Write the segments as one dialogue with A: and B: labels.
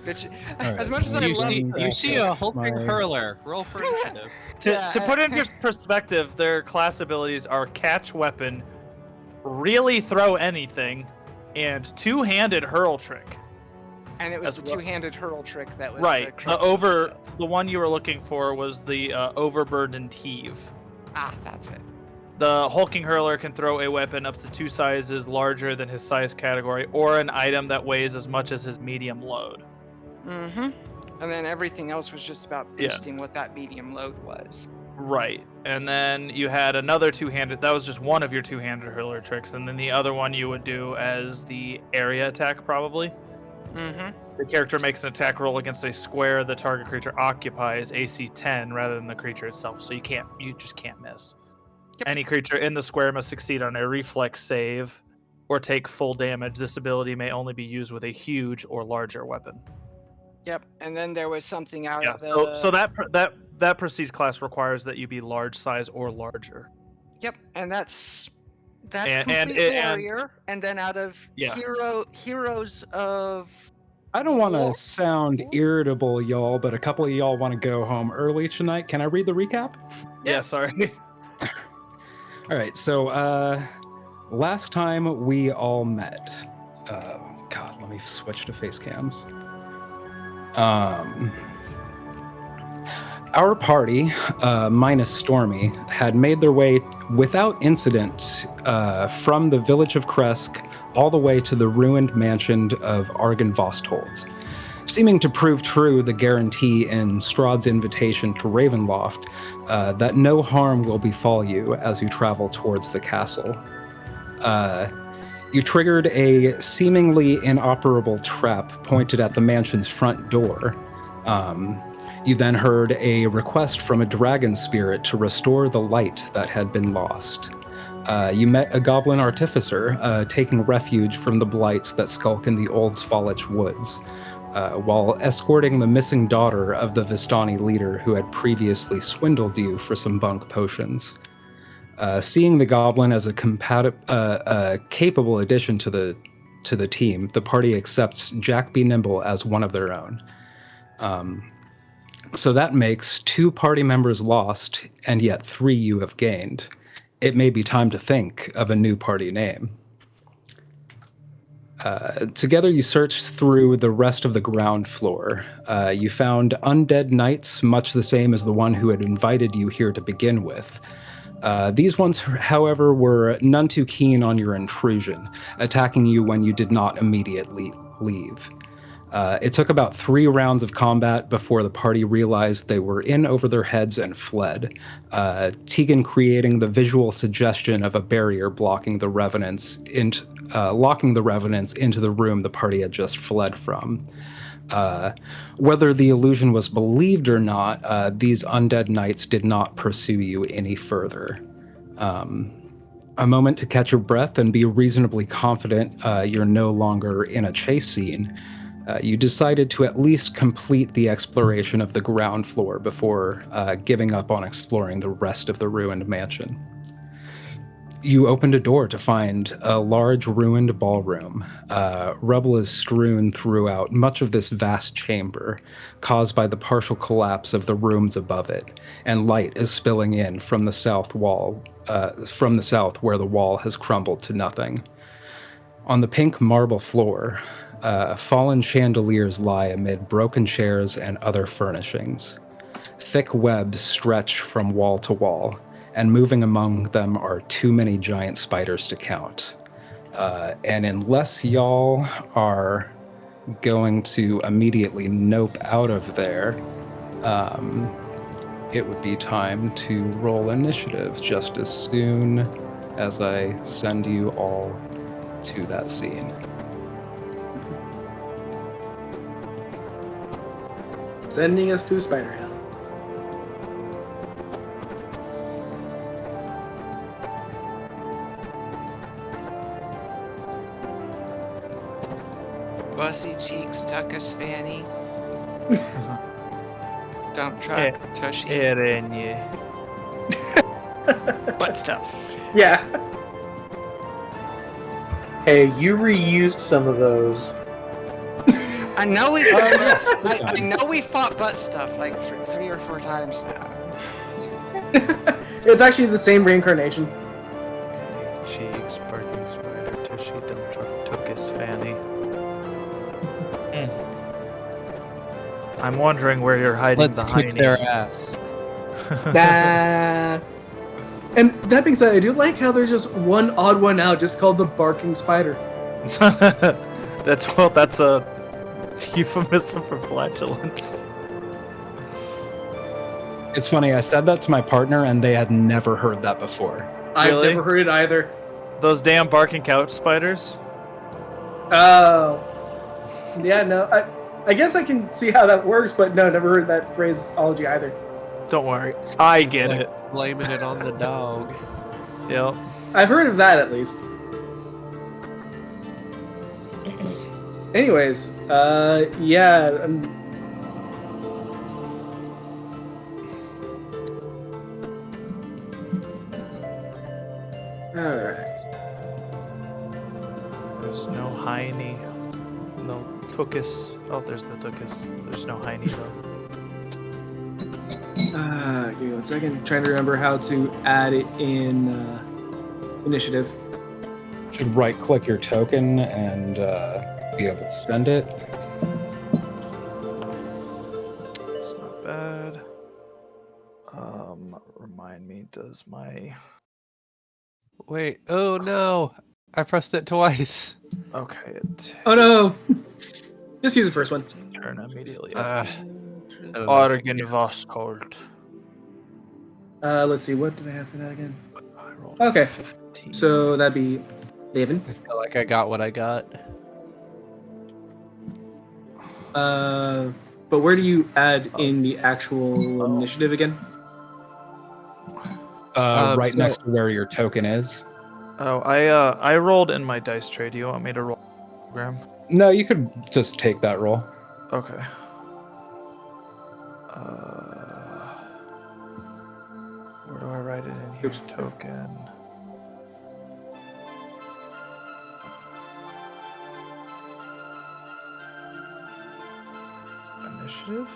A: Which,
B: Right,
A: as much as I
C: You
A: love
C: see a hulking hurler. Roll for initiative.
D: To put it into perspective, their class abilities are catch weapon, really throw anything, and two-handed hurl trick.
A: And it was the two-handed hurl trick that was
D: right.
A: the
D: The one you were looking for was the overburdened heave.
A: Ah, that's it.
D: The hulking hurler can throw a weapon up to 2 sizes larger than his size category, or an item that weighs as much as his medium load.
A: Mm-hmm. And then everything else was just about boosting what that medium load was.
D: Right. And then you had another two-handed, that was just one of your two-handed hurler tricks, and then the other one you would do as the area attack, probably.
A: Mm-hmm.
D: The character makes an attack roll against a square the target creature occupies, AC 10, rather than the creature itself, so you just can't miss.
A: Yep.
D: Any creature in the square must succeed on a reflex save or take full damage. This ability may only be used with a huge or larger weapon.
A: Yep, and then there was something out of
D: So
A: the...
D: that prestige class requires that you be large size or larger.
A: Yep, and that's complete warrior, and then out of heroes of...
B: I don't want to sound irritable, y'all, but a couple of y'all want to go home early tonight. Can I read the recap?
D: Yeah, sorry.
B: All right, so last time we all met, God, let me switch to face cams. Our party, minus Stormy, had made their way without incident from the village of Kresk all the way to the ruined mansion of Argon Vosthold, seeming to prove true the guarantee in Strahd's invitation to Ravenloft that no harm will befall you as you travel towards the castle. You triggered a seemingly inoperable trap pointed at the mansion's front door. You then heard a request from a dragon spirit to restore the light that had been lost. You met a goblin artificer taking refuge from the blights that skulk in the old Svalich woods, while escorting the missing daughter of the Vistani leader who had previously swindled you for some bunk potions. Seeing the goblin as a capable addition to the team, the party accepts Jack Be Nimble as one of their own. So that makes 2 party members lost, and yet 3 you have gained. It may be time to think of a new party name. Together you searched through the rest of the ground floor. You found undead knights, much the same as the one who had invited you here to begin with. These ones, however, were none too keen on your intrusion, attacking you when you did not immediately leave. It took about 3 rounds of combat before the party realized they were in over their heads and fled, Tegan creating the visual suggestion of a barrier blocking the revenants locking the revenants into the room the party had just fled from. Whether the illusion was believed or not, these undead knights did not pursue you any further. A moment to catch your breath and be reasonably confident you're no longer in a chase scene. You decided to at least complete the exploration of the ground floor before giving up on exploring the rest of the ruined mansion. You opened a door to find a large ruined ballroom. Rubble is strewn throughout much of this vast chamber, caused by the partial collapse of the rooms above it, and light is spilling in from the south where the wall has crumbled to nothing. On the pink marble floor, fallen chandeliers lie amid broken chairs and other furnishings. Thick webs stretch from wall to wall, and moving among them are too many giant spiders to count. And unless y'all are going to immediately nope out of there, it would be time to roll initiative just as soon as I send you all to that scene.
E: Sending us to Spider Hell.
A: Bussy cheeks, tuck us fanny. Dump truck, tushy. Butt stuff.
E: Yeah. Hey, you reused some of those.
A: I know we. Yes, I know we fought butt stuff like three or four times now.
E: It's actually the same reincarnation.
D: Cheeks, barking spider, tushy, dump truck, took his fanny. I'm wondering where you're hiding
C: Let's
D: the
C: kick
D: hiney.
C: their ass.
E: And that being said, I do like how there's just one odd one out, just called the barking spider.
D: That's a euphemism for flatulence.
B: It's funny, I said that to my partner and they had never heard that before.
E: I've
D: Really?
E: never heard it either.
D: Those damn barking couch spiders.
E: Oh. Yeah, no, I guess I can see how that works, but no, never heard that phraseology either.
D: Don't worry, I get
C: Like
D: it.
C: Blaming it on the dog.
D: Yep.
E: I've heard of that at least. Anyways, yeah. Alright.
D: There's no hiney. No tuchus. Oh, there's the tuchus. There's no hiney though.
E: Give me 1 second. Trying to remember how to add it in initiative.
B: You should right-click your token and be able to send it.
D: It's not bad. Remind me, does my...
C: Wait, oh no! I pressed it twice.
D: Okay, it
E: Oh no! Just use the first one.
D: turn immediately
C: I
D: after.
C: don't know.
D: Organ Voskold.
E: Let's see, what did I have for that again?
D: I rolled
E: Okay.
D: 15.
E: So that'd be David.
C: I feel like I got what I got.
E: But where do you add in the actual initiative again?
B: Right
C: So-
B: next to where your token is.
D: Oh, I rolled in my dice tray. Do you want me to roll program?
B: No, you could just take that roll.
D: Okay. Where do I write it in here? Token. Initiative?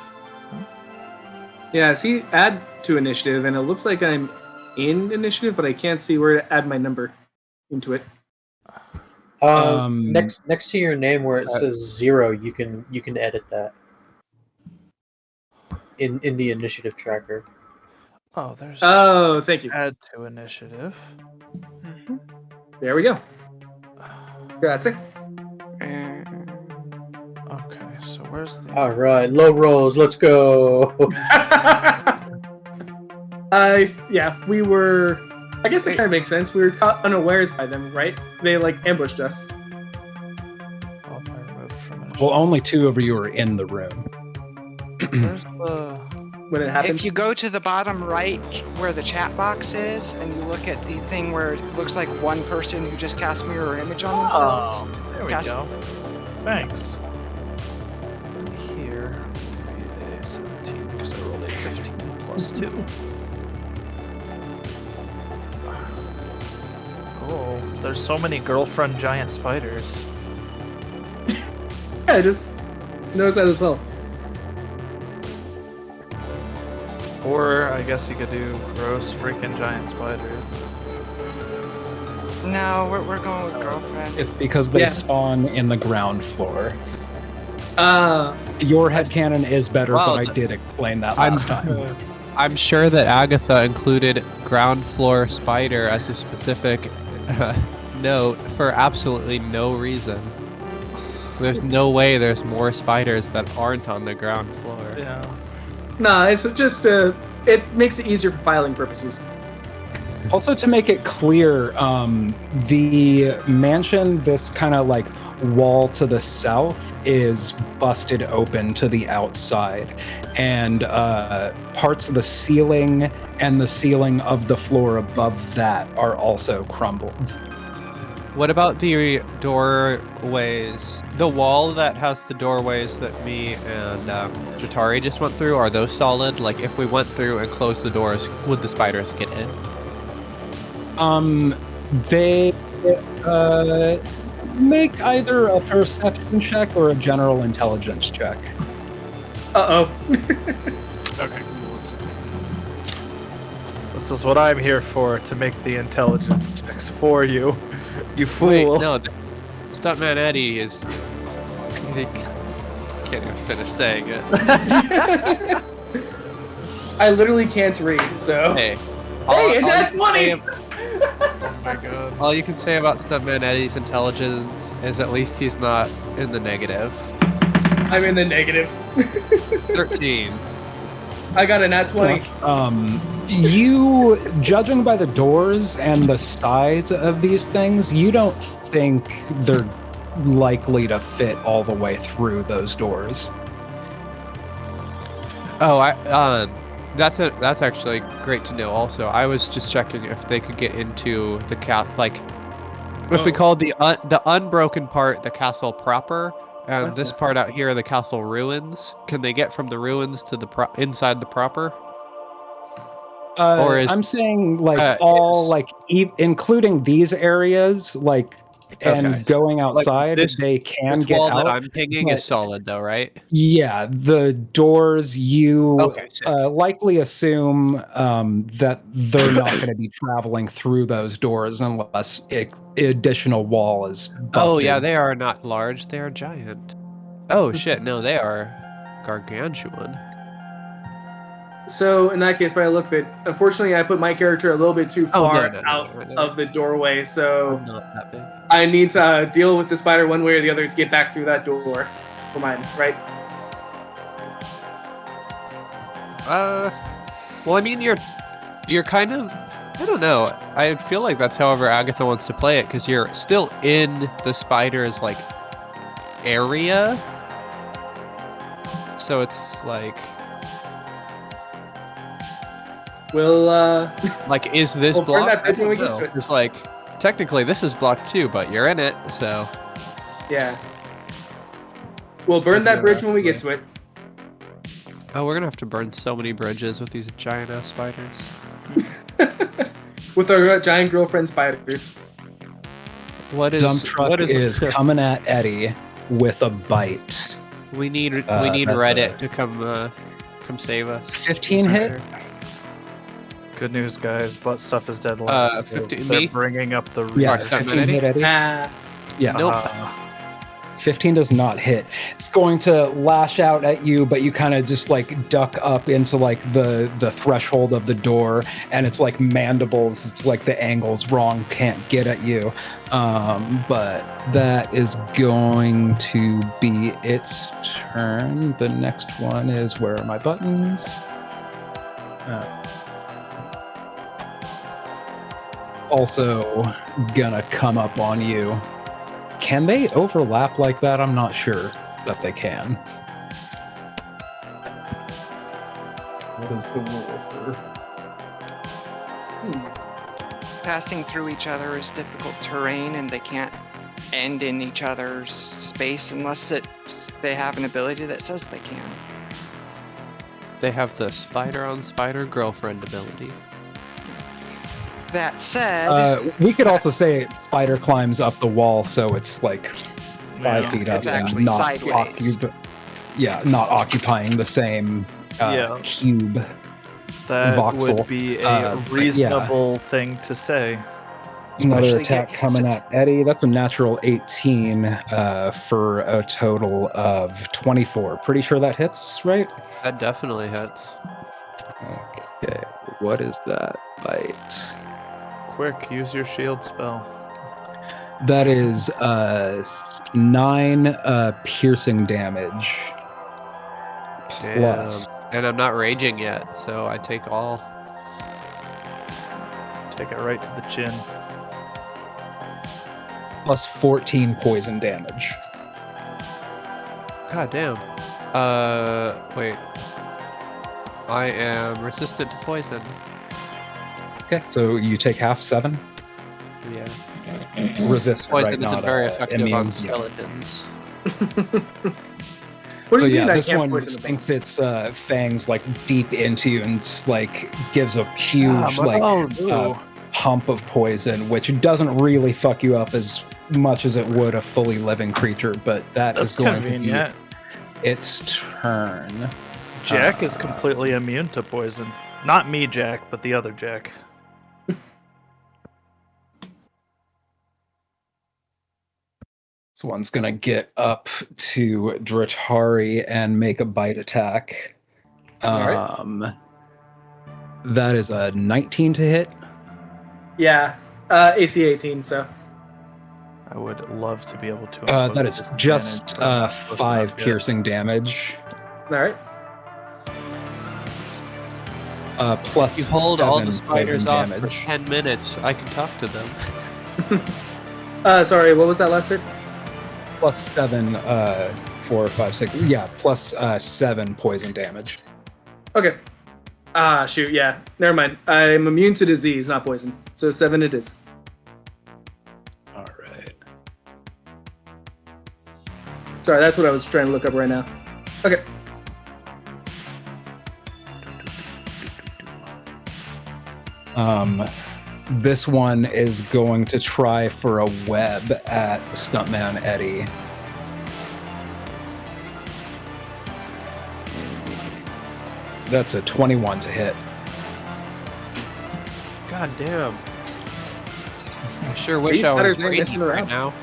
E: Yeah, see, add to initiative, and it looks like I'm in initiative, but I can't see where to add my number into it.
F: Next to your name where it says 0, you can edit that in the initiative tracker.
D: Oh, there's
E: Oh, thank you.
D: add to initiative.
E: There we go. Grazie.
D: Okay, so where's the...
F: All right, low rolls, let's go.
E: Yeah, we were. I guess it kind of makes sense. We were caught unawares by them, right? They like ambushed us.
D: Oh, I removed from initiative.
B: Well, only two of you are in the room.
D: Where's the...
E: When it happened.
A: If you go to the bottom right where the chat box is, and you look at the thing where it looks like one person who just cast mirror image on themselves.
D: Oh, there we
A: Cast-
D: go. Thanks. Here, 17, because I rolled a 15 plus 2. Oh, there's so many girlfriend giant spiders.
E: Yeah, I just noticed that as well.
D: Or I guess you could do gross freaking giant spider.
A: No, we're going with girlfriend.
B: It's because they
E: Yeah.
B: spawn in the ground floor.
E: Uh,
B: Your headcanon is better,
C: Well,
B: but I did explain that
C: I'm-
B: last time.
C: I'm sure that Agatha included ground floor spider as a specific note for absolutely no reason. There's no way there's more spiders that aren't on the ground floor.
D: Yeah.
E: nah, it's just it makes it easier for filing purposes.
B: Also, to make it clear, the mansion, this kind of like wall to the south, is busted open to the outside, and parts of the ceiling and the ceiling of the floor above that are also crumbled.
C: What about the doorways? The wall that has the doorways that me and Jatari just went through, are those solid? Like, if we went through and closed the doors, would the spiders get in?
B: They Make either a perception check or a general intelligence check.
E: Uh-oh.
D: Okay. This is what I'm here for, to make the intelligence checks for you. You fool.
C: Wait, no. Stuntman Eddie is... Can't even finish saying it.
E: I literally can't read, so...
C: Hey.
E: Hey, and that's money!
D: Oh my god.
C: All you can say about Stuntman Eddie's intelligence is at least he's not in the negative.
E: I'm in the negative.
C: 13.
E: I got a nat 20.
B: You, judging by the doors and the size of these things, you don't think they're likely to fit all the way through those doors.
C: Oh, that's actually great to know. Also, I was just checking if they could get into the if we call the unbroken part the castle proper, and this part out here the castle ruins. Can they get from the ruins to the inside the proper? Or
B: I'm saying including these areas, and going outside, they can
C: this
B: get
C: wall
B: out.
C: that I'm pinging is solid, though, right?
B: Yeah, the doors you
C: sick.
B: likely assume that they're not going to be traveling through those doors unless additional wall is busted.
C: Oh yeah, they are not large; they are giant. Oh shit, no, they are gargantuan.
E: So, in that case, by the look of it, unfortunately, I put my character a little bit too far out of the doorway, so
C: I'm not that big.
E: I need to deal with the spider one way or the other to get back through that door for mine, right?
C: Well, I mean, you're kind of, I don't know. I feel like that's however Agatha wants to play it, because you're still in the spider's, area. So it's is this
E: we'll burn
C: block?
E: that bridge when we get to it.
C: It's technically this is block 2, but you're in it, so.
E: Yeah. We'll burn that bridge when we get to it.
C: Oh, we're gonna have to burn so many bridges with these giant ass spiders.
E: With our giant girlfriend spiders.
B: Dump truck is coming at Eddie with a bite.
C: We need Reddit to come save us.
B: 15 hit.
D: Good news, guys. Butt stuff is dead last.
C: 15
D: they're
C: me?
D: bringing up the.
B: Yeah, 15 hit Eddie. Yeah.
C: Nope.
B: 15 does not hit. It's going to lash out at you, but you kind of just duck up into the threshold of the door, and it's like mandibles. It's like the angle's wrong, can't get at you. But that is going to be its turn. The next one is, where are my buttons? Also gonna come up on you. Can they overlap like that? I'm not sure that they can. What is the rule for?
A: Passing through each other is difficult terrain, and they can't end in each other's space unless they have an ability that says they can.
C: They have the spider on spider girlfriend ability.
A: That said,
B: we could also say spider climbs up the wall, so it's 5 feet up
A: it's
B: and
A: actually
B: not
A: sideways.
B: not occupying the same cube.
D: That
B: voxel.
D: would be a reasonable thing to say.
B: Another
A: Actually
B: attack
A: get
B: coming at Eddie. That's a natural 18 for a total of 24. Pretty sure that hits, right?
C: That definitely hits.
B: Okay, what is that bite?
D: Quick, use your shield spell.
B: That is 9 piercing damage. Plus.
C: Damn. And I'm not raging yet, so I take all.
D: Take it right to the chin.
B: Plus 14 poison damage.
C: God damn. Wait. I am resistant to poison.
B: Okay, so you take half 7.
C: Yeah.
B: Resist
C: Poison
B: right,
C: isn't
B: not
C: very effective on
B: immune.
C: skeletons.
E: What
B: So
E: do you mean I
B: this
E: can't
B: one
E: poison them?
B: sinks its fangs deep into you and gives a huge pump of poison, which doesn't really fuck you up as much as it would a fully living creature, but
D: That's
B: is going
D: convenient.
B: to be its turn.
D: Jack is completely immune to poison. Not me, Jack, but the other Jack.
B: This one's going to get up to Dratari and make a bite attack.
E: Alright.
B: That is a 19 to hit.
E: Yeah. AC 18, so.
D: I would love to be able to.
B: That is just 5 piercing damage.
E: Alright.
B: Plus
C: You hold all the
B: 7
C: spiders
B: poison
C: off
B: damage.
C: for 10 minutes. I can talk to them.
E: Sorry, what was that last bit?
B: Plus 7, 4, 5, 6. Yeah, plus 7 poison damage.
E: Okay. Shoot, yeah. Never mind. I'm immune to disease, not poison. So 7 it is.
B: All right.
E: Sorry, that's what I was trying to look up right now. Okay.
B: This one is going to try for a web at Stuntman Eddie. That's a 21 to hit.
C: God damn. I sure wish
E: These
C: I was
E: spiders ain't
C: reading
E: messing
C: right
E: around.
C: now.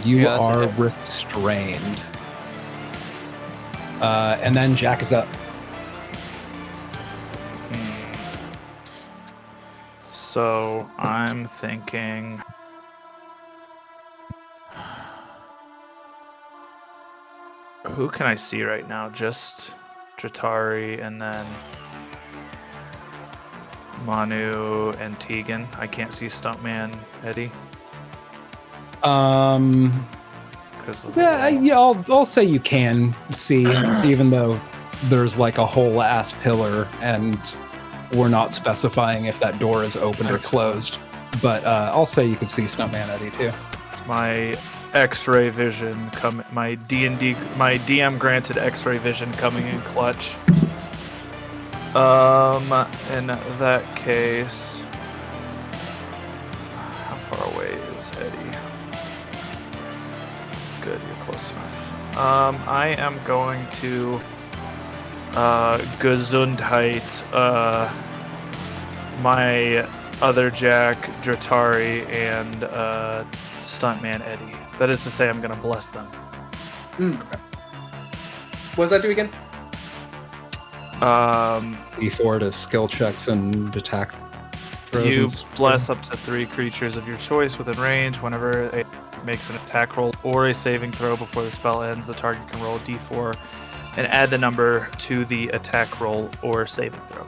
B: You
C: Yeah, that's a
B: are
C: hit.
B: restrained. And then Jack is up.
D: So I'm thinking. Who can I see right now? Just Dratari and then Manu and Tegan. I can't see Stuntman Eddie. Because
B: Yeah, I'll say you can see, even though there's like a whole ass pillar, and we're not specifying if that door is open or closed. But I'll say you can see Stuntman Eddie too.
D: my X-ray vision my DM granted X-ray vision coming in clutch. In that case, how far away is Eddie? Good, you're close enough. I am going to Gesundheit my other Jack, Dratari, and Stuntman Eddie. That is to say, I'm gonna bless them.
E: What does that do again?
B: Before to skill checks and attack throws.
D: You
B: and stuff.
D: bless up to 3 creatures of your choice within range. Whenever it makes an attack roll or a saving throw before the spell ends, the target can roll a d4 and add the number to the attack roll or saving throw.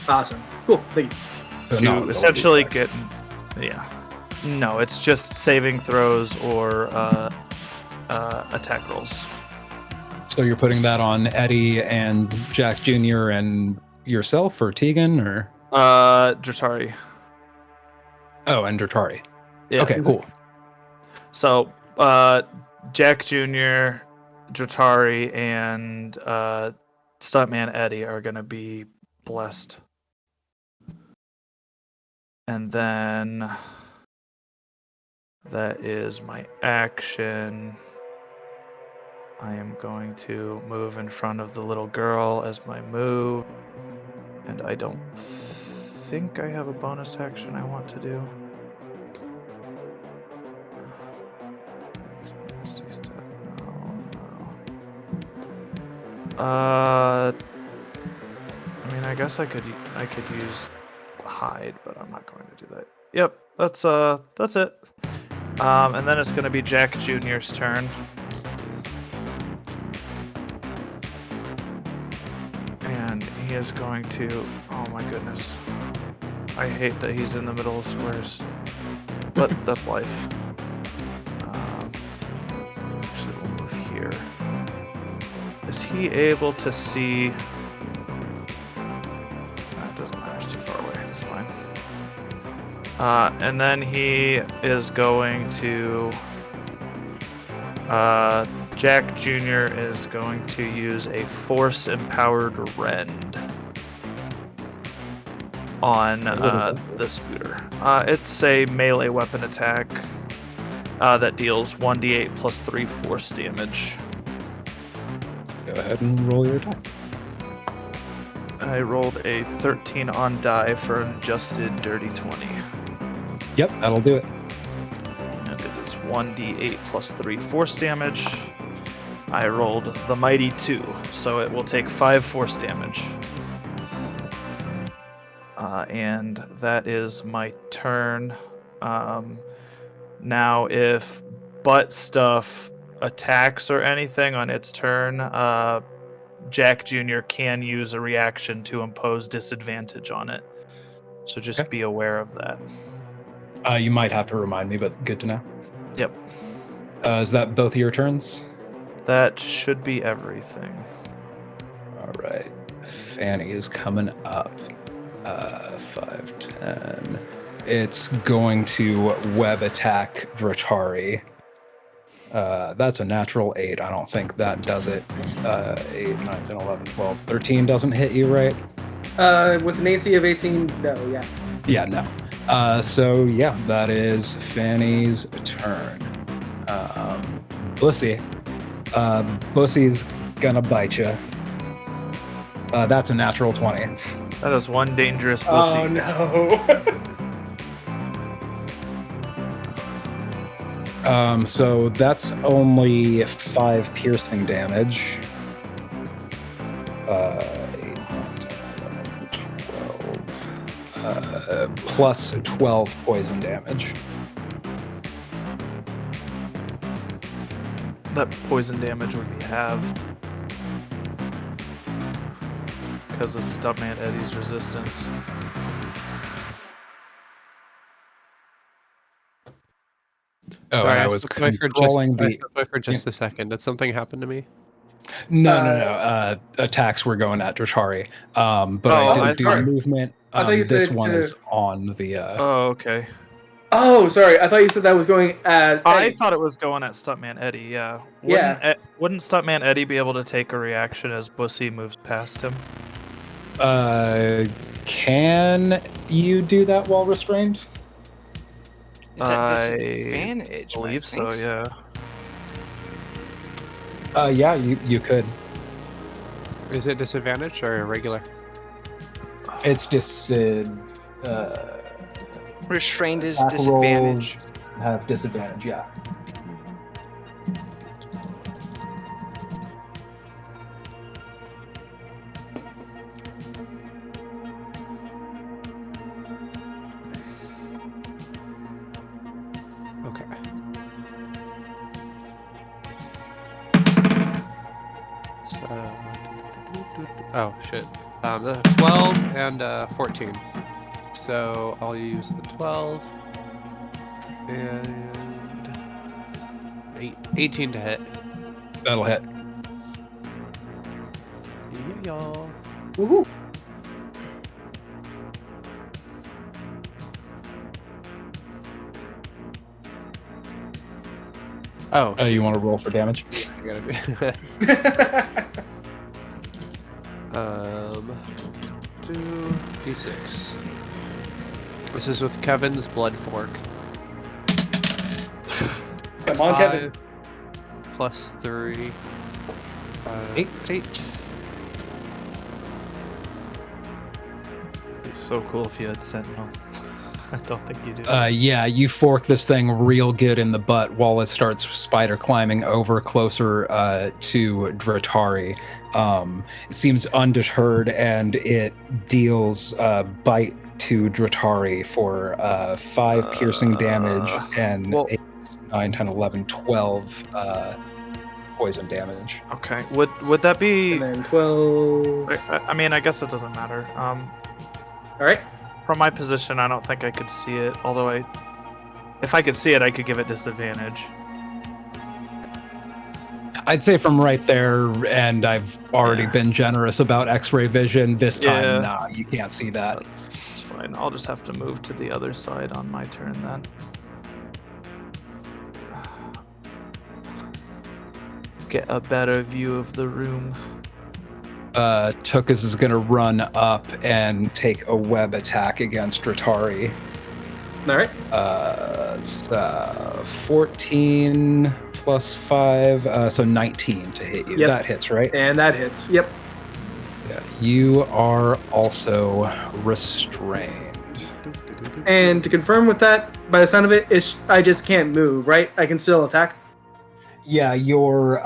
E: Awesome. Cool. Thank you.
B: So
D: To
B: not
D: essentially
B: roll
D: get, yeah. No, it's just saving throws or attack rolls.
B: So you're putting that on Eddie and Jack Jr. and yourself, or Tegan, or
D: Dratari.
B: oh, and Dratari.
D: Yeah.
B: Okay, cool.
D: So, Jack Jr., Dratari, and Stuntman Eddie are going to be blessed. And then that is my action. I am going to move in front of the little girl as my move. And I don't think I have a bonus action I want to do. I mean, I guess I could use hide, but I'm not going to do that. Yep, that's it. And then it's going to be Jack Jr.'s turn. And he is going to, oh my goodness. I hate that he's in the middle of squares, but that's life. Actually, we'll move here. Is he able to see? It doesn't matter, it's too far away, it's fine. And then he is going to, Jack Jr. is going to use a force-empowered rend. on the scooter. It's a melee weapon attack that deals 1d8 plus 3 force damage.
B: Go ahead and roll your attack.
D: I rolled a 13 on die for an adjusted dirty 20.
B: Yep, that'll do it.
D: And it is 1d8 plus 3 force damage. I rolled the mighty 2, so it will take 5 force damage. And that is my turn. Now, if butt stuff attacks or anything on its turn, Jack Jr. can use a reaction to impose disadvantage on it. So just be aware of that.
B: You might have to remind me, but good to know.
D: Yep.
B: Is that both of your turns?
D: That should be everything.
B: All right. Fanny is coming up. 5, 10. It's going to web attack Dratari. That's a natural 8. I don't think that does it. 8, 9, 10, 11, 12, 13 doesn't hit you, right?
E: With an AC of 18, no, yeah.
B: Yeah, no. So, yeah, that is Fanny's turn. Bussy. Bussy's gonna bite you. That's a natural 20.
D: That is one dangerous pussy.
E: Oh, no.
B: So that's only 5 piercing damage. 8, 9, 10, 11, 12. Plus 12 poison damage.
D: That poison damage would be halved. Because of Stuntman Eddie's resistance.
B: Oh,
C: Sorry,
B: I was
C: stepped away
B: controlling
C: I stepped away for just a second. Did something happen to me?
B: No. Attacks were going at Dratari. But
D: Oh,
B: I didn't
D: I
B: do
D: thought-
B: movement.
E: I thought you
B: this
E: said
B: one
E: to-
B: is on the.
D: Oh, okay.
E: Oh, sorry. I thought you said that was going at...
D: I
E: Eddie.
D: thought it was going at Stuntman Eddie, yeah.
E: Yeah.
D: Wouldn't Stuntman Eddie be able to take a reaction as Bussy moves past him?
B: Can you do that while restrained?
A: It's at
D: I
A: disadvantage.
D: I believe so, yeah.
B: Yeah, you could.
C: Is it disadvantage or regular?
B: It's
A: Restrained is
B: attack
A: disadvantage.
B: rolls have disadvantage. Yeah.
C: Okay. So, oh shit. The 12 and 14. So I'll use the 12 and 18 to hit.
B: That'll hit.
C: Yeah, y'all.
E: Woohoo.
C: Oh,
B: You want to roll for damage?
C: I gotta be. 2d6. This is with Kevin's blood fork.
E: Come on, Kevin.
C: 5 plus 3.
B: 8.
C: 8.
D: It'd be so cool if you had Sentinel. I don't think you do.
B: Yeah, you fork this thing real good in the butt while it starts spider climbing over closer to Dratari. It seems undeterred, and it deals bite to Dratari for 5 piercing damage and
D: well-
B: 8, 9, 10, 11, 12 poison damage.
D: Okay, would that be...
E: And then 12.
D: I mean, I guess it doesn't matter.
E: All right.
D: From my position, I don't think I could see it. Although if I could see it, I could give it disadvantage.
B: I'd say from right there, and I've already been generous about X-ray vision. This time,
D: Yeah.
B: nah, you can't see that.
D: It's fine. I'll just have to move to the other side on my turn then. Get a better view of the room.
B: Tukas is going to run up and take a web attack against Ratari.
E: All right.
B: It's 14 plus 5, so 19 to hit you.
E: Yep.
B: That hits, right?
E: And that hits. Yep.
B: Yeah. You are also restrained.
E: And to confirm with that, by the sound of it, I just can't move, right? I can still attack?
B: Yeah, your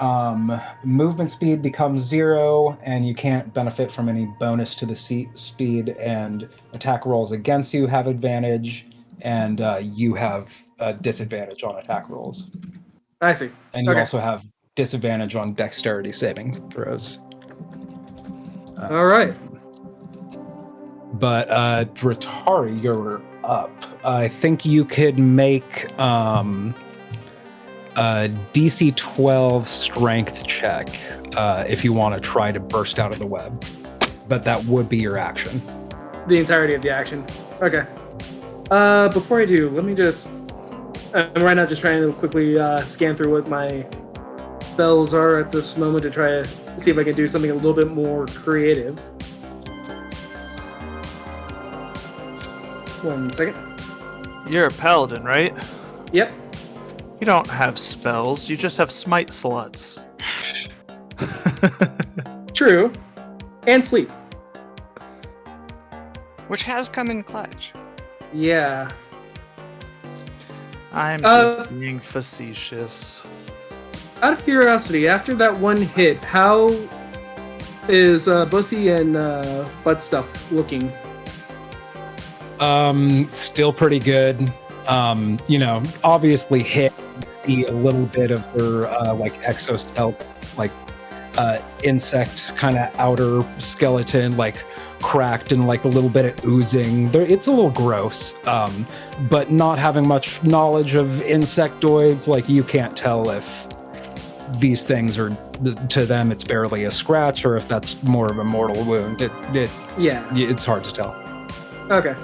B: movement speed becomes 0, and you can't benefit from any bonus to the speed, and attack rolls against you have advantage, and you have a disadvantage on attack rolls.
E: I see.
B: And you
E: Okay.
B: also have disadvantage on dexterity saving throws.
E: All right.
B: But Ratari, you're up. I think you could make a DC 12 strength check if you want to try to burst out of the web. But that would be your action.
E: The entirety of the action. Okay. Before I do, let me just... I'm right now just trying to quickly scan through what my spells are at this moment to try to see if I can do something a little bit more creative. 1 second.
D: You're a paladin, right?
E: Yep.
D: You don't have spells, you just have smite slots.
E: True. And sleep.
A: Which has come in clutch.
E: Yeah.
D: I'm just being facetious.
E: Out of curiosity, after that one hit, how is Bussy and Butt Stuff looking?
B: Still pretty good. Obviously hit. See a little bit of their exoskeleton, insect kind of outer skeleton, cracked and a little bit of oozing. It's a little gross. But not having much knowledge of insectoids, you can't tell if these things are, to them, it's barely a scratch, or if that's more of a mortal wound. It's hard to tell.
E: Okay.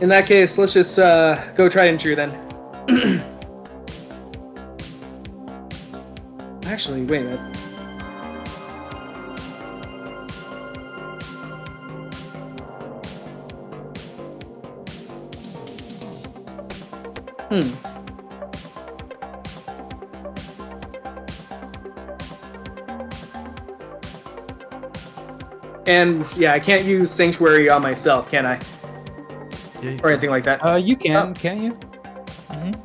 E: In that case, let's just go try and true then. Actually, wait a minute. And yeah, I can't use Sanctuary on myself, can I?
D: Yeah,
E: Or anything like that.
B: You can, can't you?
D: Mm-hmm.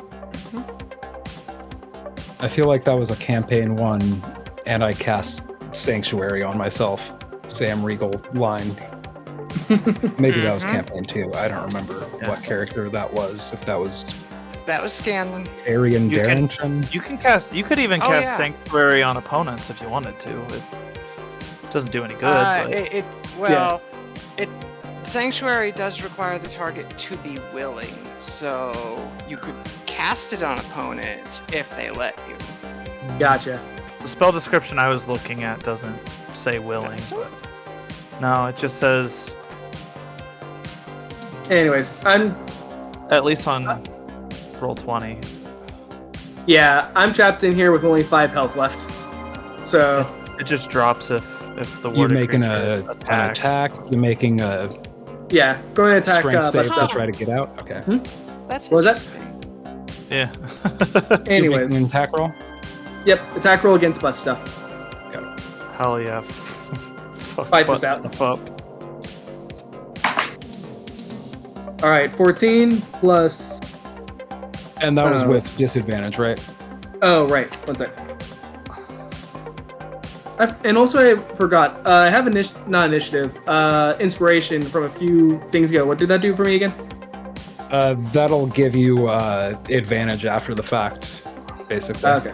B: I feel like that was a campaign 1, and I cast Sanctuary on myself. Sam Regal line. Maybe that was campaign 2. I don't remember what character that was. If that was
A: Scanlan.
B: Arian
D: You can-
B: Darrington.
D: You could even
A: Oh,
D: cast
A: yeah.
D: Sanctuary on opponents if you wanted to. It doesn't do any good, but
A: Sanctuary does require the target to be willing, so you could cast it on opponents if they let you.
E: Gotcha.
D: the spell description I was looking at doesn't say willing, but no, it just says,
E: Anyways, I'm
D: at least on Roll20.
E: yeah, I'm trapped in here with only 5 health left. So
D: It just drops if the
B: You're
D: warded
B: making
D: creature
B: an
D: attacks.
B: attack. You're making a
E: yeah, go ahead and attack
B: strength save
E: Butt
B: to
E: Stuff.
B: try to get out. Okay.
A: That's
E: What was that?
A: interesting.
D: Yeah.
B: You're
E: Anyways,
B: making an attack roll.
E: yep, attack roll against Butt Stuff.
D: Hell yeah.
E: Fight this out.
D: Stuff up.
E: All right, 14 plus.
B: And that was
E: Oh.
B: with disadvantage, right?
E: Oh, right. One sec. And also, I forgot. I have not initiative. Inspiration from a few things ago. What did that do for me again?
B: That'll give you advantage after the fact, basically.
E: Okay.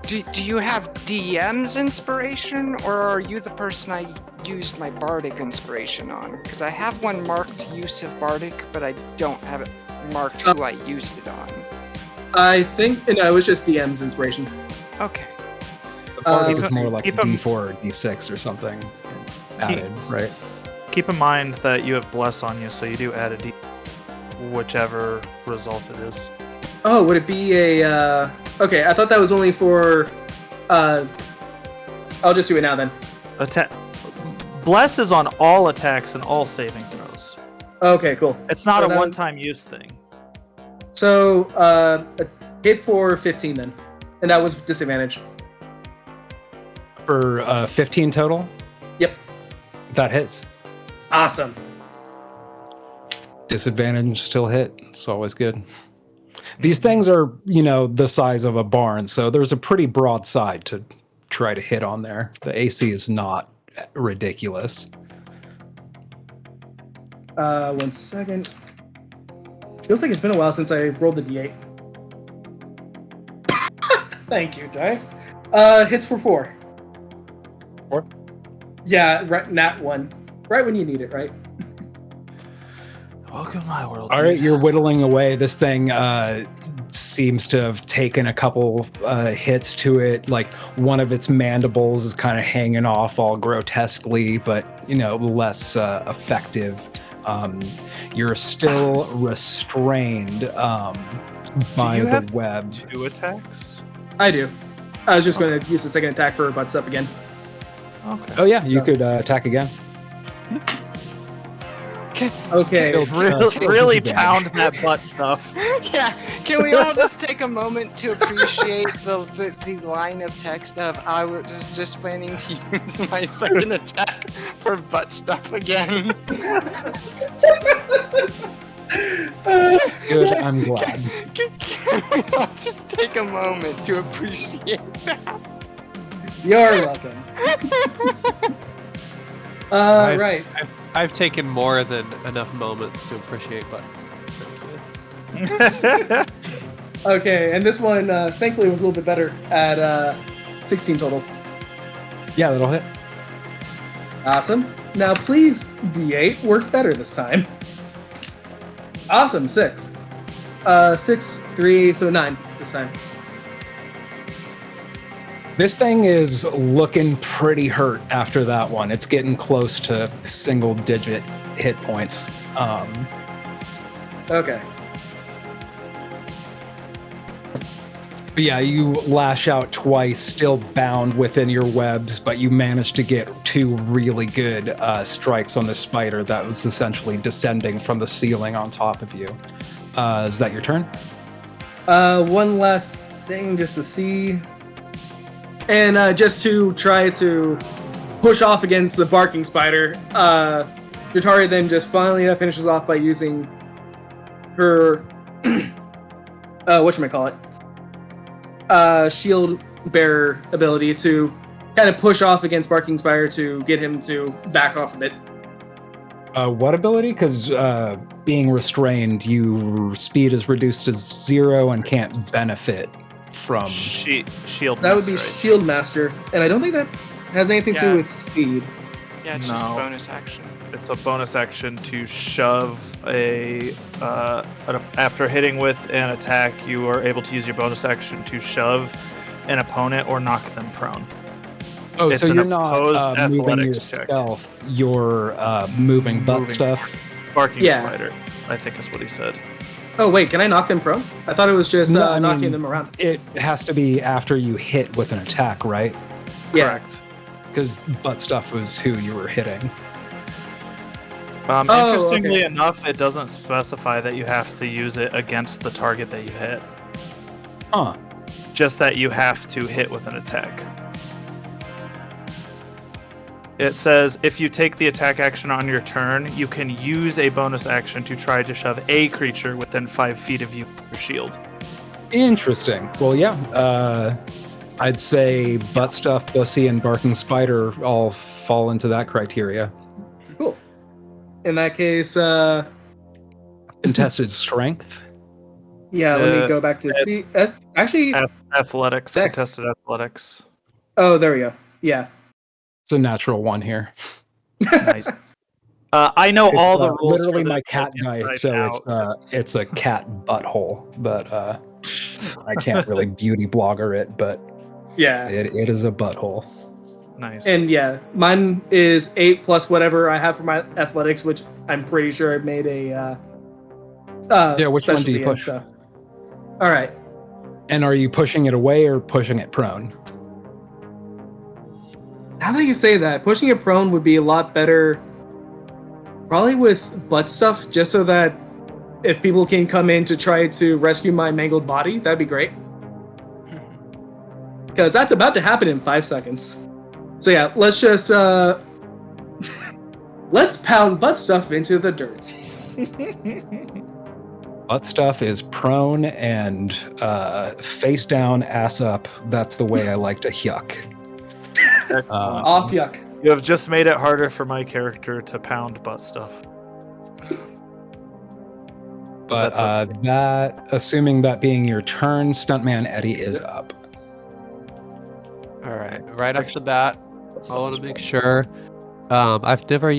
A: Do you have DM's inspiration, or are you the person I used my bardic inspiration on? Because I have one marked use of bardic, but I don't have it marked who I used it on.
E: I think no, it was just DM's inspiration.
A: Okay.
B: The bardic
E: let's
B: is more
D: see.
B: like
D: Keep
B: a
D: 'em-
B: D4 or D6 or something added, right?
D: Keep in mind that you have Bless on you, so you do add a D, whichever result it is.
E: Oh, would it be a? Okay, I thought that was only for I'll just do it now then.
D: Bless is on all attacks and all saving throws.
E: Okay, cool.
D: It's not
E: So
D: a
E: now-
D: one-time use thing.
E: So, a hit for 15 then. And that was disadvantage.
B: For 15 total?
E: Yep.
B: That hits.
E: Awesome.
B: Disadvantage still hit. It's always good. These things are, the size of a barn, so there's a pretty broad side to try to hit on there. The AC is not ridiculous.
E: 1 second. Feels like it's been a while since I rolled the d8. Thank you, dice. Hits for 4.
B: 4?
E: Yeah, right, nat 1. Right when you need it, right?
D: Welcome to my world.
B: All right, you're whittling away. This thing seems to have taken a couple hits to it. Like one of its mandibles is kind of hanging off all grotesquely, but less effective. You're still restrained by
D: you
B: the
D: have
B: web.
D: 2 attacks?
E: I do. I was just going to use the second attack for butt stuff again.
D: Okay.
B: Oh yeah, you could attack again.
E: Okay.
D: Really pound that butt stuff.
A: Yeah, can we all just take a moment to appreciate the line of text of I was just planning to use my second attack for butt stuff again.
B: Good, I'm glad.
A: Can we all just take a moment to appreciate that?
E: You're welcome. Right.
C: I've taken more than enough moments to appreciate buttons.
E: Okay, and this one, thankfully, was a little bit better at 16 total.
B: Yeah, that'll hit.
E: Awesome. Now, please, D8, work better this time. Awesome, 6. 6, 3, so 9 this time.
B: This thing is looking pretty hurt after that one. It's getting close to single-digit hit points.
E: Okay.
B: But yeah, you lash out twice, still bound within your webs, but you managed to get 2 really good strikes on the spider that was essentially descending from the ceiling on top of you. Is that your turn?
E: One last thing just to see. And just to try to push off against the barking spider, Jatari then just finally finishes off by using her, whatchamacallit, shield bearer ability to kind of push off against barking spider to get him to back off a bit.
B: What ability? Because being restrained, your speed is reduced to 0 and can't benefit from...
D: Shield
E: That would be
D: Master, right?
E: Shield Master, and I don't think that has anything to
A: Yeah.
E: do with speed.
A: Yeah, it's just a
D: No.
A: bonus action.
D: It's a bonus action to shove after hitting with an attack, you are able to use your bonus action to shove an opponent or knock them prone.
B: Oh,
D: It's
B: so
D: an
B: you're not
D: opposed
B: moving
D: athletics check.
B: yourself, you're moving butt
D: Moving.
B: stuff.
D: Barking
E: Yeah.
D: spider, I think is what he said.
E: Oh wait, can I knock them prone? I thought it was just
B: No, I
E: knocking
B: mean,
E: them around.
B: It has to be after you hit with an attack, right?
E: Yeah.
D: Correct.
B: Because butt stuff was who you were hitting.
E: Oh,
D: Interestingly
E: okay.
D: enough, it doesn't specify that you have to use it against the target that you hit.
B: Huh.
D: Just that you have to hit with an attack. It says if you take the attack action on your turn, you can use a bonus action to try to shove a creature within 5 feet of you with your shield.
B: Interesting. Well, yeah. I'd say butt stuff, bussy, and barking spider all fall into that criteria.
E: Cool. In that case,
B: Contested strength.
E: yeah, let me go back to see. Actually,
D: Athletics,
E: Dex.
D: contested athletics.
E: oh, there we go. Yeah.
B: It's a natural one here.
D: Nice. I know
B: It's,
D: all the rules.
B: literally
D: for
B: my
D: this,
B: cat
D: like,
B: knife,
D: inside
B: so
D: out.
B: it's a cat butthole. But I can't really beauty blogger it, but
E: Yeah.
B: it is a butthole.
D: Nice.
E: And yeah, mine is 8 plus whatever I have for my athletics, which I'm pretty sure I made a.
B: Yeah, which one do you
E: specialty in,
B: push?
E: so. All right.
B: And are you pushing it away or pushing it prone?
E: Now that you say that, pushing it prone would be a lot better. Probably with butt stuff, just so that if people can come in to try to rescue my mangled body, that'd be great. Because that's about to happen in 5 seconds. So yeah, let's just let's pound butt stuff into the dirt.
B: Butt stuff is prone and face down, ass up. That's the way I like to yuck.
E: Off yuck.
D: You have just made it harder for my character to pound butt stuff.
B: But that, assuming that being your turn, Stuntman Eddie is up.
C: All right, right off the bat, I want to make sure. I've never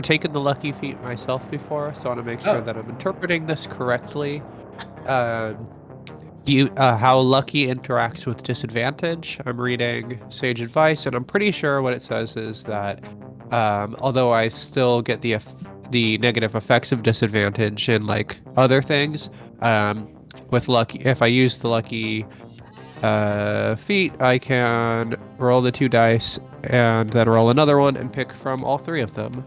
C: taken the lucky feat myself before, so I want to make sure that I'm interpreting this correctly. How lucky interacts with disadvantage. I'm reading Sage Advice, and I'm pretty sure what it says is that although I still get the negative effects of disadvantage in like other things, with lucky, if I use the lucky feat, I can roll the 2 dice and then roll another one and pick from all 3 of them,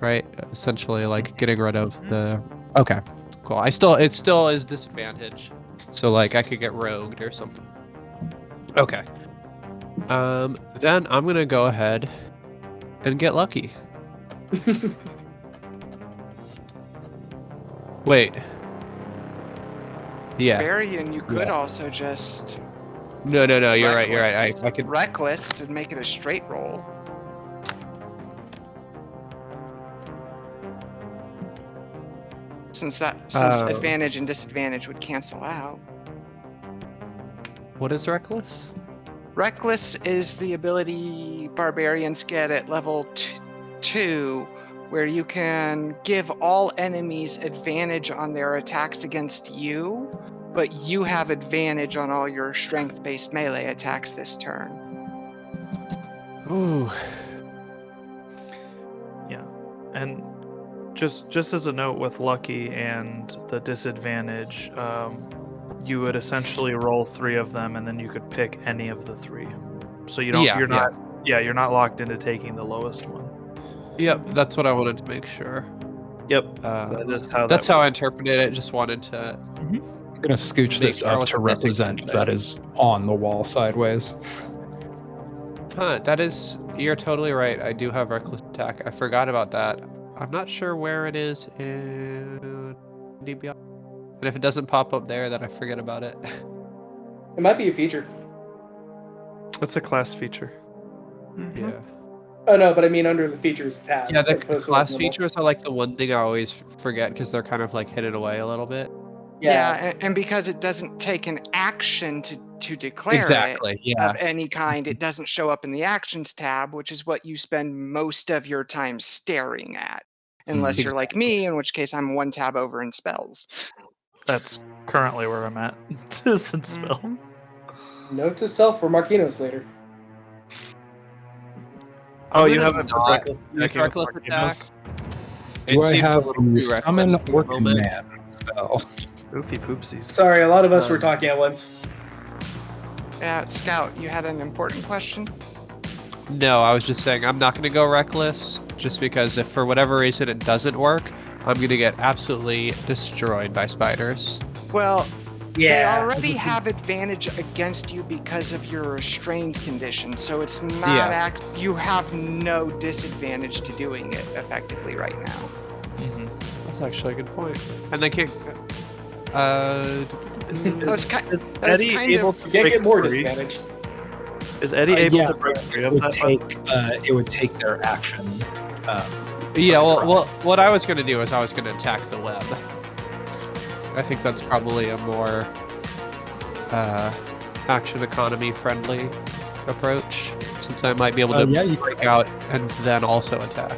C: right? Essentially, like getting rid of the. Okay, cool. It still is disadvantage, so like I could get rogued or something. Okay. Then I'm gonna go ahead and get lucky. Wait. Yeah.
A: Barbarian, you could also just
C: No. You're right. I could.
A: reckless to make it a straight roll. Since advantage and disadvantage would cancel out.
C: What is reckless?
A: Reckless is the ability barbarians get at level 2, where you can give all enemies advantage on their attacks against you, but you have advantage on all your strength-based melee attacks this turn.
C: Ooh.
D: Yeah, and just as a note with lucky and the disadvantage, you would essentially roll 3 of them, and then you could pick any of the 3. So you're not locked into taking the lowest one.
C: Yep, that's what I wanted to make sure.
D: Yep,
C: that's how I interpreted it. Just wanted to.
B: I'm gonna scooch this up to represent that is on the wall sideways.
C: Huh, you're totally right. I do have reckless attack. I forgot about that. I'm not sure where it is in DBI. And if it doesn't pop up there, then I forget about it.
E: It might be a feature.
D: It's a class feature.
A: Mm-hmm.
C: Yeah.
E: Oh no, but I mean under the features tab.
C: Yeah, the class features are like the one thing I always forget because they're kind of like hidden away a little bit.
A: Yeah, and because it doesn't take an action to declare it of any kind, it doesn't show up in the actions tab, which is what you spend most of your time staring at. Unless you're like me, in which case I'm 1 tab over in spells.
D: That's currently where I'm at. Just in spells.
E: Note to self for Marquinos later.
D: Oh, you haven't
C: reckless attack.
B: Do I have the summon or command spell?
D: Oofy poopsies.
E: Sorry, a lot of us were talking at once.
A: Scout, you had an important question?
C: No, I was just saying I'm not going to go reckless, just because if for whatever reason it doesn't work, I'm going to get absolutely destroyed by spiders.
A: Well, they already have advantage against you because of your restrained condition, so it's not you have no disadvantage to doing it effectively right now.
C: That's actually a good point. And they can't.
D: Is Eddie able to
E: get more
D: free?
E: disadvantage.
D: Is Eddie able to break free of that?
B: It would take their action.
C: Well, what I was going to do is I was going to attack the web. I think that's probably a more action economy friendly approach, since I might be able to break out and then also attack.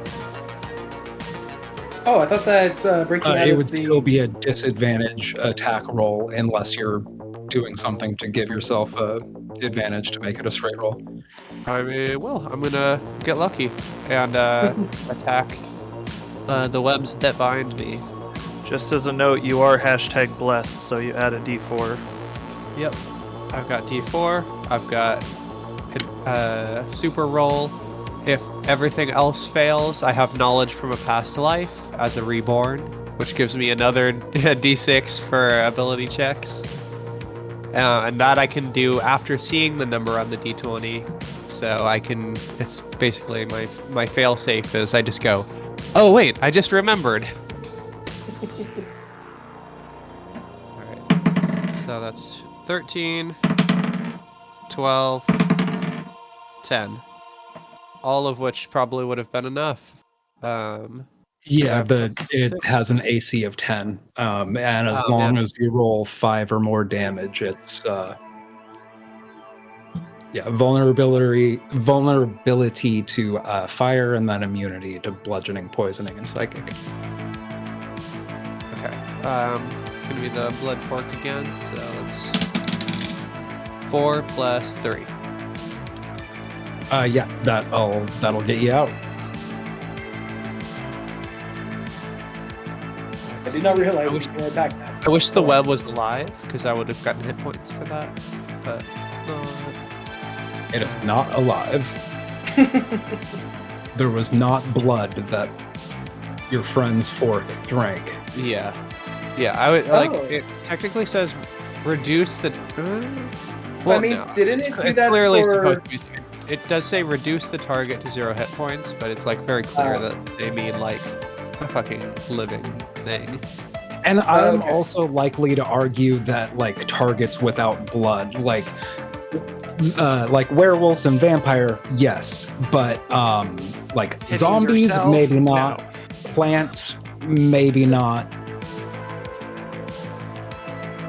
E: Oh, I thought that's breaking out
B: it
E: of
B: would
E: the...
B: still be a disadvantage attack roll unless you're doing something to give yourself a advantage to make it a straight roll.
C: I mean, well, I'm gonna get lucky and attack the webs that bind me.
D: Just as a note, you are #blessed, so you add a D4.
C: Yep. I've got D4. I've got super roll. If everything else fails, I have knowledge from a past life as a reborn, which gives me another d6 for ability checks. And that I can do after seeing the number on the d20. So I can, it's basically my fail-safe is I just go, oh wait, I just remembered. Alright, so that's 13, 12, 10. All of which probably would have been enough.
B: Yeah,
C: Yeah,
B: it
C: 6.
B: has an AC of 10, and as
C: Oh,
B: long
C: man.
B: as you roll 5 or more damage, it's vulnerability to fire, and then immunity to bludgeoning, poisoning, and psychic.
C: Okay. It's gonna be the blood fork again. So it's 4 plus 3.
B: Yeah, that'll get you out.
E: I did not realize you can attack that.
C: I wish the web was alive because I would have gotten hit points for that. But no.
B: It is not alive. There was not blood that your friend's fork drank.
C: Yeah. I would like.
E: Oh.
C: It technically says reduce the.
E: I mean, didn't it do
C: it's
E: that
C: clearly
E: for-
C: supposed to be. It does say reduce the target to 0 hit points, but it's like very clear that they mean like a fucking living thing.
B: And I'm
E: Okay.
B: also likely to argue that like targets without blood, like werewolves and vampire, yes, but like
A: Hitting
B: zombies,
A: yourself?
B: maybe not.
A: No.
B: Plants, maybe not.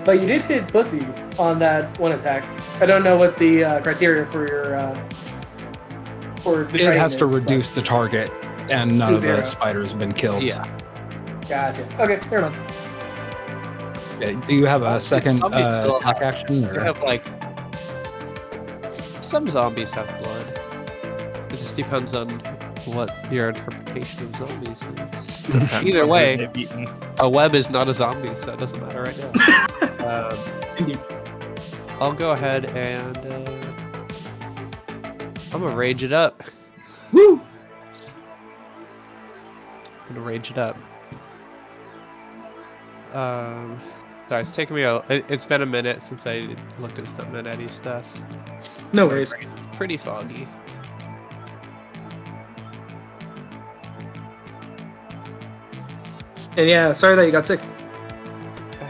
E: But you did hit pussy on that one attack. I don't know what the criteria for your for the
B: It
E: training
B: has to
E: is, but-
B: reduce the target, and none
E: To
B: of
E: 0.
B: the spiders have been killed.
C: Yeah.
E: Gotcha. Okay, never mind.
B: Yeah, do you have a second
C: Zombies still
B: attack action?
C: You
B: Or?
C: have like some zombies have blood. It just depends on what your interpretation of zombies is.
D: Depends
C: Either
D: on who
C: way-
D: they've eaten.
C: A web is not a zombie, so it doesn't matter right now.
E: Indeed.
C: I'll go ahead and I'm gonna rage it up.
E: Woo!
C: I'm gonna rage it up. Sorry, it's taken me it's been a minute since I looked at some Eddie stuff.
E: No worries.
C: Pretty foggy.
E: And yeah, sorry that you got sick.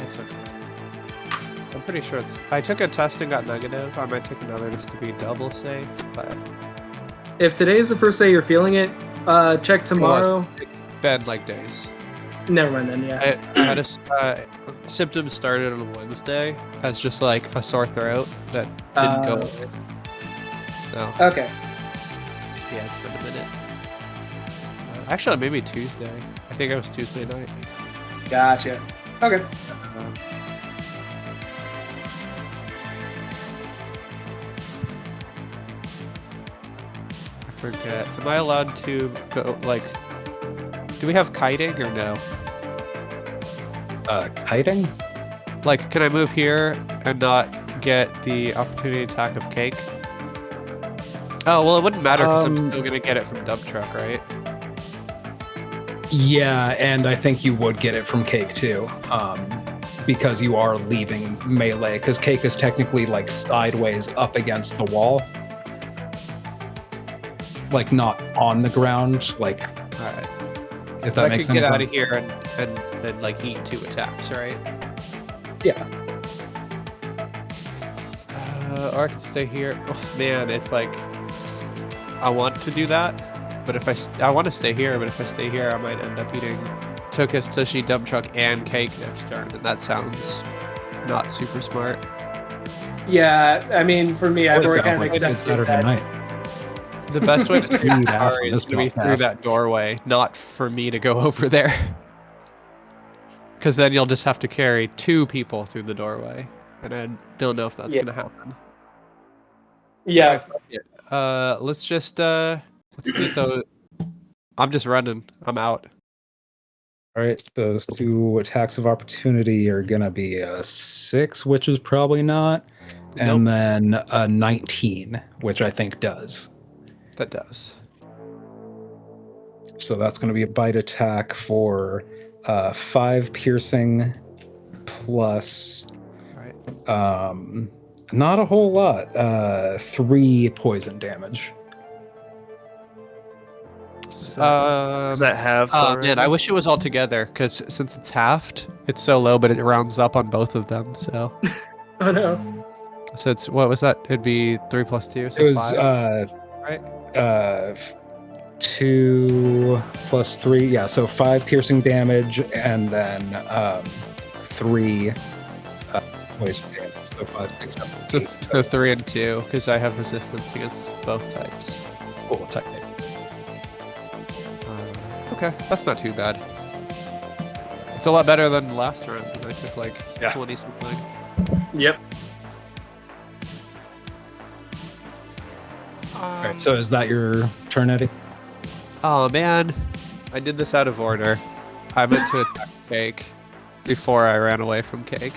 C: It's okay. I'm pretty sure I took a test and got negative. I might take another just to be double safe, but
E: If today is the first day you're feeling it, check tomorrow.
C: it's been like days.
E: Never mind then, yeah.
C: I had symptoms started on Wednesday as just like a sore throat that didn't go away. So
E: Okay.
C: yeah, it's been a minute. Actually, maybe Tuesday. I think it was Tuesday night.
E: Gotcha. Okay.
C: I forget. Am I allowed to go like? Do we have kiting or no?
B: Kiting?
C: Like, can I move here and not get the opportunity attack of cake? Oh well, it wouldn't matter because I'm still gonna get it from dump truck, right?
B: Yeah, and I think you would get it from Cake too, because you are leaving melee. Because Cake is technically like sideways up against the wall, like not on the ground. Like,
C: All right.
B: if that
C: I
B: makes
C: could
B: any
C: get
B: sense.
C: out of here and like eat 2 attacks, right?
B: Yeah.
C: Or I could stay here. Oh, man, it's like I want to do that, but if I want to stay here, but if I stay here, I might end up eating Tokus, Tushy, Dump Truck, and Cake next turn, and that sounds not super smart.
E: Yeah, I mean, for me, I've
B: It
E: already
B: sounds
E: kind of
B: like a good
E: accepted
B: Saturday
E: that.
B: night.
C: The best way to
B: You need to ask
C: Sorry,
B: this
C: is to be through
B: podcast.
C: that doorway, not for me to go over there. Because then you'll just have to carry 2 people through the doorway, and I don't know if that's
E: Yeah.
C: gonna happen.
E: Yeah,
C: Let's just let's get those. I'm just running. I'm out.
B: All right, those 2 attacks of opportunity are gonna be a 6, which is probably not, and then a 19, which I think does.
C: That does.
B: So that's gonna be a bite attack for 5 piercing plus
C: Right.
B: not a whole lot. 3 poison damage.
D: Is that halved
C: Oh
D: already?
C: man, I wish it was all together because since it's halved, it's so low, but it rounds up on both of them. So,
E: Oh no.
C: so it's what was that? It'd be 3 plus 2, so
B: It was
C: 5, right?
B: 2 plus 3, yeah, so 5 piercing damage, and then 3 poison damage. So 5, 6, 7, 8.
C: So 3 and 2 because I have resistance against both types.
B: Cool, type.
C: Okay, that's not too bad. It's a lot better than last round when I took like
B: Yeah.
C: 20 something.
E: Yep.
B: All right, so is that your turn, Eddie?
C: Oh man, I did this out of order. I meant to attack Cake before I ran away from Cake.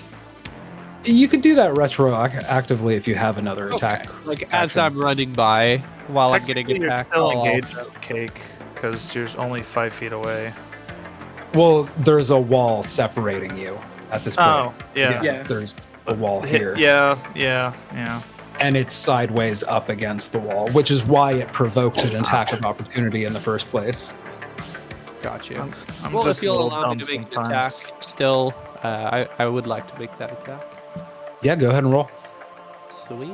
B: You could do that retroactively if you have another attack.
C: Like as
B: action.
C: I'm running by while I'm getting
D: Technically,
C: attacked.
D: You're still
C: I'll-
D: engaged with Cake because you're only 5 feet away.
B: Well, there's a wall separating you at this point.
D: Oh, yeah.
E: Yeah.
B: There's a wall here.
D: Yeah.
B: And it's sideways up against the wall, which is why it provoked an attack of opportunity in the first place.
C: Got you.
D: I'm
C: Well,
D: just
C: if you'll
D: a little
C: allow me
D: dumb
C: to make an
D: sometimes.
C: attack, still, I would like to make that attack.
B: Yeah, go ahead and roll.
C: Sweet.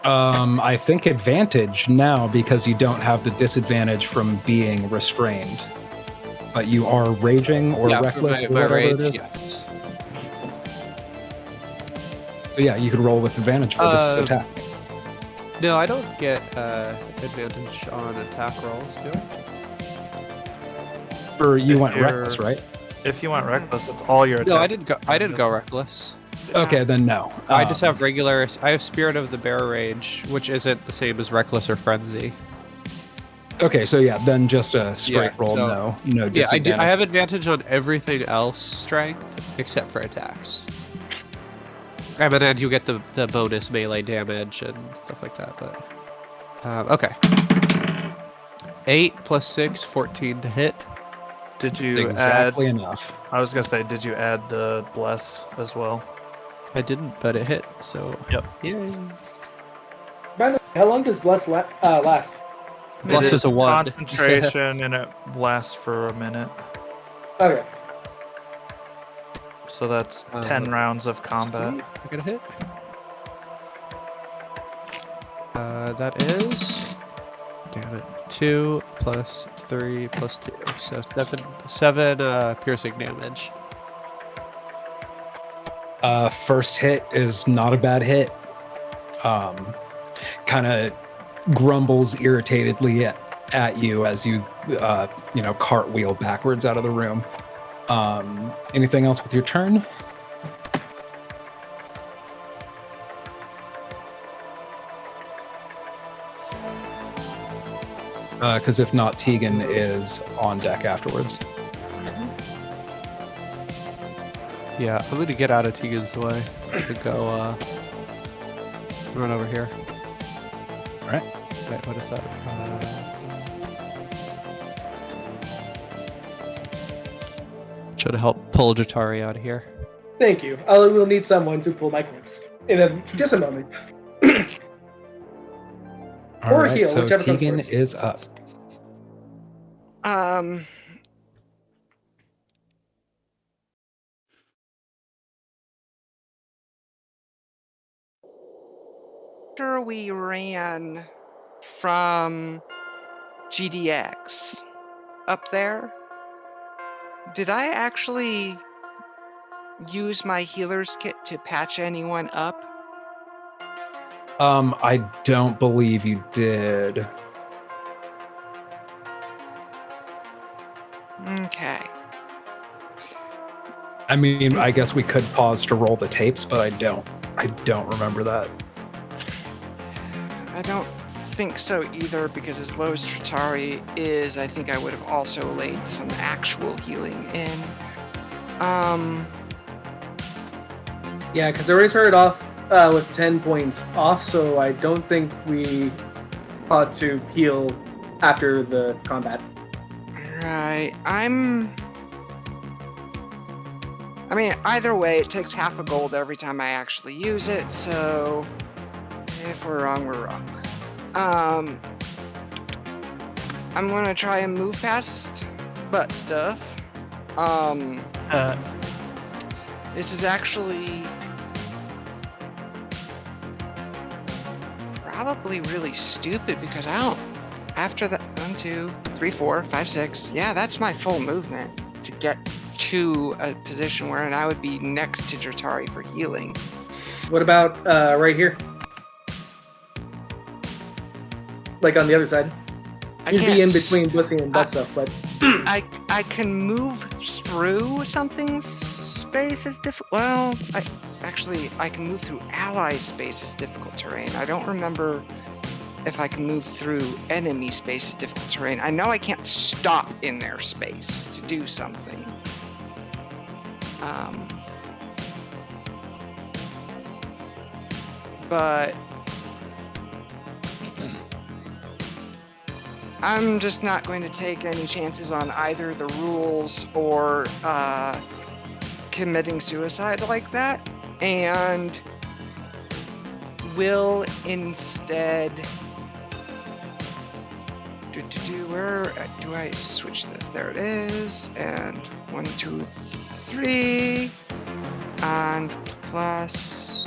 B: I think advantage now because you don't have the disadvantage from being restrained. But you are raging or reckless or
C: my
B: whatever
C: rage,
B: it is.
C: yes.
B: So yeah, you could roll with advantage for this attack.
C: No, I don't get advantage on attack rolls, do I?
B: Or you
D: if
B: went
D: you're-
B: reckless, right?
D: If you went reckless, it's all your attacks.
C: No, I didn't go reckless.
B: Okay, then no.
C: I just have regular. I have Spirit of the Bear Rage, which isn't the same as Reckless or Frenzy.
B: Okay, so yeah, then just a straight
C: Yeah,
B: roll.
C: so-
B: No
C: Yeah, I
B: disadvantage.
C: do. I have advantage on everything else strength except for attacks. I mean, and you get the bonus melee damage and stuff like that. But okay, 8 plus 6, 14 to hit.
D: Did you
B: exactly
D: add?
B: enough.
D: I was gonna say, did you add the bless as well?
C: I didn't, but it hit. So
D: Yep.
C: Yay.
E: By the way, how long does Bless last?
C: Bless
D: It
C: is a 1.
D: concentration, and it lasts for a minute.
E: Okay.
D: So that's 10 rounds of combat.
C: Sweet, I got a hit. That is. Damn it. 2 plus 3 plus 2. So 7 piercing damage.
B: First hit is not a bad hit. Kind of grumbles irritatedly at you as you cartwheel backwards out of the room. Anything else with your turn? Because if not, Tegan is on deck afterwards.
C: Yeah, I'm gonna get out of Tegan's way and go run over here.
B: All right.
C: Wait, what is that? Should help pull Jatari out of here.
E: Thank you. I will need someone to pull my corpse in just a moment.
B: All
E: Or
B: right,
E: heal,
B: so
E: whichever comes
B: Tegan
E: first.
B: is up.
A: After we ran from GDX up there, did I actually use my healer's kit to patch anyone up?
B: I don't believe you did.
A: Okay.
B: I mean, I guess we could pause to roll the tapes, but I don't remember that.
A: I don't think so either, because as low as Tratari is, I think I would have also laid some actual healing in.
E: Yeah, because I already started off with 10 points off, so I don't think we ought to heal after the combat.
A: Right. I mean, either way, it takes half a gold every time I actually use it, so if we're wrong, we're wrong. I'm gonna try and move past butt stuff. This is actually probably really stupid because I don't. After that, 1, 2, 3, 4, 5, 6. Yeah, that's my full movement to get to a position where I would be next to Dratari for healing.
E: What about right here? Like on the other side? You'd be in between Bussy and butt stuff, but
A: I can move through something's space as difficult. Well, I can move through ally space as difficult terrain. I don't remember if I can move through enemy space as difficult terrain. I know I can't stop in their space to do something. But I'm just not going to take any chances on either the rules or committing suicide like that, and will instead where do I switch this? There it is, and 1, 2, 3, and plus.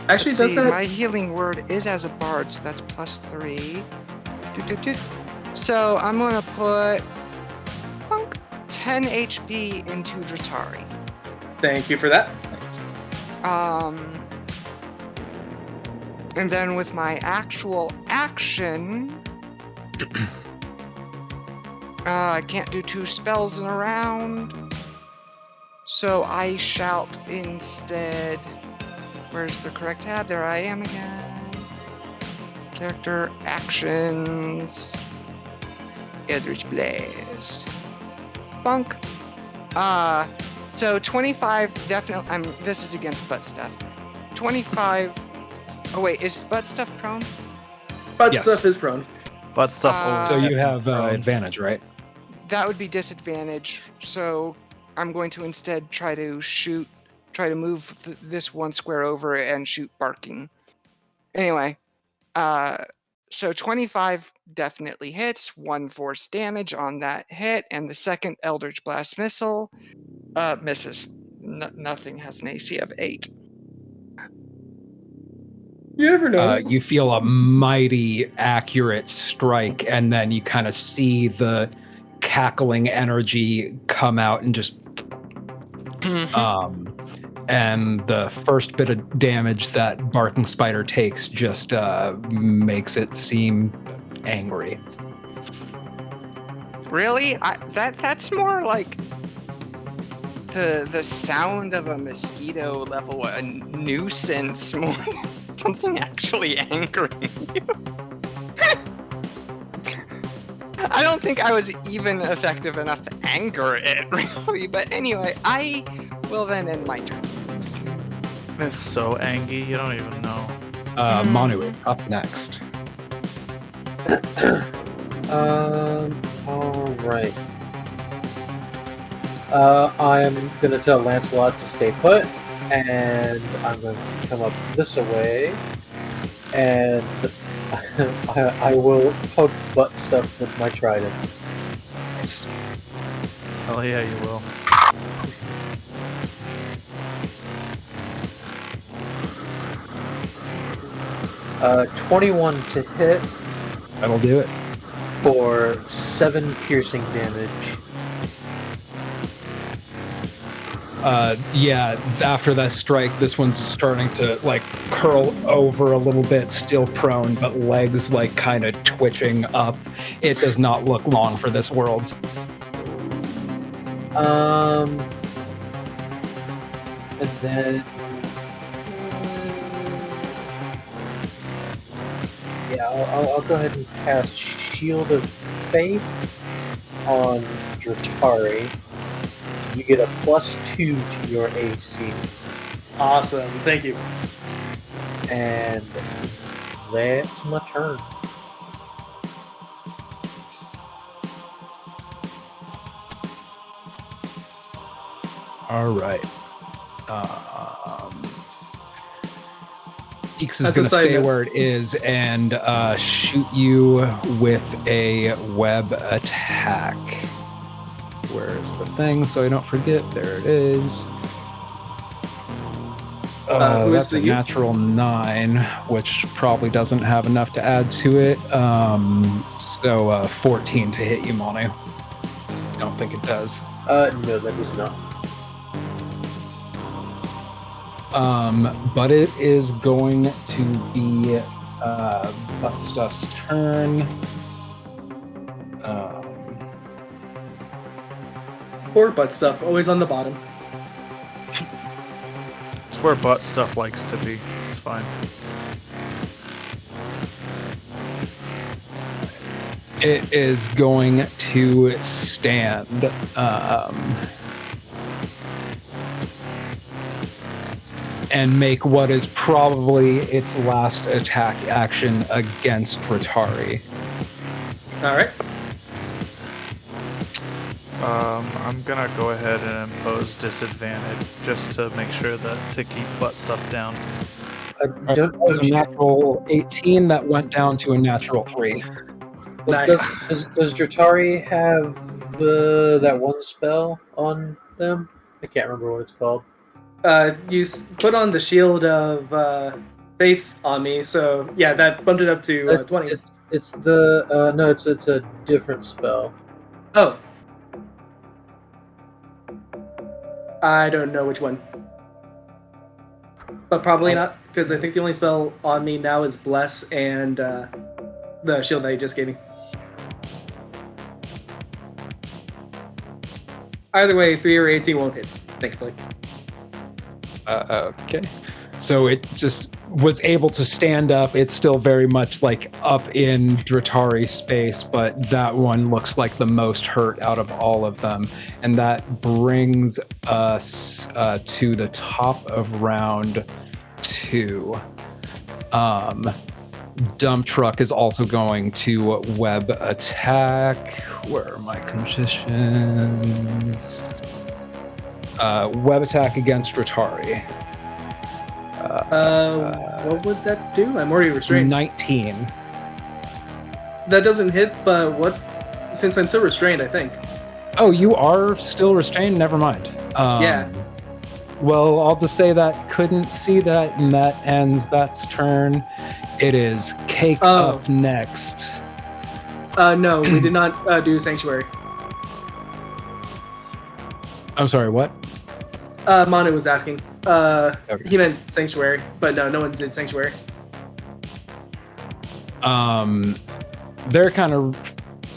E: actually,
A: Let's
E: does
A: see,
E: that?
A: my healing word is as a bard, so that's plus 3. So I'm gonna put 10 HP into Dratari.
E: Thank you for that.
A: And then with my actual action, I can't do 2 spells in a round, so I shout instead. Where's the correct tab? There I am again. Character actions. Eldritch Blast. Bunk. So 25 definitely. This is against butt stuff. 25. Oh wait, is butt stuff prone?
E: Butt
B: Yes.
E: stuff is prone.
D: Butt stuff always.
B: So you have advantage, right?
A: That would be disadvantage. So I'm going to instead try to move this 1 square over and shoot barking. Anyway, so 25 definitely hits, 1 force damage on that hit, and the second Eldritch Blast missile misses. Nothing has an AC of 8.
E: You never know.
B: You feel a mighty accurate strike, and then you kind of see the cackling energy come out and just and the first bit of damage that Barking Spider takes just makes it seem angry.
A: Really? That's more like the sound of a mosquito level, a nuisance, more than something actually angering you. I don't think I was even effective enough to anger it, really. But anyway, I will then end my turn.
D: It's so angry, you don't even know.
B: Manu is up next.
F: Alright. I'm gonna tell Lancelot to stay put, and I'm going to come up this way, and I will poke butt stuff with my trident.
B: Nice.
D: Hell yeah, you will.
F: Uh, 21 to hit
B: That'll do it.
F: for 7 piercing damage.
B: Yeah, after that strike, this one's starting to like curl over a little bit, still prone, but legs like kind of twitching up. It does not look long for this world.
F: And then Yeah, I'll go ahead and cast Shield of Faith on Dratari. You get a +2 to your AC.
E: Awesome. Thank you.
F: And that's my turn.
B: All right. Geeks is
E: That's a
B: going to
E: side
B: stay
E: note.
B: where it is and shoot you with a web attack. Where's the thing? So I don't forget. There it is.
E: Who is
B: That's a
E: the you?
B: natural 9, which probably doesn't have enough to add to it. So 14 to hit you, Manu. Don't think it does.
F: No, that does not.
B: But it is going to be Butt Stuff's turn.
E: Poor butt stuff. Always on the bottom.
D: It's where butt stuff likes to be. It's fine.
B: It is going to stand. And make what is probably its last attack action against Ratari.
E: All right.
D: I'm gonna go ahead and impose disadvantage just to make sure to keep butt stuff down.
B: That was a natural 18 that went down to a natural 3.
E: Nice.
F: Does Dratari have that one spell on them? I can't remember what it's called.
E: You put on the shield of faith on me, so yeah, that bumped it up to 20.
F: It's the no, it's a different spell.
E: Oh. I don't know which one. But probably not, because I think the only spell on me now is Bless and the shield that you just gave me. Either way, 3 or 18 won't hit, thankfully.
B: Okay. So it just was able to stand up. It's still very much like up in Dratari's space, but that one looks like the most hurt out of all of them. And that brings us to the top of round 2. Dump Truck is also going to web attack. Where are my conditions? Web attack against Ratari.
E: What would that do? I'm already restrained.
B: 19.
E: That doesn't hit, but what? Since I'm still restrained, I think.
B: Oh, you are still restrained? Never mind.
E: Yeah.
B: Well, I'll just say that couldn't see that, and that ends that's turn. It is Cake up next.
E: No, we did not do Sanctuary.
B: I'm sorry, what?
E: Manu was asking.
B: Okay.
E: He meant Sanctuary, but no one did Sanctuary.
B: They're kind of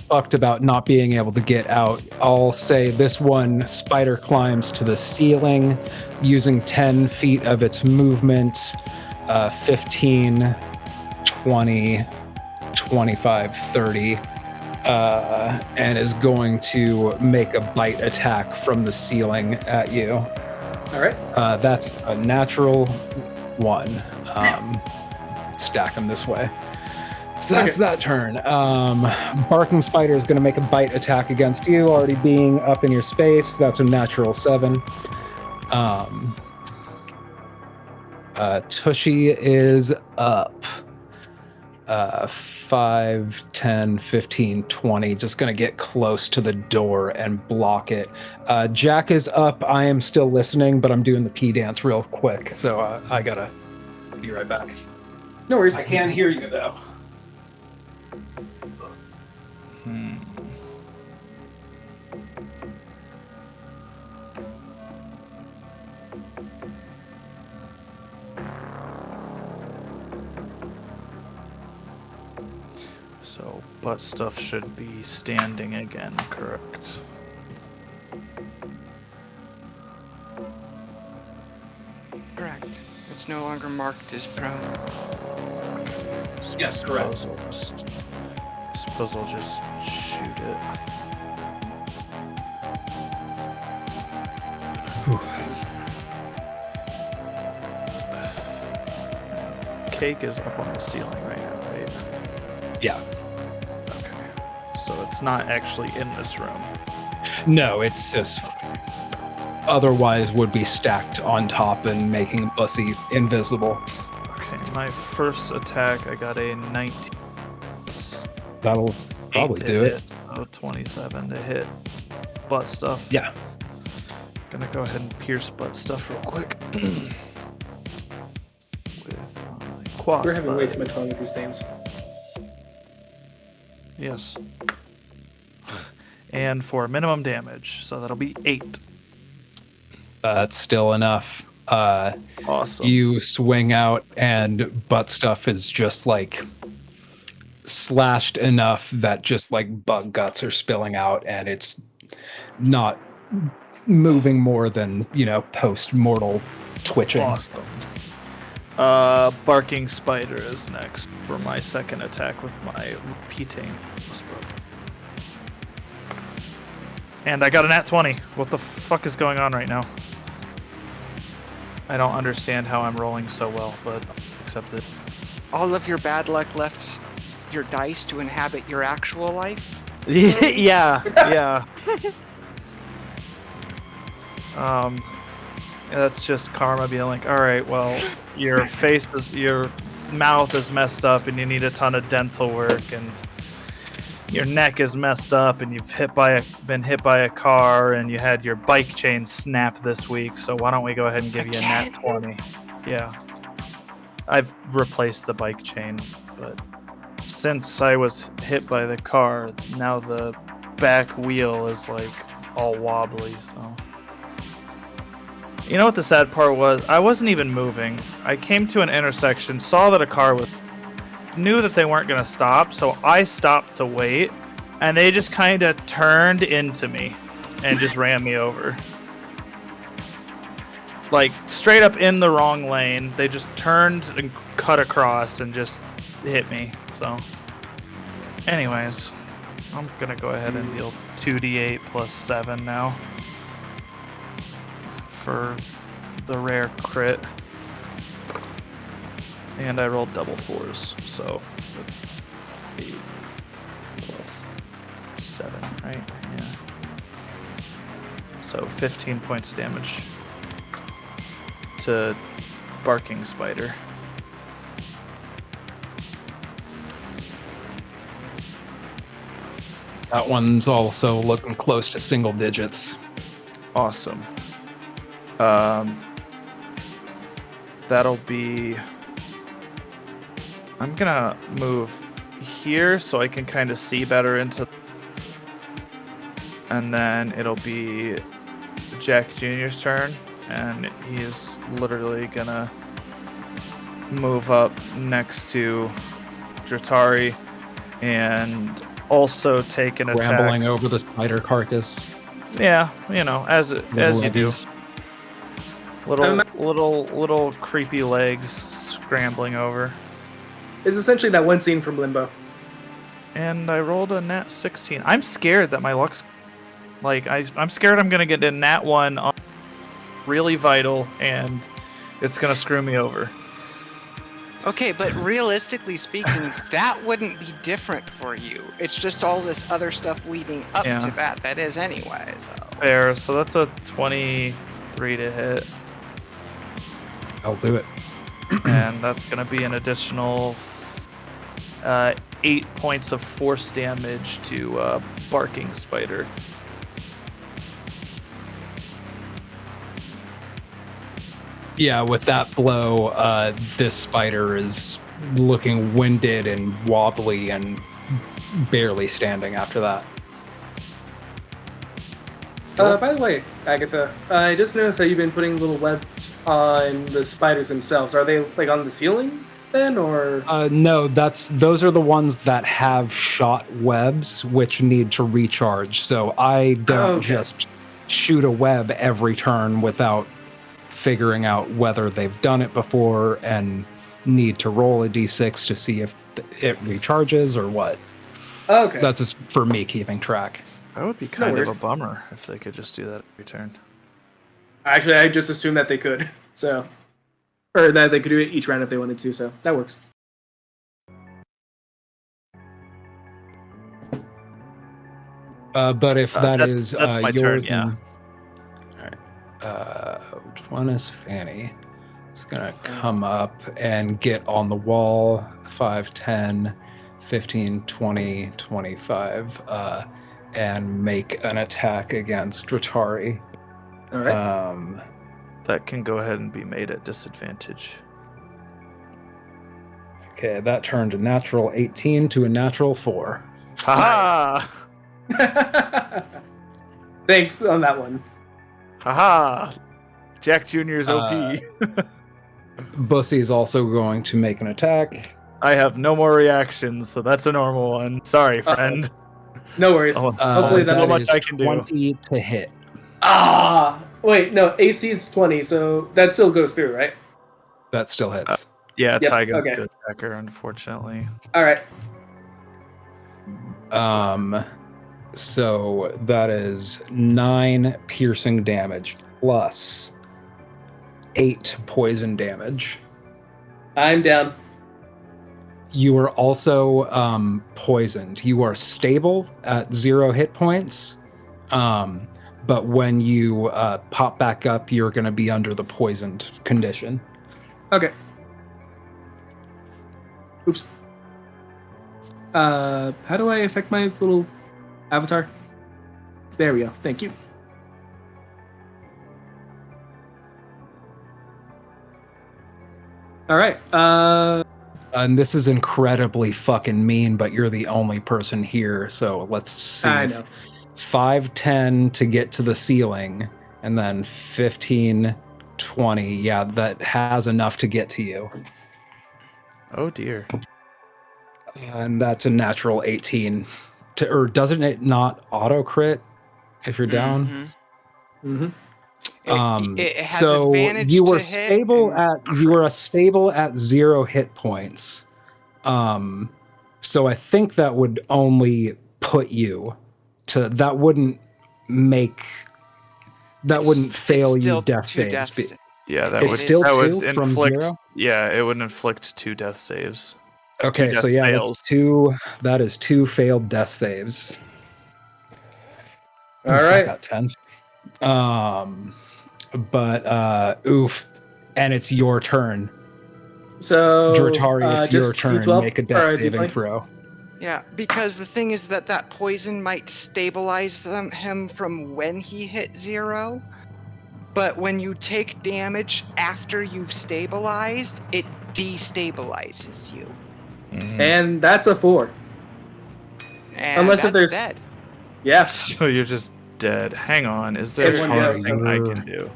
B: fucked about not being able to get out. I'll say this one spider climbs to the ceiling using 10 feet of its movement, 15, 20, 25, 30, and is going to make a bite attack from the ceiling at you.
E: All right.
B: That's a natural 1. Stack them this way. So that's that turn. Barking Spider is going to make a bite attack against you, already being up in your space. That's a natural 7. Tushy is up. 5, 10, 15, 20. Just going to get close to the door and block it. Jack is up. I am still listening, but I'm doing the pee dance real quick. So I got to be right back.
E: No worries.
B: I can hear you, though.
D: So butt stuff should be standing again, correct?
A: Correct. It's no longer marked as prone.
B: Yes, correct.
D: Suppose I'll just shoot it. Cake is up on the ceiling right now, right?
B: Yeah.
D: Okay. So it's not actually in this room.
B: No, it's just otherwise would be stacked on top and making Bussy invisible.
D: Okay, my first attack, I got a 19.
B: That'll probably do it.
D: So 27 to hit butt stuff.
B: Yeah.
D: Gonna go ahead and pierce butt stuff real quick. With my quad.
E: We're having way too much fun with these names.
D: Yes. And for minimum damage, so that'll be 8.
B: That's still enough.
D: Awesome.
B: You swing out, and butt stuff is just like slashed enough that just like bug guts are spilling out, and it's not moving more than, post-mortal twitching.
D: Awesome. Barking Spider is next for my second attack with my repeating spell. And I got a nat 20. What the fuck is going on right now? I don't understand how I'm rolling so well, but accept it.
A: All of your bad luck left your dice to inhabit your actual life?
D: Yeah. That's just karma being like, all right, well, your mouth is messed up, and you need a ton of dental work, and your neck is messed up, and you've been hit by a car, and you had your bike chain snap this week. So why don't we go ahead and give you a nat 20? Yeah, I've replaced the bike chain, but since I was hit by the car, now the back wheel is like all wobbly. So. You know what the sad part was? I wasn't even moving. I came to an intersection, saw that a car was... knew that they weren't going to stop, so I stopped to wait, and they just kind of turned into me and just ran me over. Like, straight up in the wrong lane. They just turned and cut across and just hit me, so... Anyways, I'm going to go ahead and deal 2d8 plus 7 now. For the rare crit, and I rolled double 4s, so 8 plus 7, right? Yeah. So 15 points of damage to Barking Spider.
B: That one's also looking close to single digits.
D: Awesome. That'll be... I'm gonna move here so I can kind of see better into... And then it'll be Jack Jr.'s turn, and he's literally gonna move up next to Dratari and also take an attack.
B: Rambling over the spider carcass.
D: Yeah, as you do. Little creepy legs scrambling over.
E: It's essentially that one scene from Limbo.
D: And I rolled a nat 16. I'm scared that my luck's... Like, I'm scared I'm going to get a nat 1 on really vital, and it's going to screw me over.
A: Okay, but realistically speaking, that wouldn't be different for you. It's just all this other stuff leading up to that. That is anyway, so...
D: Fair, so that's a 23 to hit.
B: I'll do it.
D: And that's going to be an additional 8 points of force damage to Barking Spider.
B: Yeah, with that blow, this spider is looking winded and wobbly and barely standing after that.
E: By the way, Agatha, I just noticed that you've been putting little webs on the spiders themselves. Are they like on the ceiling then, or?
B: No, those are the ones that have shot webs, which need to recharge. So I don't just shoot a web every turn without figuring out whether they've done it before and need to roll a d6 to see if it recharges or what.
E: Okay.
B: That's just for me keeping track.
D: That would be kind of
E: worries.
D: a bummer if they could just do that every turn.
E: Actually, I just assumed that they could. So, or that they could do it each round if they wanted to. So that works.
B: But if
D: that's my
B: yours,
D: turn, yeah.
B: All right. Which one is Fanny? It's gonna come up and get on the wall. 5, 10, 15, 20, 25, and make an attack against Dratari.
E: All right.
D: That can go ahead and be made at disadvantage.
B: Okay, that turned a natural 18 to a natural 4.
D: Haha!
E: Thanks on that one.
D: Haha! Jack Jr.'s OP.
B: Bussy is also going to make an attack.
D: I have no more reactions, so that's a normal one. Sorry, friend.
E: No worries.
D: So-
E: Hopefully
D: so
E: that
D: much
B: is
D: I can do.
B: 20 to hit.
E: Wait, no, AC is 20, so that still goes through, right?
B: That still hits.
D: Yeah,
E: Yep,
D: Tygan's
E: okay.
D: good attacker, unfortunately.
E: All right.
B: So that is 9 piercing damage plus 8 poison damage.
E: I'm down.
B: You are also poisoned. You are stable at 0 hit points. But when you pop back up, you're going to be under the poisoned condition.
E: Okay. Oops. How do I affect my little avatar? There we go. Thank you. All right.
B: And this is incredibly fucking mean, but you're the only person here. So let's see.
E: I know.
B: 5, 10 to get to the ceiling, and then 15, 20. Yeah, that has enough to get to you.
D: Oh dear.
B: And that's a natural 18. Or doesn't it not auto crit if you're down?
E: Mm-hmm.
A: It has
B: so
A: advantage
B: you were
A: to hit
B: stable
A: and
B: at you were
A: crits.
B: stable at 0 hit points. So I think that would only put you to that wouldn't fail you
A: still
B: death
A: 2
B: saves.
A: deaths.
D: Yeah, that
B: It's
D: would
B: still
D: that
B: 2
D: would
B: from
D: inflict,
B: 0?
D: Yeah, it would inflict 2 death saves.
B: Okay,
D: death
B: so yeah,
D: fails.
B: that's 2. That is 2 failed death saves.
E: All
B: Oof,
E: right.
B: that got tense. But oof, and it's your turn.
E: So
B: Dratari, it's your
E: just
B: turn.
E: D12
B: Make a
E: or
B: death saving
E: D20?
B: throw.
A: Yeah, because the thing is that poison might stabilize him from when he hit 0, but when you take damage after you've stabilized, it destabilizes you.
E: And that's a 4.
A: And
E: Unless if
A: that's
E: there's-
A: dead.
E: Yeah.
D: So you're just dead. Hang on, is there
E: It's one go,
D: anything I can do?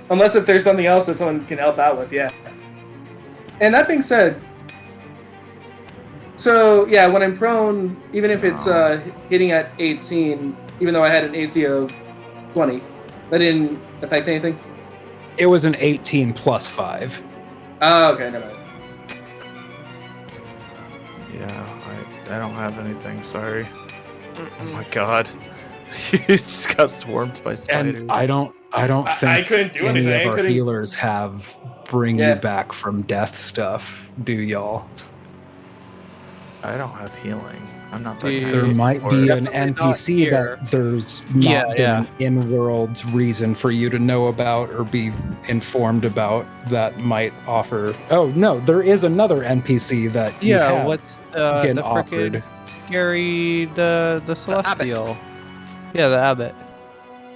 E: Unless if there's something else that someone can help out with, yeah. And that being said, so yeah, when I'm prone, even if it's hitting at 18, even though I had an AC of 20, that didn't affect anything?
B: It was an 18 plus 5.
E: Oh, okay, never mind.
D: Yeah, I don't have anything, sorry. Oh
A: Mm-mm.
D: my god. You just got swarmed by spiders.
B: And I don't think
E: I couldn't do
B: any
E: anything.
B: of our healers have bring
E: Yeah.
B: you back from death stuff, do y'all?
D: I don't have healing. I'm not that
C: The-
D: kind
B: There
D: of
B: might
D: support.
B: be an
C: Definitely not
B: NPC
C: here.
B: that there's not
C: Yeah,
B: been
C: yeah.
B: an in-world reason for you to know about or be informed about that might offer. Oh no, there is another NPC that you
C: Yeah,
B: have
C: what's the
B: getting
C: freaking
B: offered.
C: scary the celestial? Yeah, the abbot.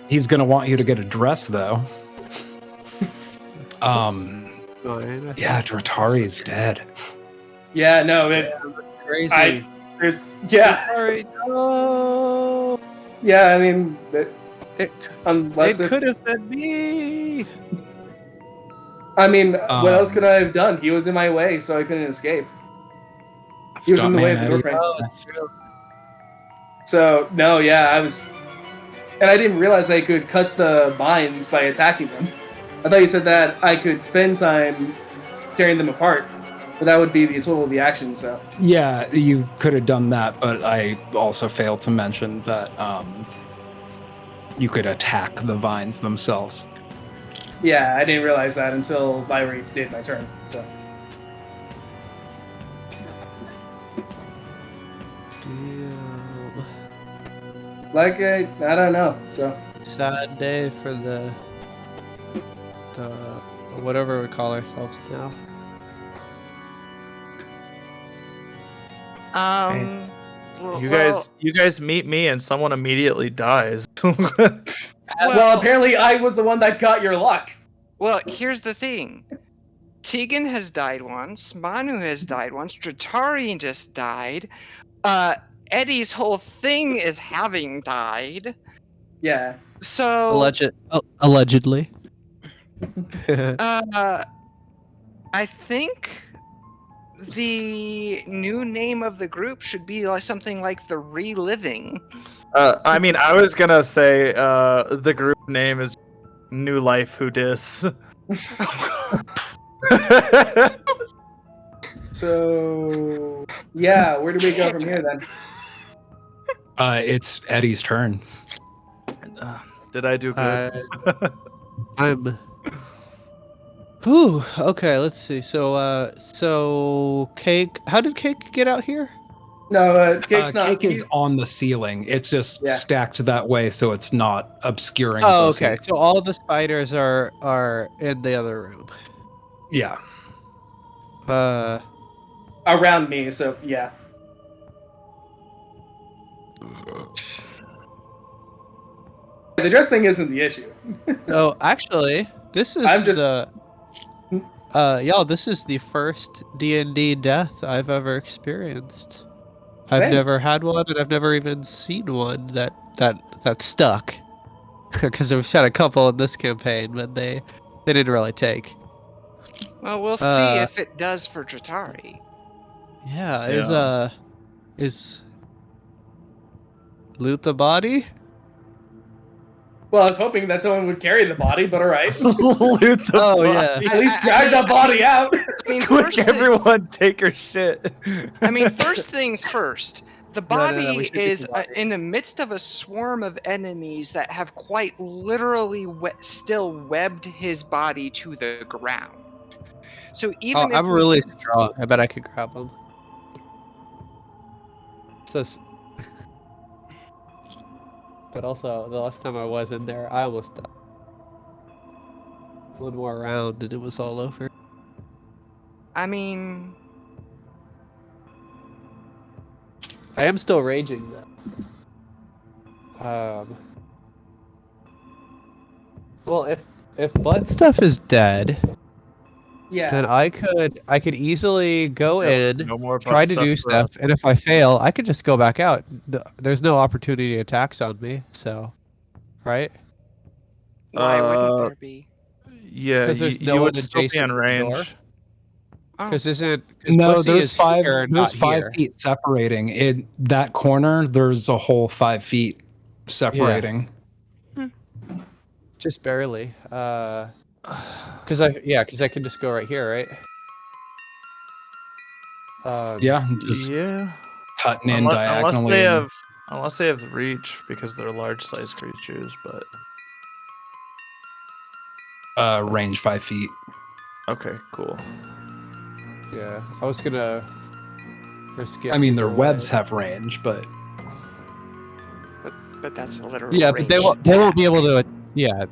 B: He's gonna want you to get a dress though.
C: Fine, I
B: Yeah,
C: think.
B: Dratari's dead.
E: Yeah, no,
C: Crazy.
E: there's, yeah,
C: Sorry, no.
E: yeah, I mean,
C: It
E: unless if,
C: could have been me.
E: I mean, what else
B: Um,
E: could I have done? He was in my way, so I couldn't escape. He was in the way of the door frame.
C: Oh, it's true.
E: So, no, yeah, I was... And I didn't realize I could cut the mines by attacking them. I thought you said that I could spend time tearing them apart, but that would be the total of the action. So
B: Yeah, you could have done that, but I also failed to mention that you could attack the vines themselves.
E: yeah, I didn't realize that until I already did my turn. So
C: Damn.
E: like I don't know. So
C: Sad day for the whatever we call ourselves now.
A: Well,
D: You guys meet me and someone immediately dies.
E: well, apparently I was the one that got your luck.
A: Well, here's the thing. Tegan has died once. Manu has died once. Dratari just died. Eddie's whole thing is having died.
E: Yeah.
A: So
C: Allegedly.
A: I think the new name of the group should be like something like the Reliving.
D: I mean, I was gonna say the group name is New Life Who Dis.
E: So yeah, where do we go from here then?
B: It's Eddie's turn.
D: Did I do good?
C: I'm. Whew. Okay, let's see. So Cake. How did Cake get out here?
E: No, Cake's not.
B: Cake is on the ceiling. It's just
E: Yeah.
B: stacked that way, so it's not obscuring.
C: Oh,
B: the
C: okay.
B: ceiling.
C: So all the spiders are in the other room.
B: Yeah.
E: Around me, so yeah. The dress thing isn't the issue.
C: So actually, this is
E: I'm just-
C: y'all. This is the first D&D death I've ever experienced. I've
E: Same.
C: never had one, and I've never even seen one that stuck. Because we've had a couple in this campaign, but they didn't really take.
A: Well, we'll see if it does for Dratari.
C: Yeah, is loot the body?
E: Well, I was hoping that someone would carry the body, but all right.
D: Loot the
C: Oh,
D: body.
E: At least drag the body out.
A: I mean,
D: Quick, everyone, take her shit.
A: I mean, first things first. The body
E: we should take
A: is
E: the body.
A: in the midst of a swarm of enemies that have quite literally still webbed his body to the ground. So even if
C: I'm
A: we
C: really
A: did-
C: strong. I bet I could grab him. But also, the last time I was in there, I almost died. One more round and it was all over.
A: I mean,
C: I am still raging though. Well, if butt stuff is dead,
E: Yeah.
C: then I could easily go in,
D: No more
C: try
D: butt
C: to do
D: stuff for us.
C: stuff, and if I fail, I could just go back out. There's no opportunity attacks on me, so right?
A: why wouldn't
D: Uh,
A: there be?
D: Yeah,
C: 'Cause there's
D: you
C: no
D: would
C: one
D: still be
C: adjacent
D: in
C: to the door.
D: range.
A: Oh,
C: Because
B: No,
C: Pussy
B: there's
C: is
B: five.
C: here,
B: There's
C: not
B: 5
C: here.
B: feet separating. In that corner, there's a whole 5 feet separating.
C: Just barely. Because I can just go right here, right?
B: Yeah, just
D: Yeah.
B: cutting in
D: Unless
B: diagonally.
D: they have reach because they're large size creatures, but
B: Range 5 feet.
D: okay, cool.
C: Yeah, I was gonna risk it.
B: I mean, their
C: either
B: webs
C: way.
B: have range, but
A: but that's a literal
C: Yeah, but they
A: ranged
C: won't be
A: attack.
C: able to. Yeah.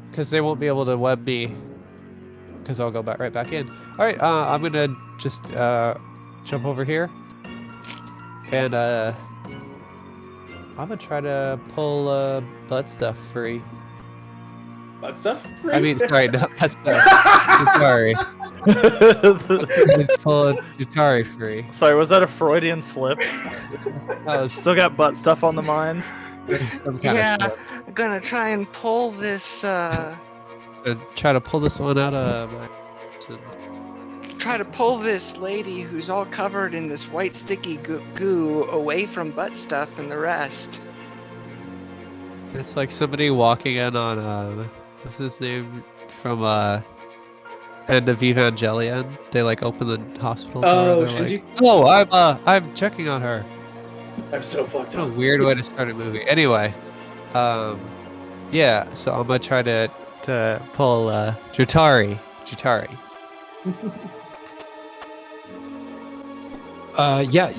C: Because they won't be able to web me. Because I'll go right back in. All right, I'm gonna just jump over here, and I'm gonna try to pull butt stuff free.
E: Butt stuff?
C: I mean, sorry, not butt stuff. Sorry, pull Jutari free.
D: Sorry, was that a Freudian slip?
C: That was
D: Still got butt stuff on the mind.
C: some kind
A: Yeah,
C: of.
A: I'm gonna try and pull this.
C: Try to pull this one out of my.
A: Try to pull this lady who's all covered in this white sticky goo away from butt stuff and the rest.
C: It's like somebody walking in on What's his name from End of Evangelion? They like open the hospital door.
E: Oh,
C: And they're like,
E: Shinji?
C: "Oh, I'm checking on her."
E: I'm so fucked
C: What a
E: up.
C: weird way to start a movie. Anyway, yeah. So I'm gonna try to pull Jutari.
B: Yeah,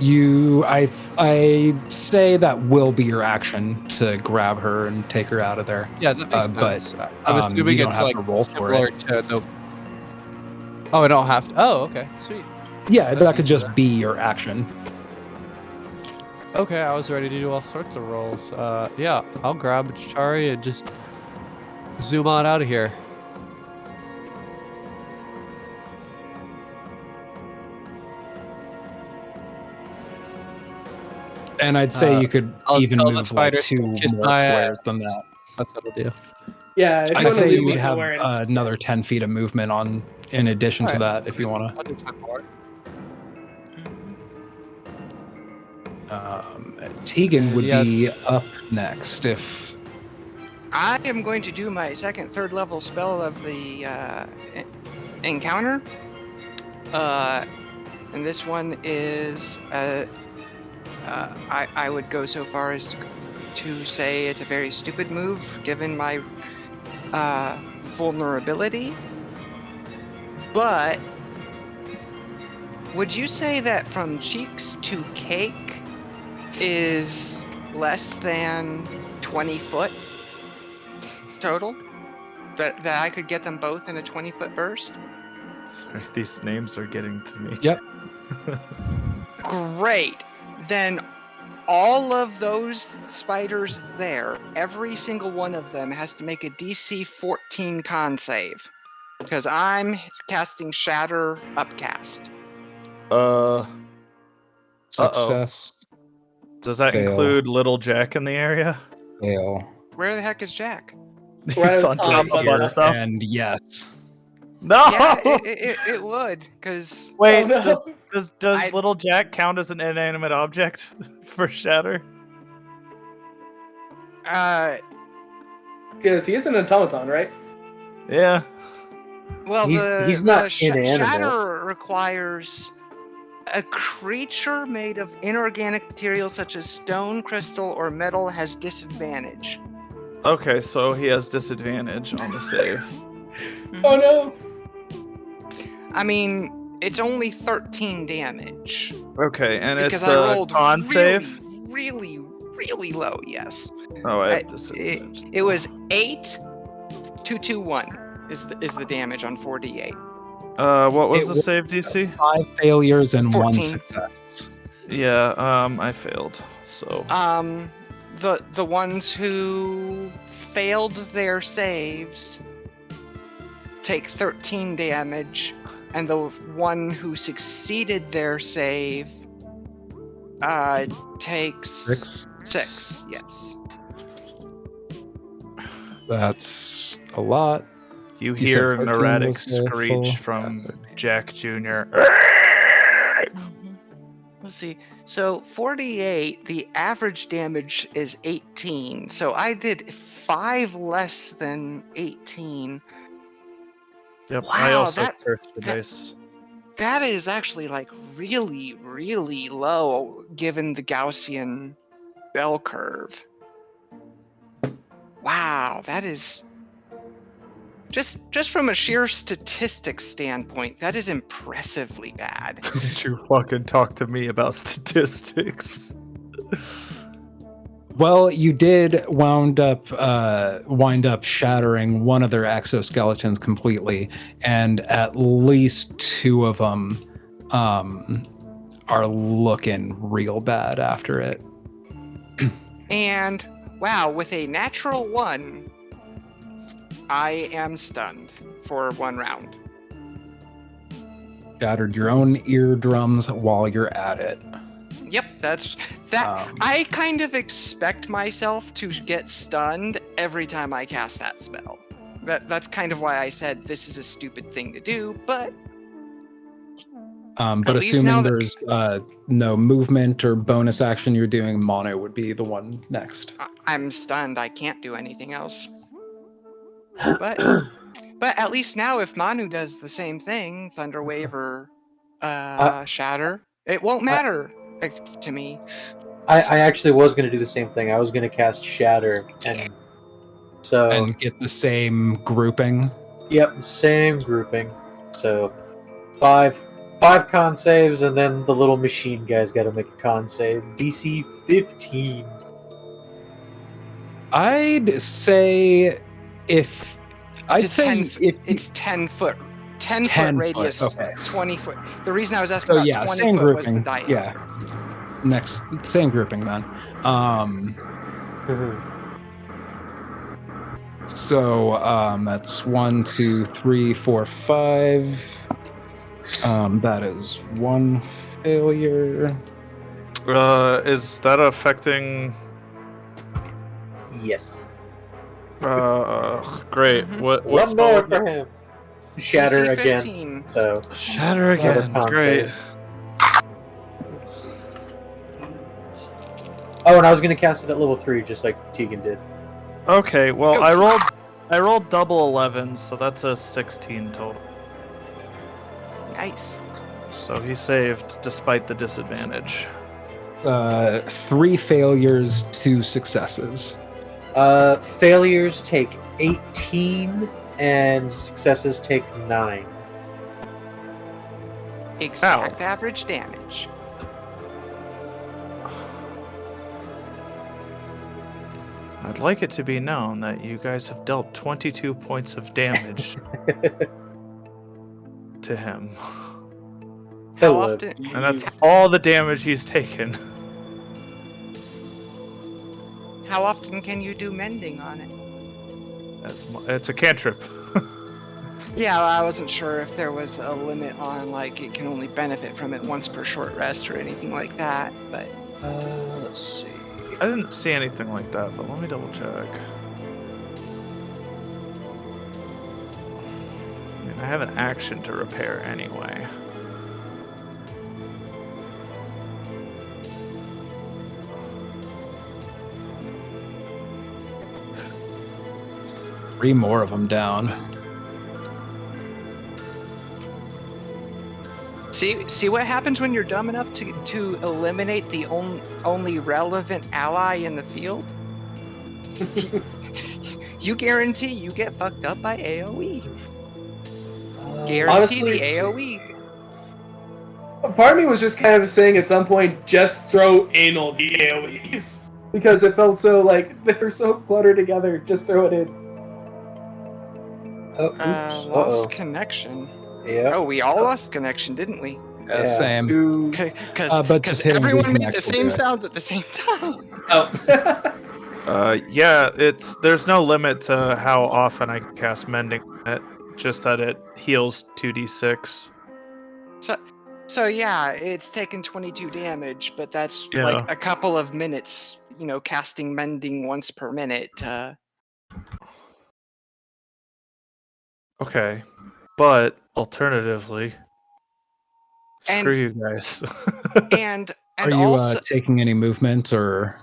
B: I say that will be your action to grab her and take her out of there.
C: Yeah, that makes
B: But
C: sense. I'm assuming
B: you don't
C: it's
B: have
C: like
B: to roll for
C: similar
B: it.
C: to the. Oh, I don't have to. Oh, okay, sweet.
B: Yeah,
C: That's
B: that could
C: easy
B: just be your action.
C: Okay, I was ready to do all sorts of rolls. Yeah, I'll grab Chari and just zoom on out of here.
B: And I'd say you could
C: I'll
B: even
C: tell the
B: move like
C: spiders to
B: 2
C: kiss
B: more
C: my
B: squares than that.
C: That's what I'll do.
E: Yeah, if you
B: I'd
E: want to
B: say
E: leave
B: you
E: me
B: would have
E: somewhere.
B: another 10 feet of movement on in addition to
C: Alright.
B: that if you want
C: I'll do 10 more.
B: to. Tegan would
C: Yeah.
B: be up next if.
A: I am going to do my second, third level spell of the encounter. And this one is I would go so far as to say it's a very stupid move given my vulnerability. But would you say that from cheeks to cake is less than 20 foot total? That I could get them both in a 20-foot burst?
D: Sorry, these names are getting to me.
B: Yep.
A: Great. Then all of those spiders there, every single one of them has to make a DC 14 con save. Because I'm casting Shatter Upcast.
B: Success.
D: Does that
B: Fail.
D: include Little Jack in the area?
B: Fail.
A: Where the heck is Jack?
D: He's on top of
E: here.
D: us stuff.
B: And yes.
D: No.
A: Yeah, it would, because
D: Wait,
E: Oh, no.
D: does
A: I-
D: Little Jack count as an inanimate object for Shatter?
E: Because he is an automaton, right?
D: Yeah.
A: well,
F: He's not inanimate.
A: Shatter requires a creature made of inorganic materials such as stone, crystal, or metal has disadvantage.
D: Okay, so he has disadvantage on the save.
E: Oh no.
A: I mean, it's only 13 damage.
D: Okay, and
A: Because
D: it's
A: I
D: a
A: rolled
D: con
A: really,
D: save.
A: really low, yes.
D: Oh, I
A: I-
D: have disadvantage.
A: It was 8, 2, 2, 1 is the damage on 4d8.
D: What was
B: It
D: the
B: was-
D: save DC?
B: 5 failures and 1
A: 14.
B: success.
D: Yeah, I failed. So
A: The ones who failed their saves take 13 damage, and the one who succeeded their save takes 6. Yes.
B: That's a lot.
D: you
B: said
D: hear
B: 13
D: an erratic
B: was the
D: screech
B: full
D: from
B: damage.
D: Jack Jr.
A: Let's see. So 48, the average damage is 18. So I did 5 less than 18.
D: Yep, I
A: Wow,
D: also cursed the
A: that-
D: dice.
A: That is actually like really low given the Gaussian bell curve. Wow, that is just from a sheer statistics standpoint, that is impressively bad.
D: Don't you fucking talk to me about statistics.
B: Well, you did wind up shattering one of their exoskeletons completely, and at least 2 of them are looking real bad after it.
A: And wow, with a natural 1, I am stunned for 1 round.
B: Shattered your own eardrums while you're at it.
A: Yep, that. I kind of expect myself to get stunned every time I cast that spell. That's kind of why I said this is a stupid thing to do, but
B: But
A: At least now
B: assuming
A: that-
B: there's no movement or bonus action you're doing, Mono would be the one next.
A: I'm stunned. I can't do anything else. But at least now, if Manu does the same thing, Thunder Wave or Shatter, it won't matter to me.
F: I actually was going to do the same thing. I was going to cast Shatter, and so
B: And get the same grouping.
F: yep, same grouping. So five con saves, and then the little machine guy's got to make a con save. DC 15.
B: I'd say if
A: It's 10 foot 10 foot
B: 10
A: radius,
B: foot, okay.
A: 20 foot. The reason I was asking
B: So
A: about
B: yeah,
A: 20
B: same
A: foot was the
B: grouping.
A: diameter.
B: Yeah. Next, same grouping then. So that's 1, 2, 3, 4, 5. That is 1 failure.
D: Is that affecting?
F: Yes.
D: Great.
A: Mhm.
D: What
F: One
D: spell
F: more
D: was
F: for
D: it?
F: him. Shatter
A: DC
F: again.
A: 15.
F: So
D: Shatter
F: another
D: again.
F: con
D: Great.
F: save. Let's see. Oh, and I was gonna cast it at level 3, just like Tegan did.
D: Okay. Well,
A: Go.
D: I rolled double 11, so that's a 16 total.
A: Nice.
D: So he saved despite the disadvantage.
B: 3 failures, 2 successes.
F: Failures take 18, and successes take 9.
A: Exact average damage.
D: I'd like it to be known that you guys have dealt 22 points of damage to him.
A: How
F: Hello.
A: often?
D: And that's all the damage he's taken.
A: How often can you do mending on it?
D: It's a cantrip.
A: Yeah, I wasn't sure if there was a limit on like it can only benefit from it once per short rest or anything like that. But
F: Let's see.
D: I didn't see anything like that, but let me double check. I mean, I have an action to repair anyway.
B: Three more of them down.
A: see what happens when you're dumb enough to eliminate the only relevant ally in the field. You guarantee you get fucked up by AoE. Guarantee
E: Honestly,
A: the AoE.
E: Part of me was just kind of saying at some point, just throw in all the AoEs. Because it felt so like, they're so cluttered together, just throw it in.
F: Oh, oops.
A: Lost connection.
F: Yeah.
A: Oh, we all lost connection, didn't we?
F: Yeah.
B: Same.
A: Because
B: But just hitting
A: everyone made
B: reconnect
A: the
B: will
A: same
B: do it.
A: sound at the same time.
E: Oh.
D: Yeah, there's no limit to how often I can cast mending on it, just that it heals 2d6.
A: So yeah, it's taken 22 damage, but that's
D: Yeah.
A: like a couple of minutes, casting mending once per minute.
D: Okay, but alternatively,
A: And-
D: screw you guys.
A: And
B: Are you
A: also
B: taking any movement or?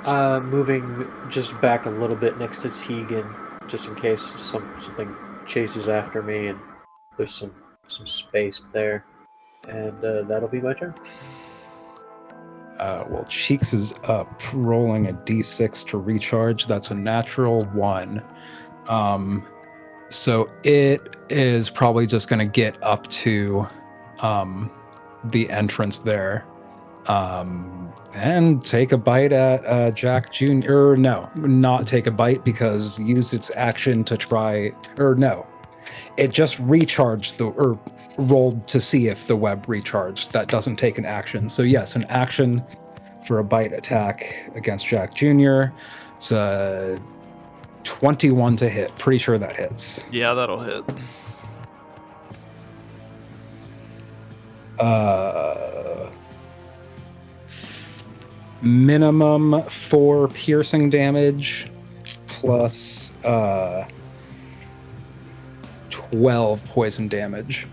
F: Moving just back a little bit next to Tegan, just in case something chases after me, and there's some space there, and that'll be my turn.
B: Well, Cheeks is up, rolling a d6 to recharge. That's a natural 1. So it is probably just going to get up to the entrance there and take a bite at Jack Jr. No, not take a bite, because use its action to try. Or no, it just recharged or rolled to see if the web recharged. That doesn't take an action. So yes, an action for a bite attack against Jack Jr. It's a 21 to hit. Pretty sure that hits.
D: Yeah, that'll hit.
B: Minimum 4 piercing damage plus 12 poison damage.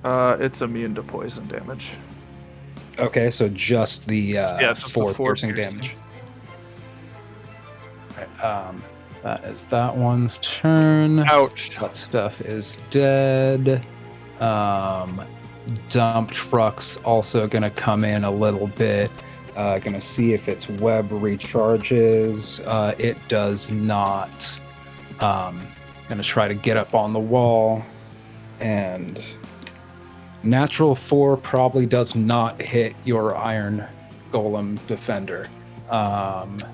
D: It's immune to poison damage.
B: Okay, so just the
D: Yeah, just the
B: 4
D: 4
B: piercing
D: piercing.
B: damage. That is that one's turn.
D: Ouch.
B: What stuff is dead? Dump truck's also gonna come in a little bit. Gonna see if its web recharges. It does not. Gonna try to get up on the wall, and natural 4 probably does not hit your iron golem defender.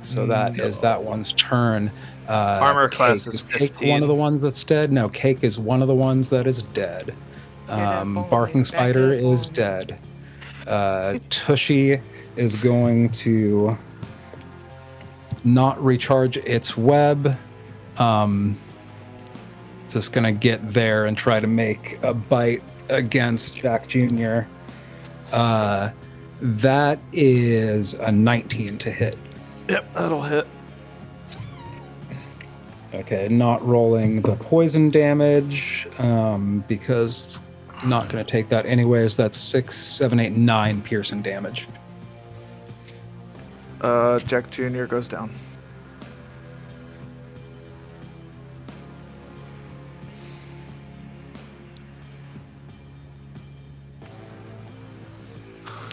B: So that is that one's turn.
D: Armor class
B: Cake.
D: is
B: Cake
D: 15.
B: one of the ones that's dead? No, Cake is one of the ones that is dead. Barking Spider is dead. Tushy is going to not recharge its web. Just gonna get there and try to make a bite against Jack Jr. That is a 19 to hit.
D: Yep, that'll hit.
B: Okay, not rolling the poison damage because it's not going to take that anyways. That's 6, 7, 8, 9 piercing damage.
D: Jack Jr. goes down.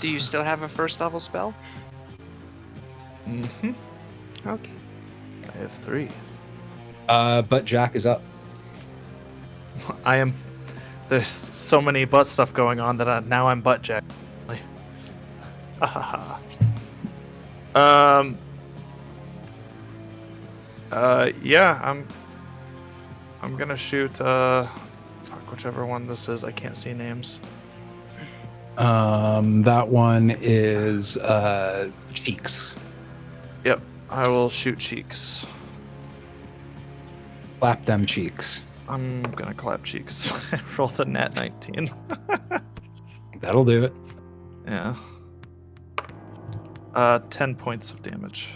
A: Do you still have a first level spell?
D: Mm-hmm.
A: Okay.
D: I have 3.
B: But Jack is up.
D: I am. There's so many butt stuff going on that now I'm butt Jack. Yeah, I'm gonna shoot. Fuck, whichever one this is. I can't see names.
B: That one is Cheeks.
D: Yep, I will shoot Cheeks.
B: Clap them cheeks.
D: I'm gonna clap Cheeks. I rolled a nat 19.
B: That'll do it.
D: Yeah. 10 points of damage.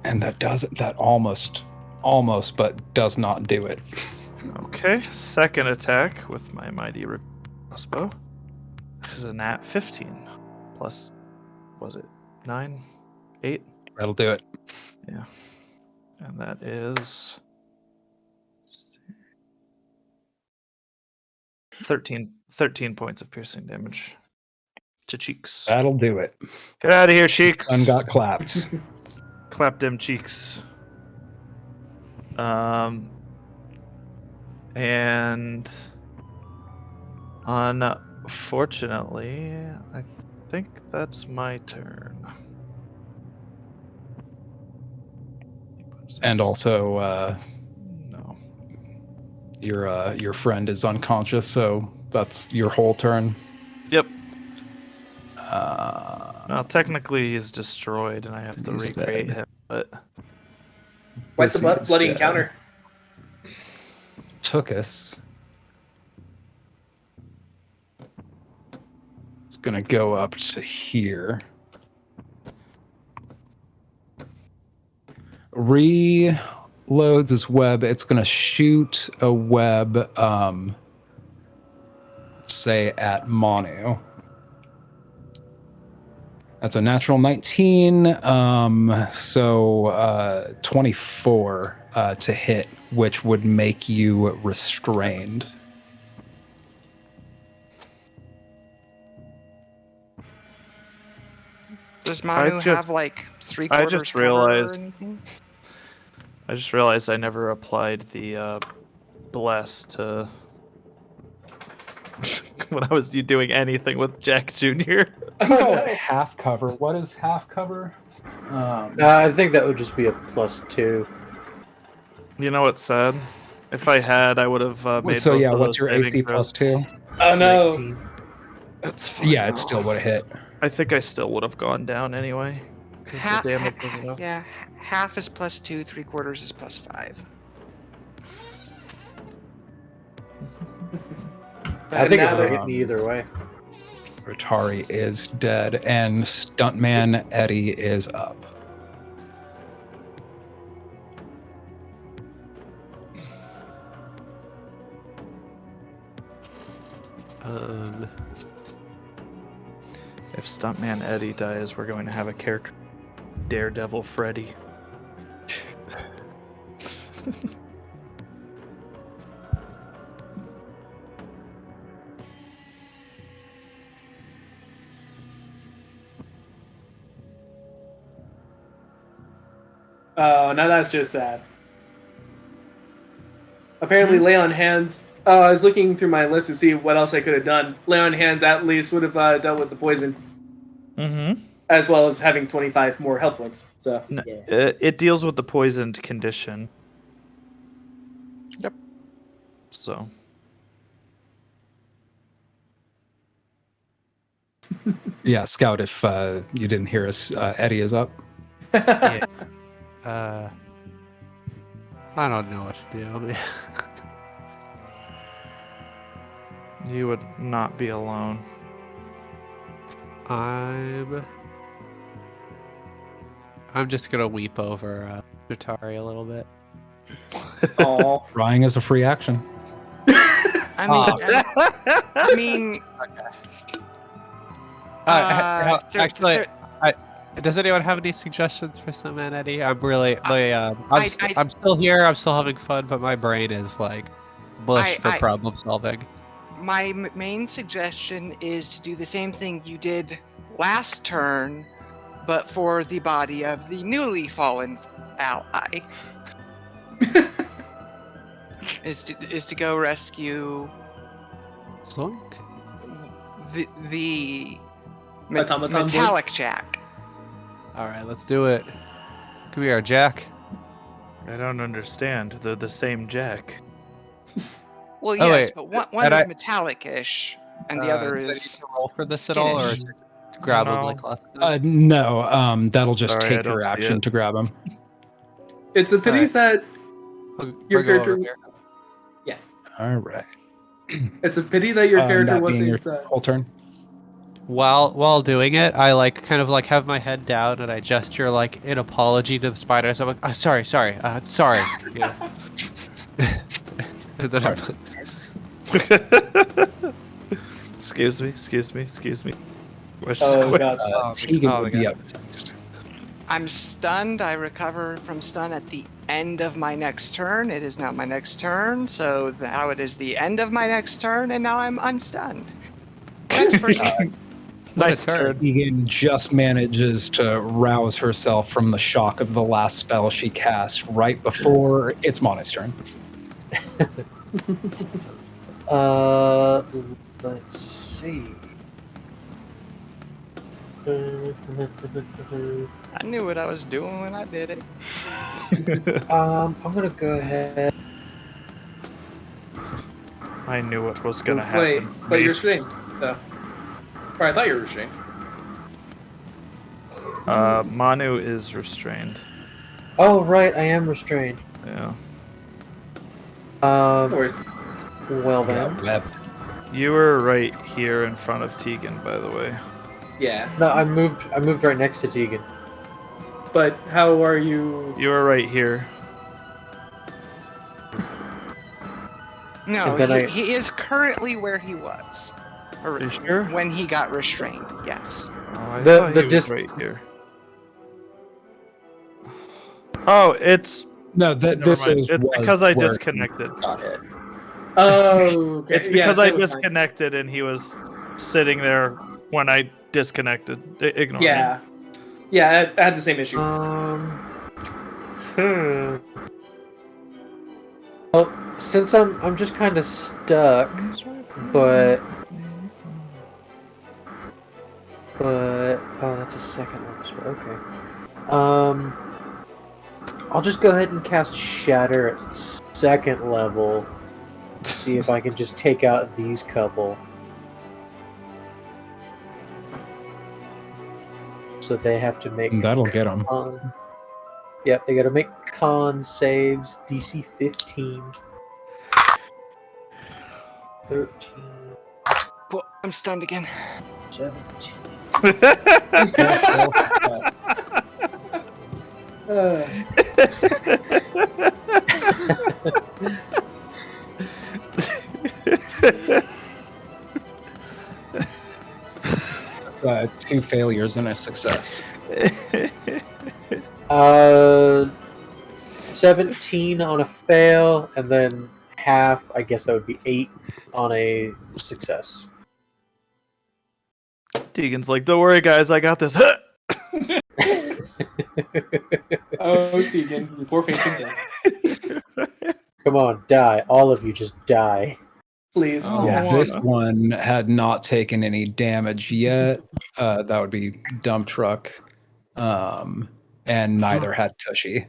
B: And that almost, but does not do it.
D: Okay, second attack with my mighty crossbow is a nat 15 plus, was it 9, 8?
B: That'll do it.
D: Yeah, and that is 13 points of piercing damage to Cheeks.
B: That'll do it.
D: Get out of here, Cheeks.
B: Sun got clapped.
D: Clap them cheeks. And unfortunately, I think that's my turn.
B: And also,
D: No.
B: your friend is unconscious, so that's your whole turn.
D: Yep. Well, technically he's destroyed, and I have to
B: He's
D: recreate
B: dead.
D: him. But
E: Quite the
B: He's
E: bloody
B: dead.
E: encounter.
B: Took us. It's gonna go up to here. Reloads his web. It's gonna shoot a web. Let's say at Manu. That's a natural 19. So 24 to hit, which would make you restrained.
A: Does Manu
D: just-
A: have like 3/4
D: I just
A: cover
D: realized-
A: or anything?
D: I just realized I never applied the bless to when I was doing anything with Jack Jr.
B: Half cover. What is half cover?
F: I think that would just be a +2.
D: You know what's sad? If I had, I would have made.
B: So
D: both
B: yeah,
D: of
B: what's
D: those
B: your
D: saving
B: AC
D: throws.
B: +2?
E: Oh no.
F: 19.
D: That's fine.
B: Yeah, it still would have hit.
D: I think I still would have gone down anyway. 'Cause
A: Half,
D: the damage was enough.
A: yeah, half is +2, 3/4 is +5.
F: I think it
E: now
F: would
E: they're-
F: hit me either way.
B: Rotari is dead, and Stuntman Eddie is up.
D: If Stuntman Eddie dies, we're going to have a character Daredevil Freddy.
E: Oh, now that's just sad. Apparently,
A: Hmm?
E: lay on hands. Oh, I was looking through my list to see what else I could have done. Lay on hands at least would have dealt with the poison,
D: Mm-hmm.
E: as well as having 25 more health points. So yeah.
D: It deals with the poisoned condition.
A: Yep.
D: So.
B: Yeah, Scout, if you didn't hear us, Eddie is up.
C: Yeah. I don't know what to do.
D: You would not be alone.
C: I'm just gonna weep over Atari a little bit.
E: Aw.
B: Crying is a free action.
A: I mean, I mean,
C: Actually, does anyone have any suggestions for some man, Eddie? I'm really, I'm still here. I'm still having fun, but my brain is like mush for problem solving.
A: my main suggestion is to do the same thing you did last turn, but for the body of the newly fallen ally. is to go rescue
C: Slunk?
A: the
E: Automaton
A: metallic Jack.
C: All right, let's do it. Come here, Jack.
D: I don't understand. They're the same Jack.
A: Well,
C: Oh,
A: yes,
C: wait.
A: but one
C: And
A: is
C: I-
A: metallic-ish, and the other
C: do I need
A: is
C: to roll for this at all, or
A: skittish.
C: just grab him
D: No.
C: like last time?
B: No, that'll just
D: Sorry, I
B: take
D: don't
B: your
D: see
B: action
D: it.
B: to grab him.
E: It's a pity
C: Alright.
E: that your
C: I'll go over
E: character.
C: here.
B: All right.
E: It's a pity that your character
B: that being
E: wasn't.
B: your whole turn.
C: While doing it, I like kind of like have my head down and I gesture like an apology to the spiders. I'm like, oh, sorry. You know. And then
D: Excuse me.
E: Oh god.
B: Tegan
C: oh
B: would
C: my
B: be
C: God.
B: up next.
A: I'm stunned. I recover from stun at the end of my next turn. It is now my next turn, so now it is the end of my next turn, and now I'm unstunned. Next person.
D: Nice
C: turn.
D: turn.
B: Tegan just manages to rouse herself from the shock of the last spell she cast right before it's Mona's turn.
F: Let's see.
A: I knew what I was doing when I did it.
F: I'm gonna go ahead.
D: I knew what was gonna
E: Wait,
D: happen.
E: but you're restrained, though. Or I thought you were restrained.
D: Manu is restrained.
F: Oh right, I am restrained.
D: Yeah.
E: No worries.
F: Well then.
B: Web.
D: You were right here in front of Tegan, by the way.
E: Yeah,
F: No, I moved right next to Tegan.
E: but how are you?
D: You were right here.
A: No,
F: And then
A: he is currently where he was. Or
D: Are you sure?
A: when he got restrained, yes.
D: Oh, I
F: The-
D: thought
F: the
D: he was right here. Oh, it's
B: No,
D: never
B: this
D: mind.
B: is
D: It's
B: was
D: because I
B: where
D: disconnected.
B: he got it.
E: Oh, okay.
D: It's
E: Yeah,
D: because
E: so
D: I
E: it's fine.
D: disconnected and he was sitting there when I disconnected. Ignore me.
E: Yeah, yeah, I had the same issue.
F: Well, since I'm just kind of stuck, but oh, that's a second level spell. Okay. I'll just go ahead and cast Shatter at second level. See if I can just take out these couple. So they have to make.
B: That'll get him.
F: Yep, they gotta make con saves. DC 15. 13.
A: Well, I'm stunned again.
F: 17.
B: Two failures and a success.
F: 17 on a fail, and then half, I guess that would be 8 on a success.
D: Tegan's like, don't worry, guys, I got this.
E: Oh, Tegan, you poor fainting death.
F: Come on, die. All of you just die.
E: Please.
D: Oh.
E: Yeah.
B: This one had not taken any damage yet. That would be dump truck. And neither had Tushy.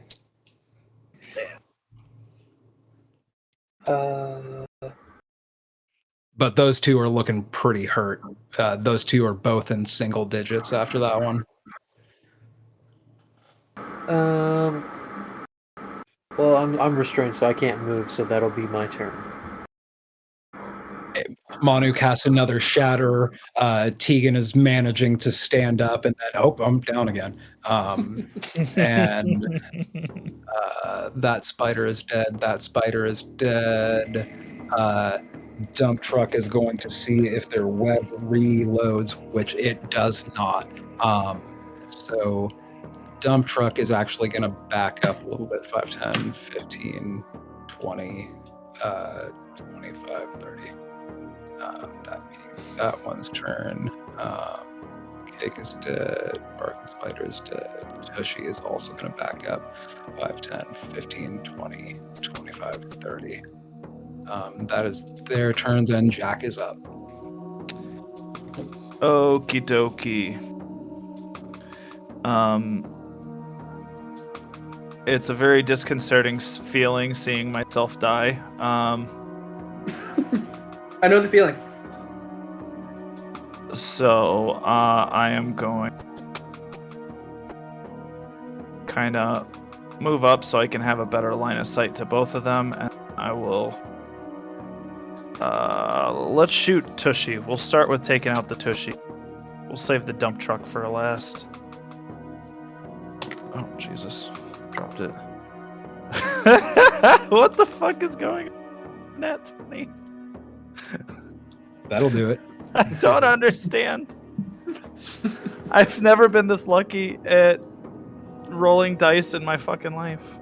B: But those two are looking pretty hurt. Those two are both in single digits after that one.
F: Well, I'm restrained, so I can't move, so that'll be my turn.
B: Manu casts another shatter. Tegan is managing to stand up, and then I'm down again. And that spider is dead. That spider is dead. Dump truck is going to see if their web reloads, which it does not. So dump truck is actually going to back up a little bit. 5, 10, 15, 20, 25, 30. That being that one's turn. Cake is dead. Barking spider is dead. Tushy is also going to back up. 5, 10, 15, 20, 25, 30. That is their turns, and Jack is up.
D: Okie dokie. It's a very disconcerting feeling seeing myself die.
E: I know the feeling.
D: So I am going kind of move up so I can have a better line of sight to both of them, and I will let's shoot Tushy. We'll start with taking out the Tushy. We'll save the dump truck for last. Oh Jesus, dropped it. What the fuck is going on? Nat 20.
B: That'll do it.
D: I don't understand. I've never been this lucky at rolling dice in my fucking life.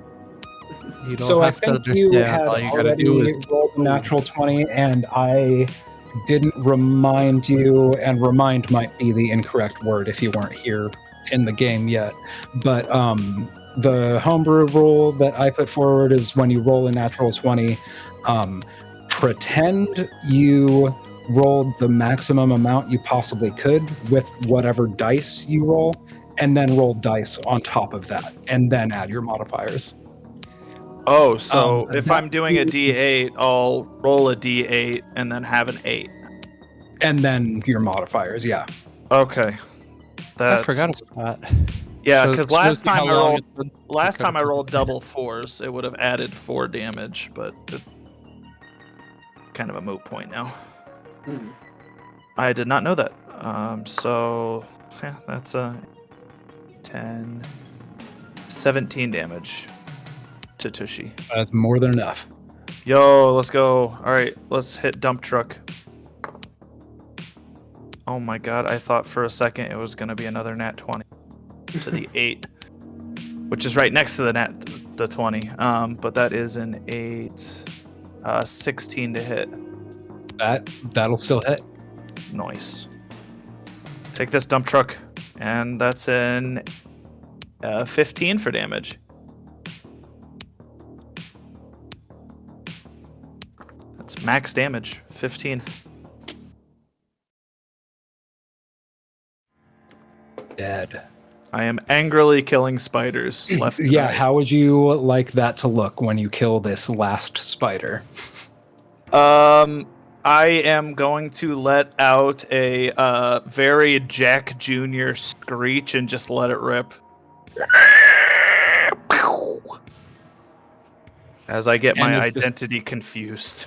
C: You don't
B: So I
C: have to
B: think you
C: understand.
B: had
C: All you gotta
B: already
C: do is
B: rolled a natural 20, and I didn't remind you, and remind might be the incorrect word if you weren't here in the game yet. But the homebrew rule that I put forward is when you roll a natural 20, pretend you rolled the maximum amount you possibly could with whatever dice you roll, and then roll dice on top of that, and then add your modifiers.
D: Oh, so if
B: that
D: I'm doing a D8, I'll roll a D8 and then have an 8.
B: And then your modifiers, yeah.
D: Okay.
C: I forgot about that.
D: Yeah,
C: So
D: because
C: it shows you how long it's been-
D: last time I
C: Okay.
D: rolled double 4s, it would have added 4 damage, but it's kind of a moot point now. I did not know that. So yeah, that's a 10, 17 damage to Tushy.
B: That's more than enough.
D: Yo, let's go. All right, let's hit dump truck. Oh my god, I thought for a second it was going to be another nat 20 to the 8, which is right next to the 20. But that is an 8, 16 to hit.
B: That'll still hit.
D: Nice. Take this dump truck, and that's an 15 for damage. That's max damage, 15.
B: Dead.
D: I am angrily killing spiders left and
B: Yeah,
D: right.
B: how would you like that to look when you kill this last spider?
D: I am going to let out a very Jack Jr. screech and just let it rip. As I get my
B: And it just-
D: identity confused.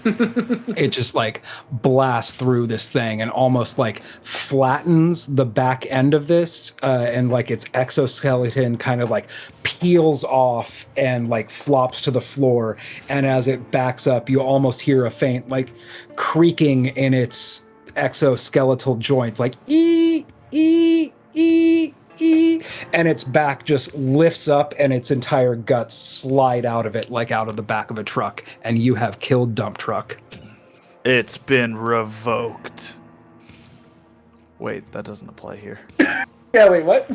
B: It just like blasts through this thing and almost like flattens the back end of this, and like its exoskeleton kind of like peels off and like flops to the floor. And as it backs up, you almost hear a faint like creaking in its exoskeletal joints, like ee ee ee ee, and its back just lifts up and its entire guts slide out of it like out of the back of a truck, and you have killed Dump Truck.
D: It's been revoked. Wait, that doesn't apply here.
E: Yeah, wait, what?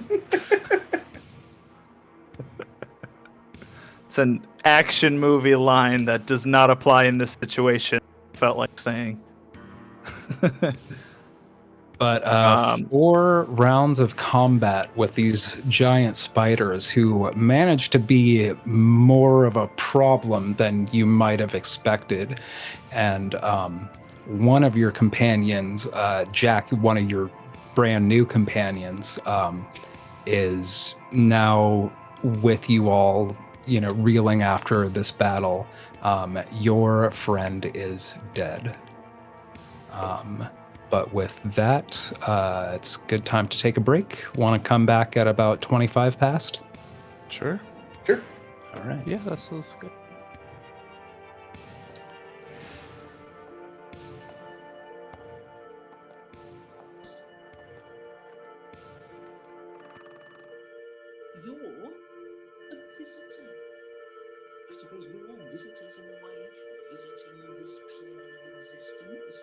D: It's an action movie line that does not apply in this situation. Felt like saying.
B: But 4 rounds of combat with these giant spiders who managed to be more of a problem than you might have expected. And one of your companions, Jack, one of your brand new companions, is now with you all, reeling after this battle. Your friend is dead. But with that, it's a good time to take a break. Want to come back at about 25 past?
D: Sure.
E: Sure.
B: All right.
C: Yeah, that sounds good.
G: You're a visitor. I suppose we're all visitors in a way, visiting this plane of existence.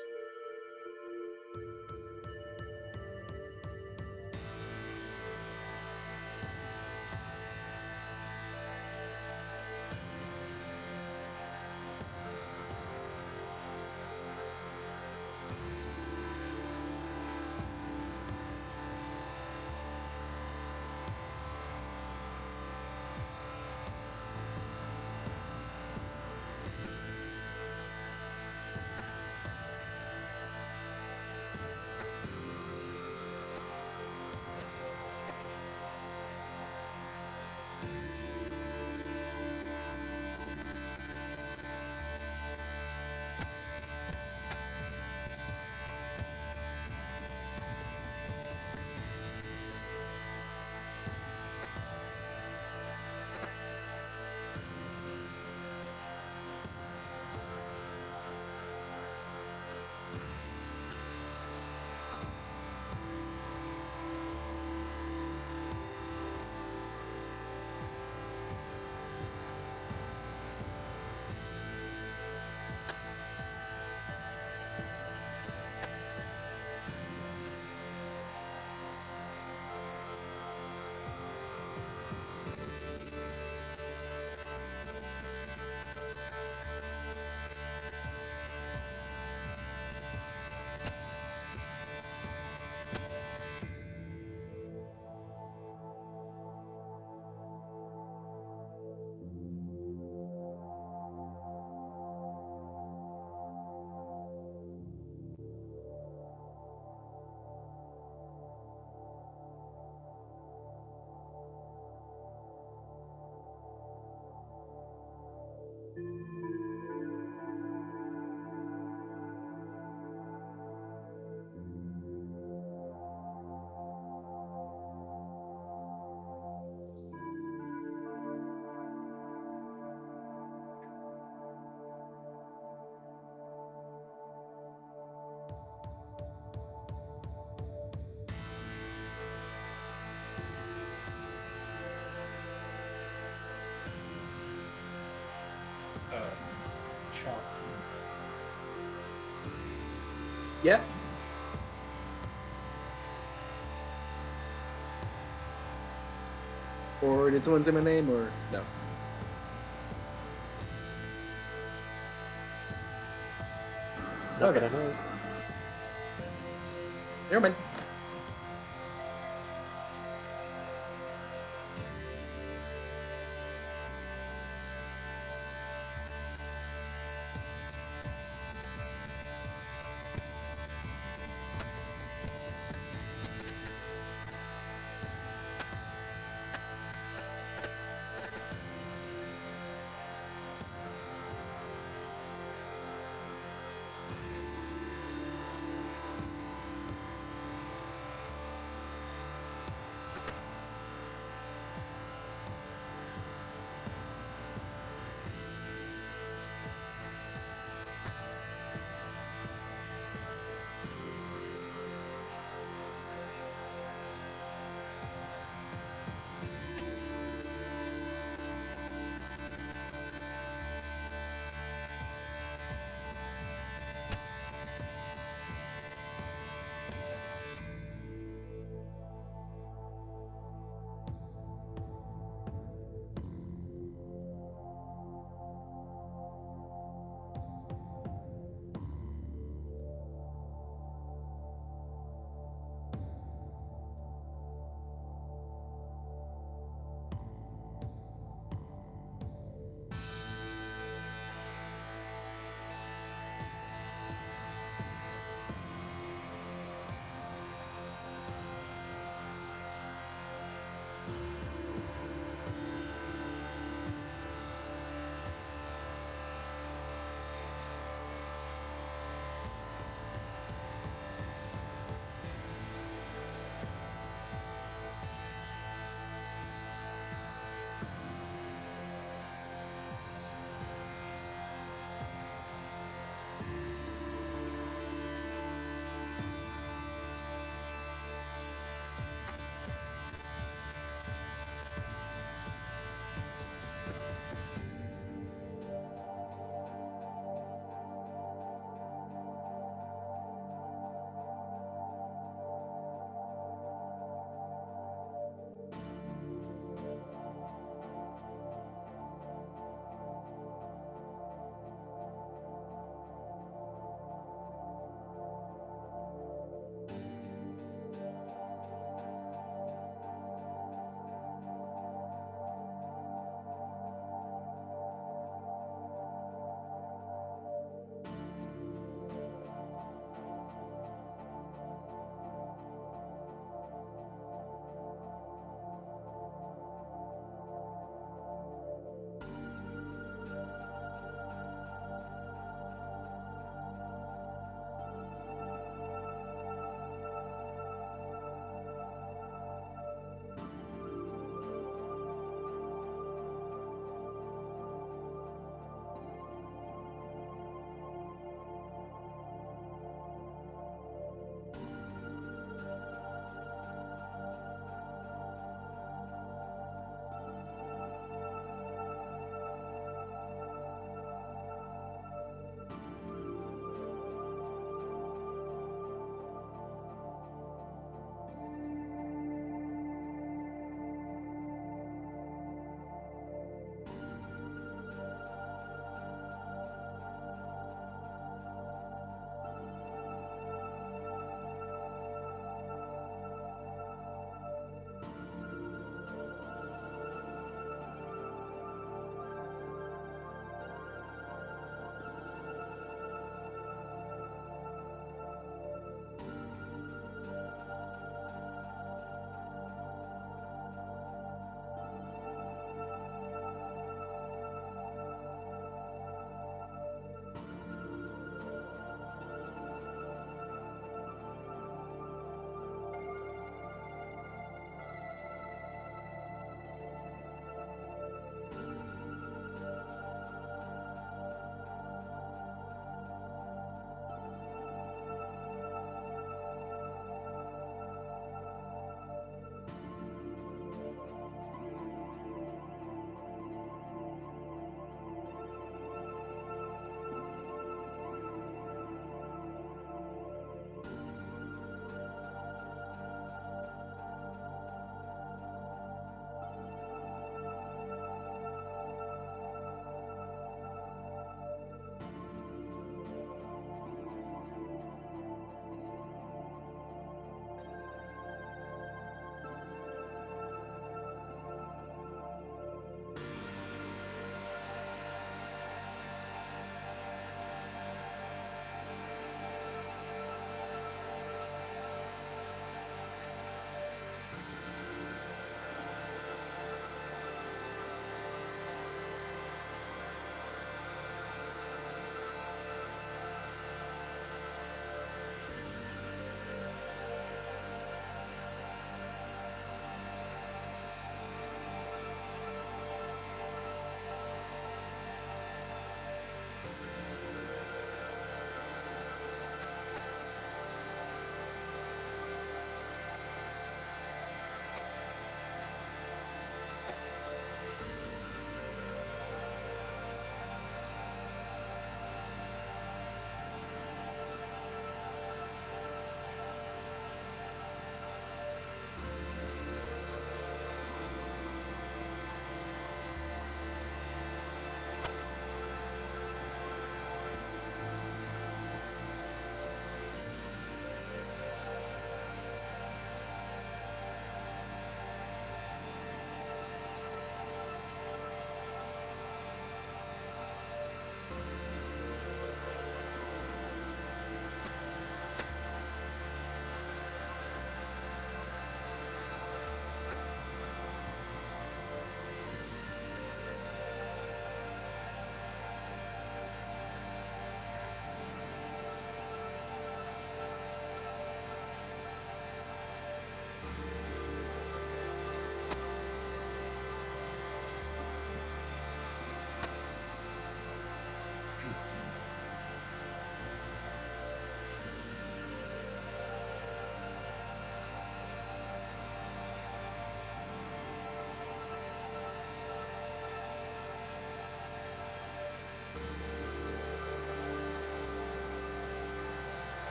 E: Yeah. Or did someone say my name, or no?
F: Not
E: Okay.
F: that I know.
E: Never mind.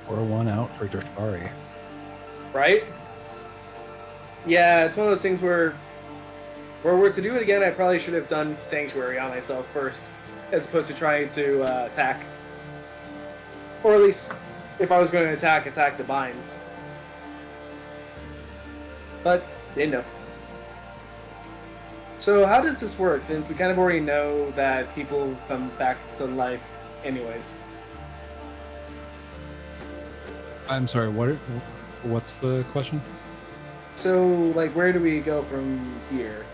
B: Pour one out for Drashari.
E: Right? Yeah, it's one of those things where to do it again, I probably should have done Sanctuary on myself first, as opposed to trying to attack. Or at least, if I was going to attack the binds. But, didn't know. So how does this work, since we kind of already know that people come back to life anyways?
B: I'm sorry, what's the question?
E: So, like, where do we go from here?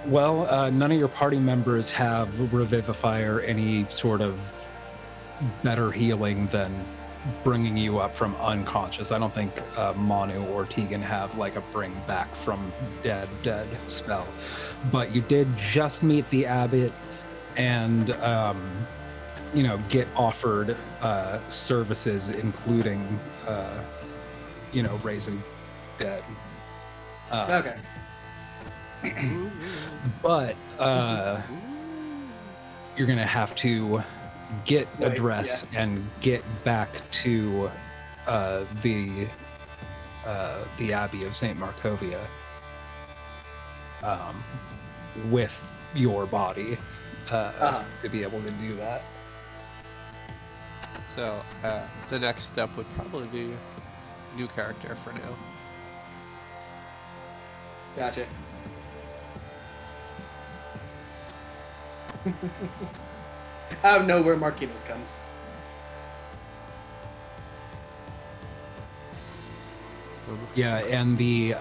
B: Well, none of your party members have Revivify or any sort of better healing than bringing you up from unconscious. I don't think Manu or Tegan have like a bring back from dead spell. But you did just meet the abbot and, get offered services, including, raising dead.
E: Okay.
B: But you're gonna have to get a
E: Right,
B: dress and get back to the Abbey of St. Markovia with your body to be able to do that.
C: So the next step would probably be new character for now.
E: Gotcha. Out of nowhere, Marquinhos comes.
B: Yeah, and the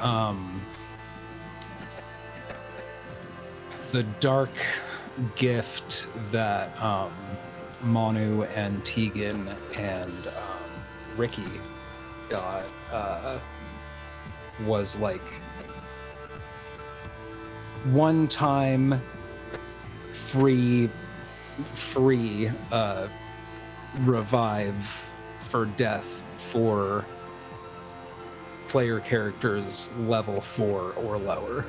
B: dark gift that Manu and Tegan and Ricky got was like one time free revive for death for player characters level 4 or lower.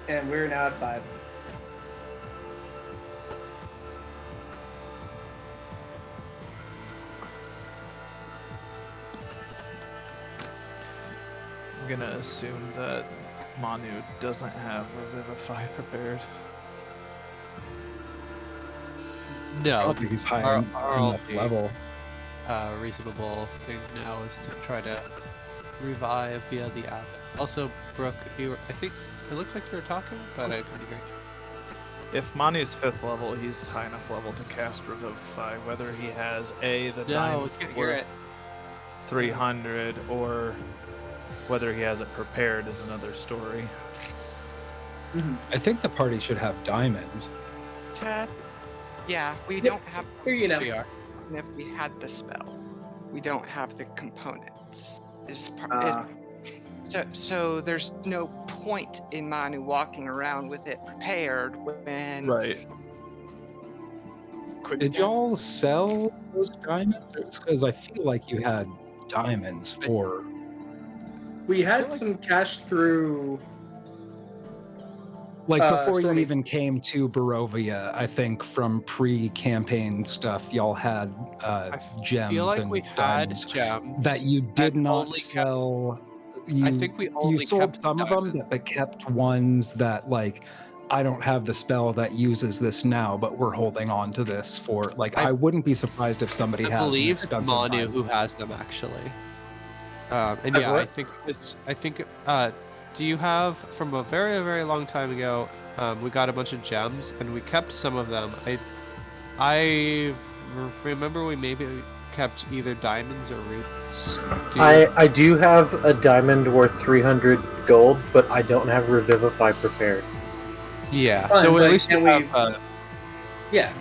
E: And we're now at 5.
D: I'm gonna assume that Manu doesn't have Revivify prepared.
B: I
C: No,
B: don't think he's high
C: our
B: enough
C: only,
B: level.
C: reasonable thing now is to try to revive via the abbot. Also, Brooke, I think it looked like you were talking, but I couldn't hear you.
D: If Manu's 5th level, he's high enough level to cast Revivify. Whether he has the
C: No,
D: diamond
C: we can't hear it.
D: 300 or whether he has it prepared is another story.
B: I think the party should have diamond.
A: Ted? Yeah, we don't have.
E: Here you know.
C: We are.
A: Even if we had the spell, we don't have the components. So there's no point in Manu walking around with it prepared when.
D: Right.
B: Did y'all sell those diamonds? Because I feel like you had diamonds for.
E: We had some cash through.
B: Like before you
E: Stormy.
B: even came to Barovia, I think from pre-campaign stuff, y'all had gems
C: feel like
B: and
C: we had
B: diamonds
C: gems
B: that you did
C: and
B: not
C: only kept-
B: sell.
C: I think we only
B: you sold
C: kept
B: some of them,
C: diamonds.
B: but kept ones that like I don't have the spell that uses this now, but we're holding on to this for like I wouldn't be surprised if somebody
C: I
B: has an
C: believe
B: expensive
C: Manu
B: diamond.
C: who has them actually. And
E: Has
C: yeah,
E: what?
C: I think. Do you have from a very very long time ago? We got a bunch of gems and we kept some of them. I remember we maybe kept either diamonds or rubies.
F: I do have a diamond worth 300 gold, but I don't have Revivify prepared.
C: Yeah.
E: Fine,
C: So
E: but
C: at least
E: can
C: we
E: we-
C: have.
E: Yeah.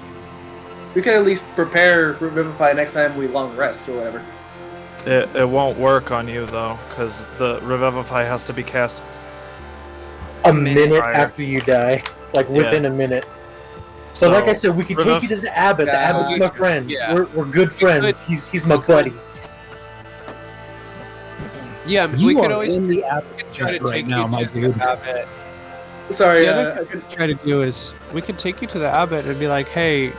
E: We could at least prepare Revivify next time we long rest or whatever.
D: It won't work on you though, because the Revivify has to be cast.
F: A minute
D: prior.
F: after you die, like within a minute. So, like I said, we could take you to the abbot. The
E: Yeah,
F: abbot's my friend.
C: yeah.
F: We're good friends. He's my buddy.
C: Yeah,
B: You
C: we could
B: are
C: always
B: in the
C: try to
B: right
C: take
B: now,
C: you
B: my
C: to
B: dude.
C: the abbot.
E: Sorry,
C: The other thing we could try to do is we can take you to the abbot and be like, hey,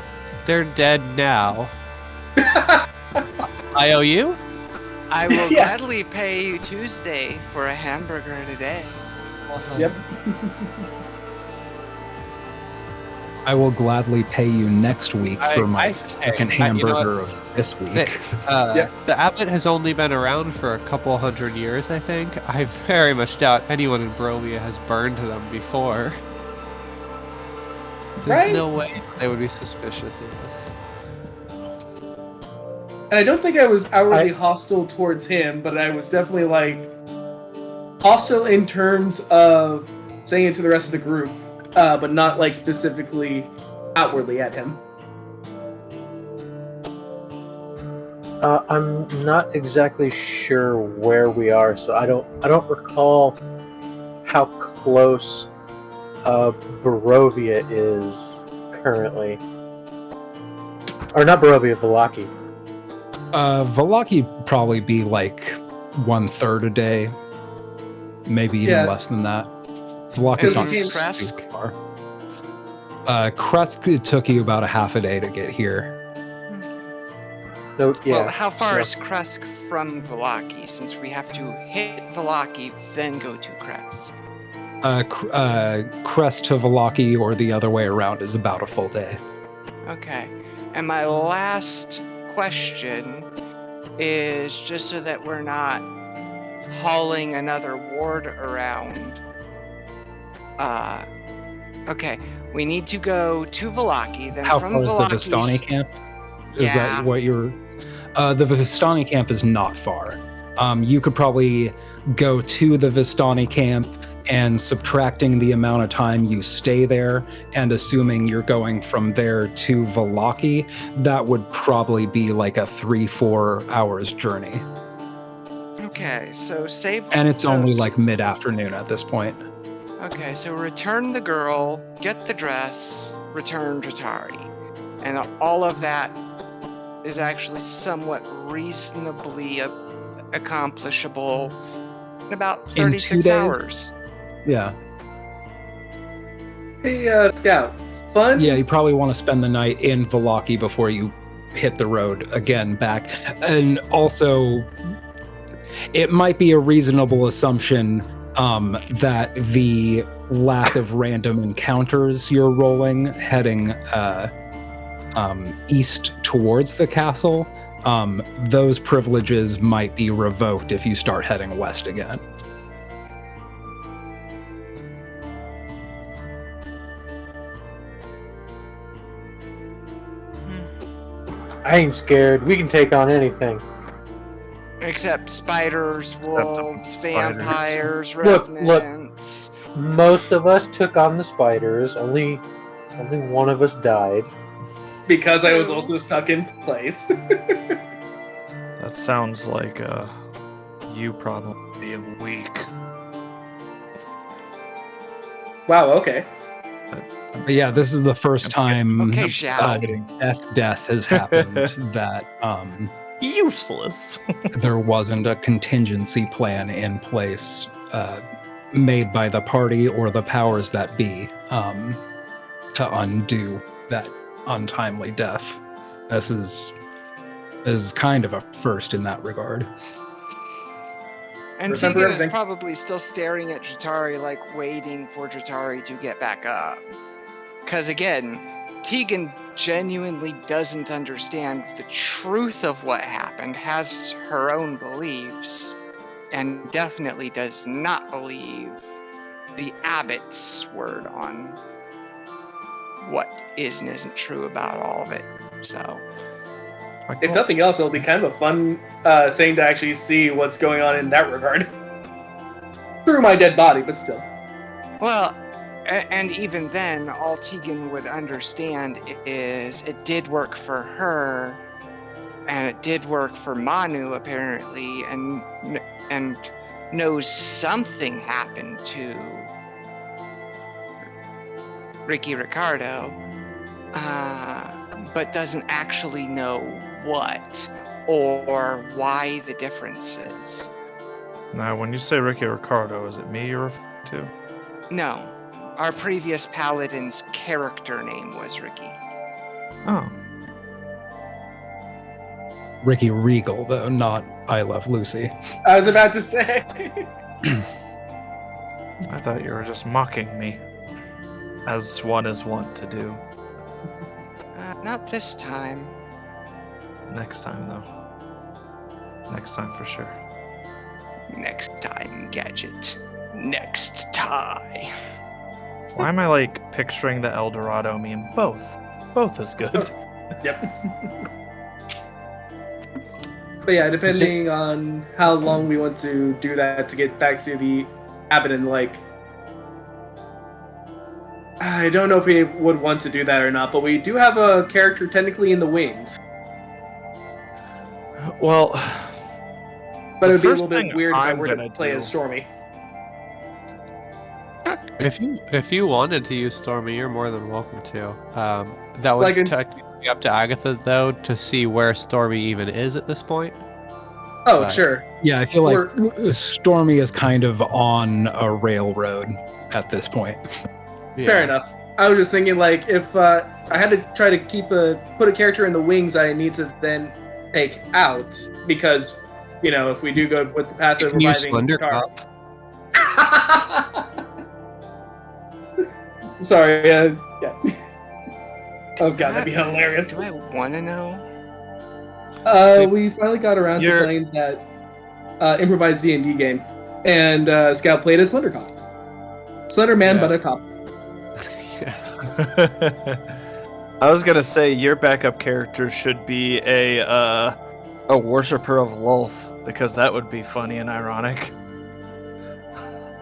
C: They're dead now. I owe you?
A: I will
E: Yeah.
A: gladly pay you Tuesday for a hamburger today.
E: Yep.
B: I will gladly pay you next week for my second
C: you know
B: hamburger of this week.
C: The abbot has only been around for a couple hundred years, I think. I very much doubt anyone in Barovia has burned them before. There's
E: Right?
C: no way they would be suspicious of this.
E: And I don't think I was outwardly hostile towards him, but I was definitely like hostile in terms of saying it to the rest of the group, but not like specifically outwardly at him.
F: I'm not exactly sure where we are, so I don't recall how close Barovia is currently. Or not Barovia, Vallaki.
B: Vallaki probably be like 1/3 a day, maybe even less than that. Vallaki's not
A: Kresk?
B: super far. Kresk, it took you about a half a day to get here.
F: No, yeah.
A: Well, how far
F: so-
A: is Kresk from Vallaki, since we have to hit Vallaki, then go to Kresk?
B: Crest to Vallaki or the other way around is about a full day.
A: Okay. And my last question is, just so that we're not hauling another ward around. Okay, we need to go to Vallaki, then
B: How
A: from
B: far is the
A: Vallaki's...
B: Vistani camp? Is
A: Yeah.
B: that what you're... the Vistani camp is not far. You could probably go to the Vistani camp, and subtracting the amount of time you stay there and assuming you're going from there to Vallaki, that would probably be like a 3-4 hours journey.
A: Okay, so save...
B: And it's
A: so-
B: only like mid-afternoon at this point.
A: Okay, so return the girl, get the dress, return Dratari. And all of that is actually somewhat reasonably accomplishable in about
B: In 2
A: 36
B: days?
A: hours.
B: Yeah.
E: Hey, Scout. Fun?
B: Yeah, you probably want to spend the night in Vallaki before you hit the road again back. And also, it might be a reasonable assumption that the lack of random encounters you're rolling heading east towards the castle, those privileges might be revoked if you start heading west again.
F: I ain't scared. We can take on anything.
A: Except spiders, wolves,
D: spiders.
A: vampires,
F: Look.
A: revenants.
F: Most of us took on the spiders. Only one of us died.
E: Because I was also stuck in place.
D: That sounds like you problem being weak.
E: Wow, okay.
B: But yeah, this is the first time
A: Okay, Zhao.
B: death has happened that
D: Useless.
B: there wasn't a contingency plan in place made by the party or the powers that be to undo that untimely death. This is kind of a first in that regard.
A: And
E: Remember
A: Tegan is
E: everything.
A: probably still staring at Dratari, like waiting for Dratari to get back up. Because again, Tegan genuinely doesn't understand the truth of what happened, has her own beliefs, and definitely does not believe the abbot's word on what is and isn't true about all of it. So,
E: If nothing else, it'll be kind of a fun thing to actually see what's going on in that regard. Through my dead body, but still.
A: well, and even then, all Tegan would understand is it did work for her, and it did work for Manu apparently, and knows something happened to Ricky Ricardo, but doesn't actually know what or why the difference is.
D: Now, when you say Ricky Ricardo, is it me you're referring to?
A: No, our previous paladin's character name was Ricky.
D: Oh,
B: Ricky Regal, though, not I Love Lucy.
E: I was about to say.
D: I thought you were just mocking me, as one is wont to do.
A: Not this time.
D: Next time, though. Next time for sure.
A: Next time, Gadget. Next tie.
D: Why am I like picturing the El Dorado meme? Both. Both is good.
E: Yep. But yeah, depending on how long we want to do that to get back to the Abaddon Lake. I don't know if we would want to do that or not, but we do have a character technically in the wings.
D: Well,
E: But it would be a
D: first
E: little bit
D: thing
E: weird if I
D: I'm
E: were to
D: gonna
E: play
D: do-
E: as Stormy.
C: If you wanted to use Stormy, you're more than welcome to. That would
E: Like in-
C: technically be up to Agatha, though, to see where Stormy even is at this point.
E: Oh,
C: Right.
E: sure.
B: Yeah, I feel like Stormy is kind of on a railroad at this point.
E: Fair enough. I was just thinking, like, if I had to try to put a character in the wings, I need to then take out because, you know, if we do go with the path
C: You
E: of
C: can use
E: reviving
C: Slender
E: Car.
C: Cup.
E: Sorry. Yeah. Oh god, that'd be
A: Do
E: hilarious.
A: I want to know?
E: We finally got around to
D: You're-
E: playing that improvised D&D game, and Scout played as Slender Cop. Slender Man,
D: Yeah.
E: but a cop.
D: I was gonna say your backup character should be a worshiper of Lolth, because that would be funny and ironic.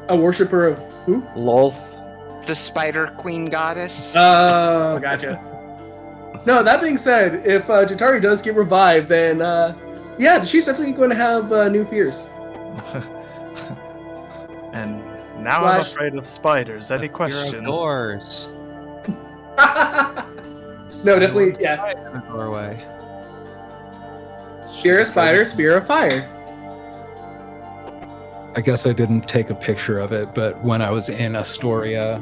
E: A worshiper of who?
D: Lolth.
A: The Spider Queen Goddess?
E: Oh, gotcha. No, that being said, if Jatari does get revived, then yeah, she's definitely going to have new fears.
D: And now I'm
E: Slash-
D: afraid of spiders. Any
C: Fear of
D: questions?
C: doors.
E: No, definitely, yeah.
C: In the doorway.
E: Spear of spider, spear of fire.
B: I guess I didn't take a picture of it, but when I was in Astoria,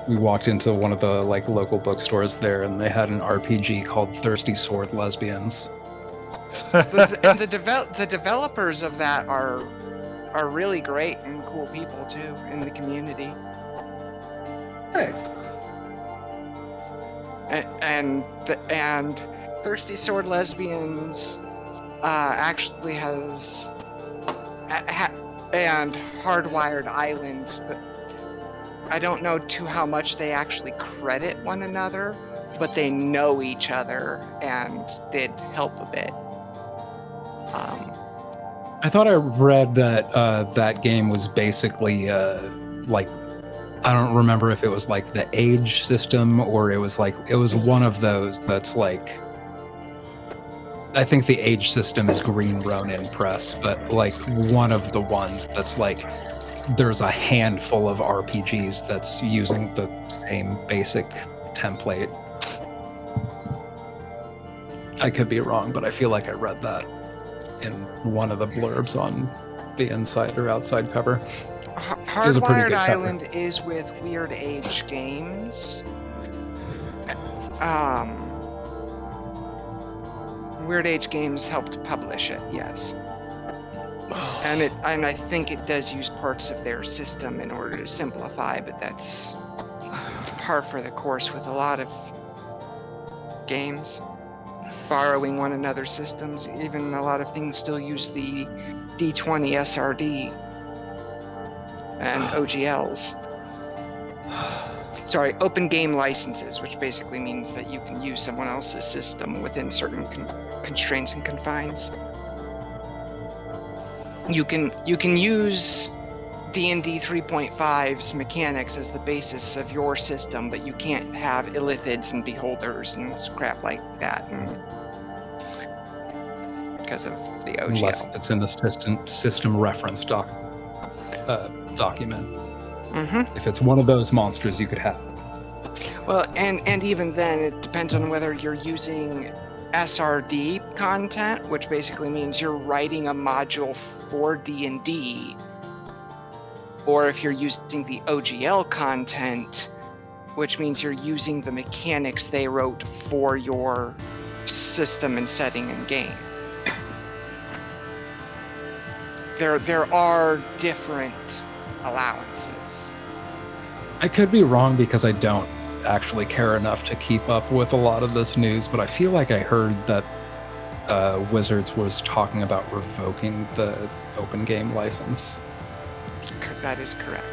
B: we walked into one of the like local bookstores there, and they had an RPG called Thirsty Sword Lesbians.
A: And the developers of that are really great and cool people too in the community.
E: Nice.
A: And Thirsty Sword Lesbians actually has and Hardwired Island. I don't know how much they actually credit one another, but they know each other and did help a bit.
B: I thought I read that that game was basically like, I don't remember if it was like the age system or it was one of those that's like, I think the age system is Green Ronin Press, but like one of the ones that's like, there's a handful of RPGs that's using the same basic template. I could be wrong, but I feel like I read that in one of the blurbs on the inside or outside cover. It was a pretty
A: Hardwired
B: good cover.
A: Island is with Weird Age Games. Weird Age Games helped publish it, yes. And I think it does use parts of their system in order to simplify, but it's par for the course with a lot of games. Borrowing one another's systems, even a lot of things still use the D20 SRD and OGLs. Sorry, open game licenses, which basically means that you can use someone else's system within certain constraints and confines. You can use D&D 3.5's mechanics as the basis of your system, but you can't have illithids and beholders and crap like that, because of the OGL.
B: Unless it's in the system reference document.
A: Mm-hmm.
B: If it's one of those monsters, you could have.
A: Well, and even then, it depends on whether you're using SRD content, which basically means you're writing a module for D&D, or if you're using the OGL content, which means you're using the mechanics they wrote for your system and setting and game. There are different allowances.
B: I could be wrong because I don't actually care enough to keep up with a lot of this news, but I feel like I heard that Wizards was talking about revoking the open game license,
A: That is correct.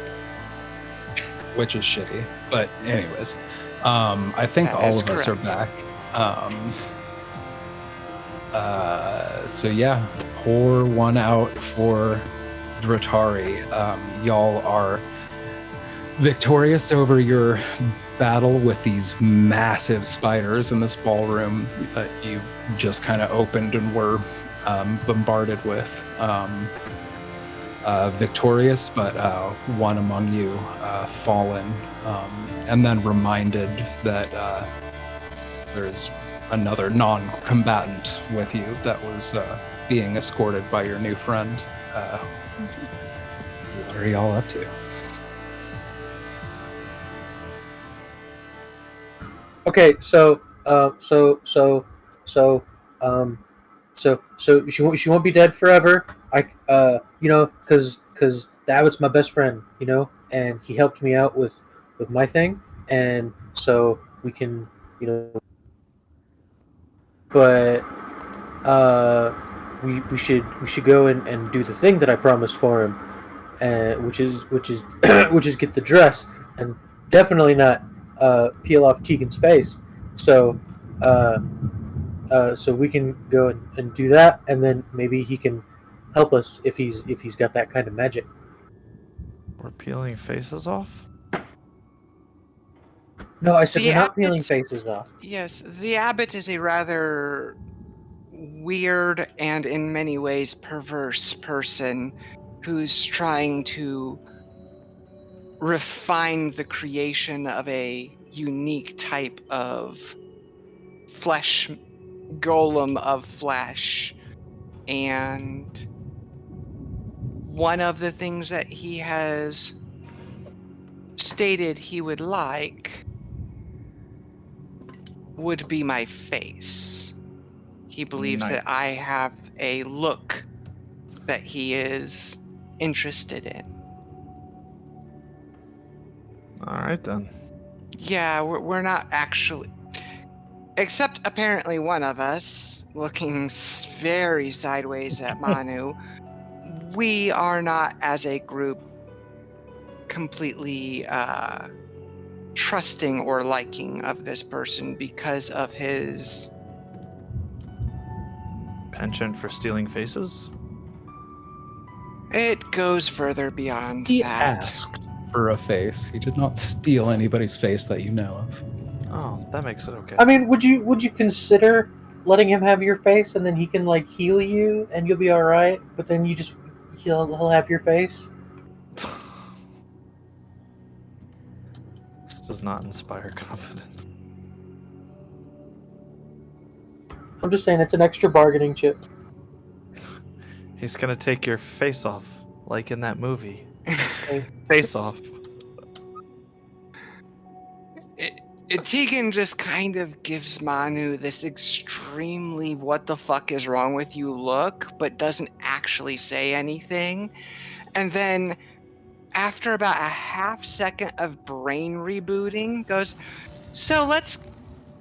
B: which is shitty. But anyways, I think
A: That
B: all
A: is
B: of us are
A: correct.
B: back. So yeah, pour one out for Dratari. Y'all are victorious over your battle with these massive spiders in this ballroom that you just kind of opened and were bombarded with. Victorious, but one among you fallen, and then reminded that there's another non-combatant with you that was being escorted by your new friend. What are y'all up to?
F: Okay, so she won't be dead forever. Because the Abbot's my best friend, and he helped me out with my thing, and so we can, but we should go and do the thing that I promised for him, which is which is get the dress, and definitely not peel off Tegan's face. So so we can go and do that, and then maybe he can help us if he's got that kind of magic.
D: We're peeling faces off?
F: No, I said
A: The
F: we're not peeling
A: Abbot's-
F: faces off.
A: Yes, the Abbot is a rather weird and in many ways perverse person who's trying to refine the creation of a unique type of flesh golem of flesh. And one of the things that he has stated he would like would be my face. He believes
D: Nice.
A: that I have a look that he is interested in.
D: Alright then.
A: Yeah, we're not actually, except apparently one of us looking very sideways at Manu. We are not, as a group, completely trusting or liking of this person because of his.
D: Penchant for stealing faces?
A: It goes further beyond
B: He
A: that.
B: asked for a face. He did not steal anybody's face that you know of.
D: Oh, that makes it okay.
F: I mean, would you consider letting him have your face, and then he can like heal you, and you'll be all right? But then he'll have your face.
D: This does not inspire confidence.
F: I'm just saying it's an extra bargaining chip.
D: He's gonna take your face off, like in that movie. Face off.
A: Tegan just kind of gives Manu this extremely what the fuck is wrong with you look, but doesn't actually say anything. And then after about a half second of brain rebooting goes, so let's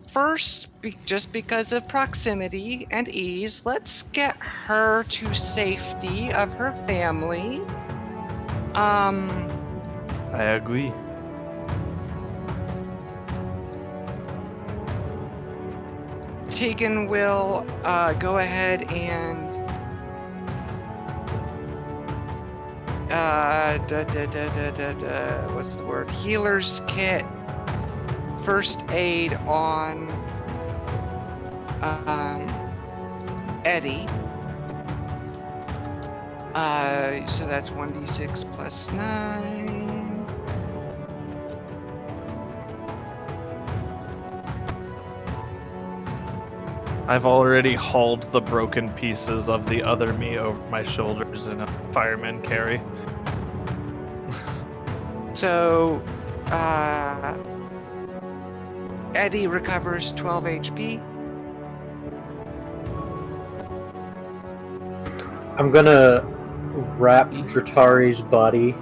A: first, just because of proximity and ease, let's get her to safety of her family.
D: I agree.
A: Tegan will go ahead and what's the word? Healer's kit, first aid on Eddie. So that's 1d6 plus 9.
D: I've already hauled the broken pieces of the other me over my shoulders in a fireman carry.
A: So, Eddie recovers 12 HP.
F: I'm gonna wrap Dratari's body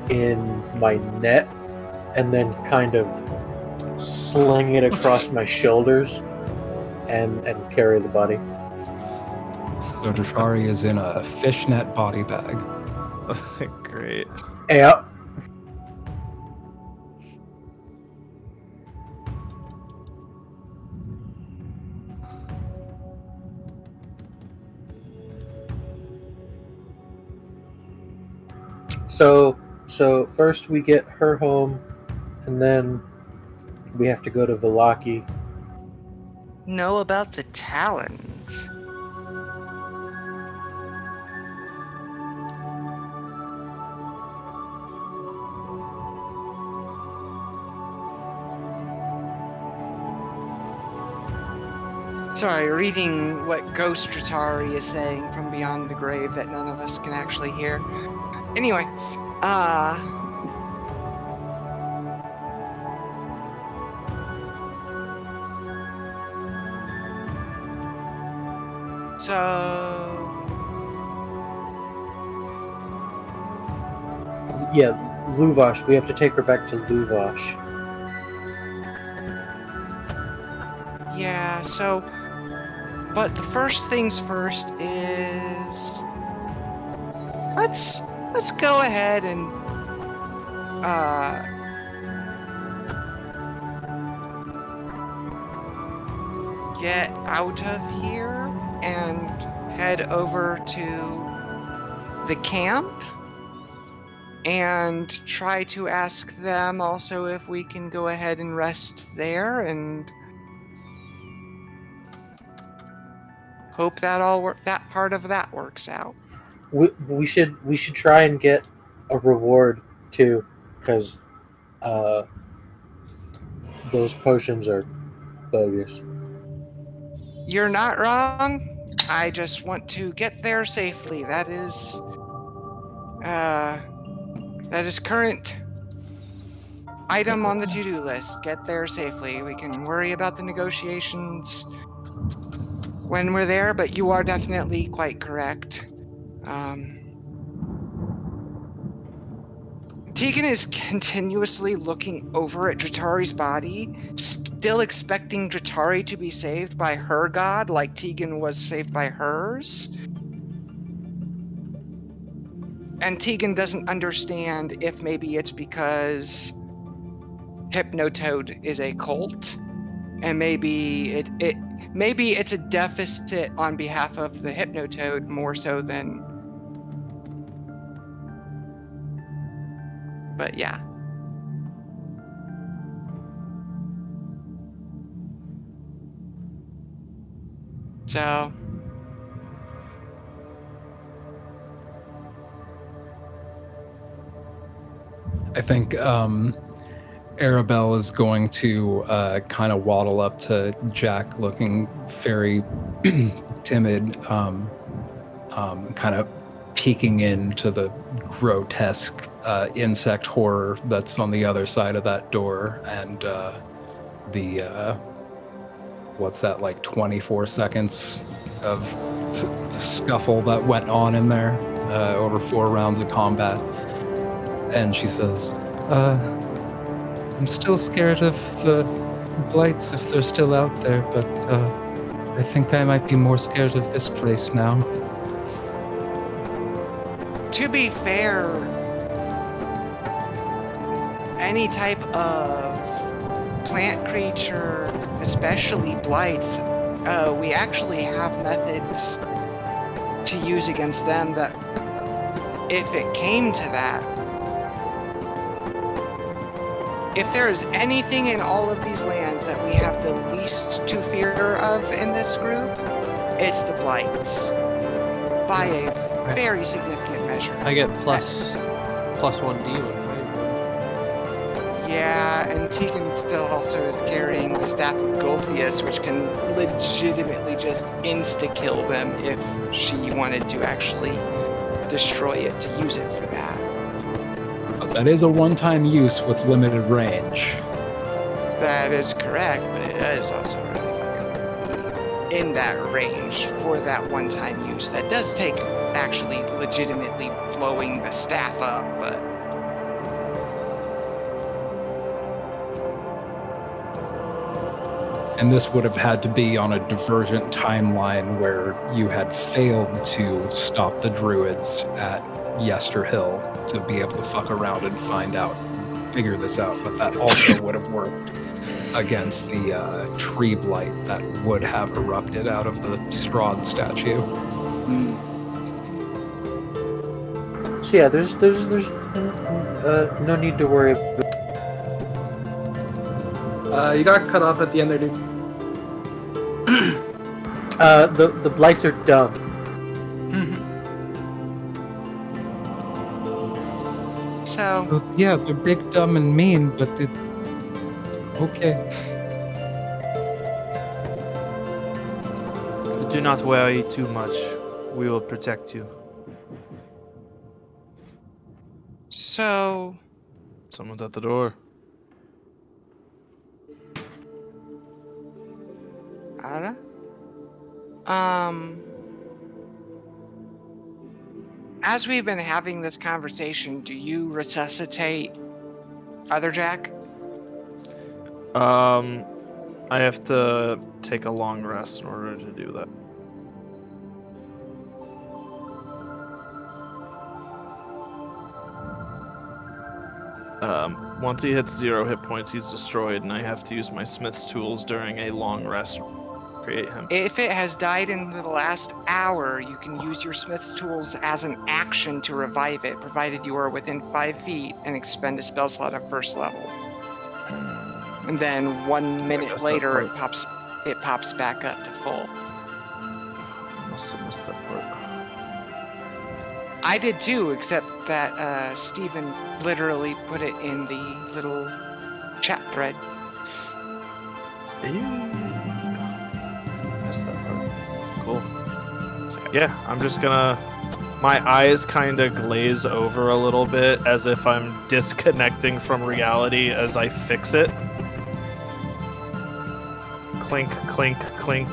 F: in my net and then kind of sling it across my shoulders and carry the body.
B: So Dratari is in a fishnet body bag.
D: Great.
F: Yep. So first we get her home, and then we have to go to Vallaki.
A: Know about the Talons. Sorry, reading what Ghost Dratari is saying from beyond the grave that none of us can actually hear. Anyway, so
F: Yeah, Luvash. We have to take her back to Luvash.
A: yeah, so but the first things first is let's go ahead and get out of here and head over to the camp and try to ask them also if we can go ahead and rest there and hope that that part of that works out.
F: We should try and get a reward too, because those potions are bogus.
A: You're not wrong. I just want to get there safely. That is current item on the to-do list. Get there safely. We can worry about the negotiations when we're there, but you are definitely quite correct. Tegan is continuously looking over at Dratari's body, still expecting Dratari to be saved by her god like Tegan was saved by hers. And Tegan doesn't understand if maybe it's because Hypnotoad is a cult, and maybe it's a deficit on behalf of the Hypnotoad more so than. But yeah. So.
B: I think Arabelle is going to kind of waddle up to Jack looking very timid, kind of peeking into the grotesque insect horror that's on the other side of that door, and the what's that, like 24 seconds of scuffle that went on in there over 4 rounds of combat. And she says, I'm still scared of the blights if they're still out there, but I think I might be more scared of this place now.
A: To be fair, any type of plant creature, especially blights, we actually have methods to use against them that, if it came to that, if there is anything in all of these lands that we have the least to fear of in this group, it's the blights. By a very significant measure.
C: I get plus 1d when fighting them.
A: Yeah, and Tegan still also is carrying the Staff of Golthius, which can legitimately just insta-kill them if she wanted to actually destroy it to use it for that.
B: That is a one-time use with limited range.
A: That is correct, but it is also really fucking OP. in that range for that one-time use. That does take actually legitimately blowing the staff up, but
B: And this would have had to be on a divergent timeline where you had failed to stop the druids at Yester Hill to be able to fuck around and find out, figure this out. But that also would have worked against the tree blight that would have erupted out of the Strahd statue.
F: So yeah, there's no need to worry.
E: You got cut off at the end there, dude.
F: The blights are dumb.
A: so
B: Well, yeah, they're big, dumb, and mean, but it... Okay.
D: Do not worry too much. We will protect you.
A: so
D: Someone's at the door.
A: Ara? As we've been having this conversation, do you resuscitate Other Jack?
D: I have to take a long rest in order to do that. Once he hits 0 hit points, he's destroyed, and I have to use my smith's tools during a long rest to create him.
A: If it has died in the last hour, you can use your smith's tools as an action to revive it, provided you are within 5 feet and expend a spell slot at first level. And then 1 minute
D: missed
A: later,
D: that
A: it pops back up to full.
D: Must have missed that part.
A: I did too, except that Steven literally put it in the little chat thread.
D: Missed that part. Cool. So, yeah, I'm just gonna... My eyes kind of glaze over a little bit as if I'm disconnecting from reality as I fix it. Clink, clink, clink.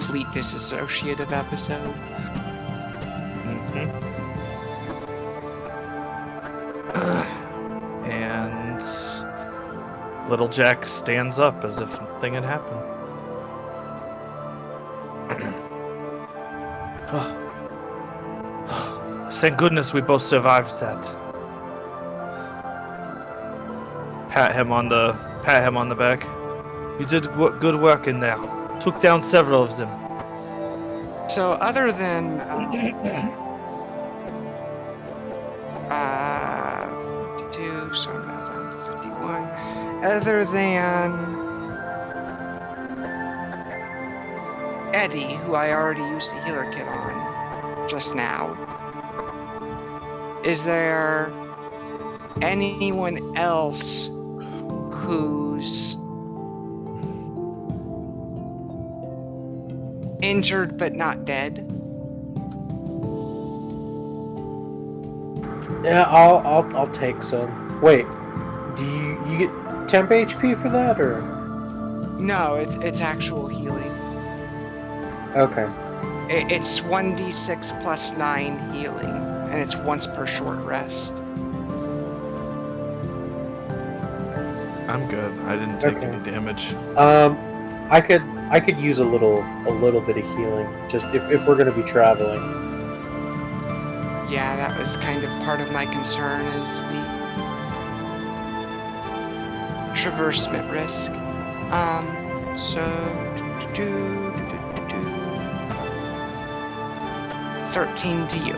A: Complete disassociative episode.
D: And little Jack stands up as if nothing had happened. Thank goodness we both survived that. Pat him on the back. You did good work in there. Took down several of them.
A: So other than 52, so I'm now down to 51. Other than Eddie, who I already used the healer kit on just now, is there anyone else who's injured but not dead?
F: Yeah, I'll take some. Wait, do you get temp HP for that or?
A: No, it's actual healing.
F: Okay.
A: It's 1d6 plus 9 healing, and it's once per short rest.
D: I'm good. I didn't take any damage.
F: I could use a little bit of healing, just if we're gonna be traveling.
A: Yeah, that was kind of part of my concern, is the traversement risk. So 13 to you.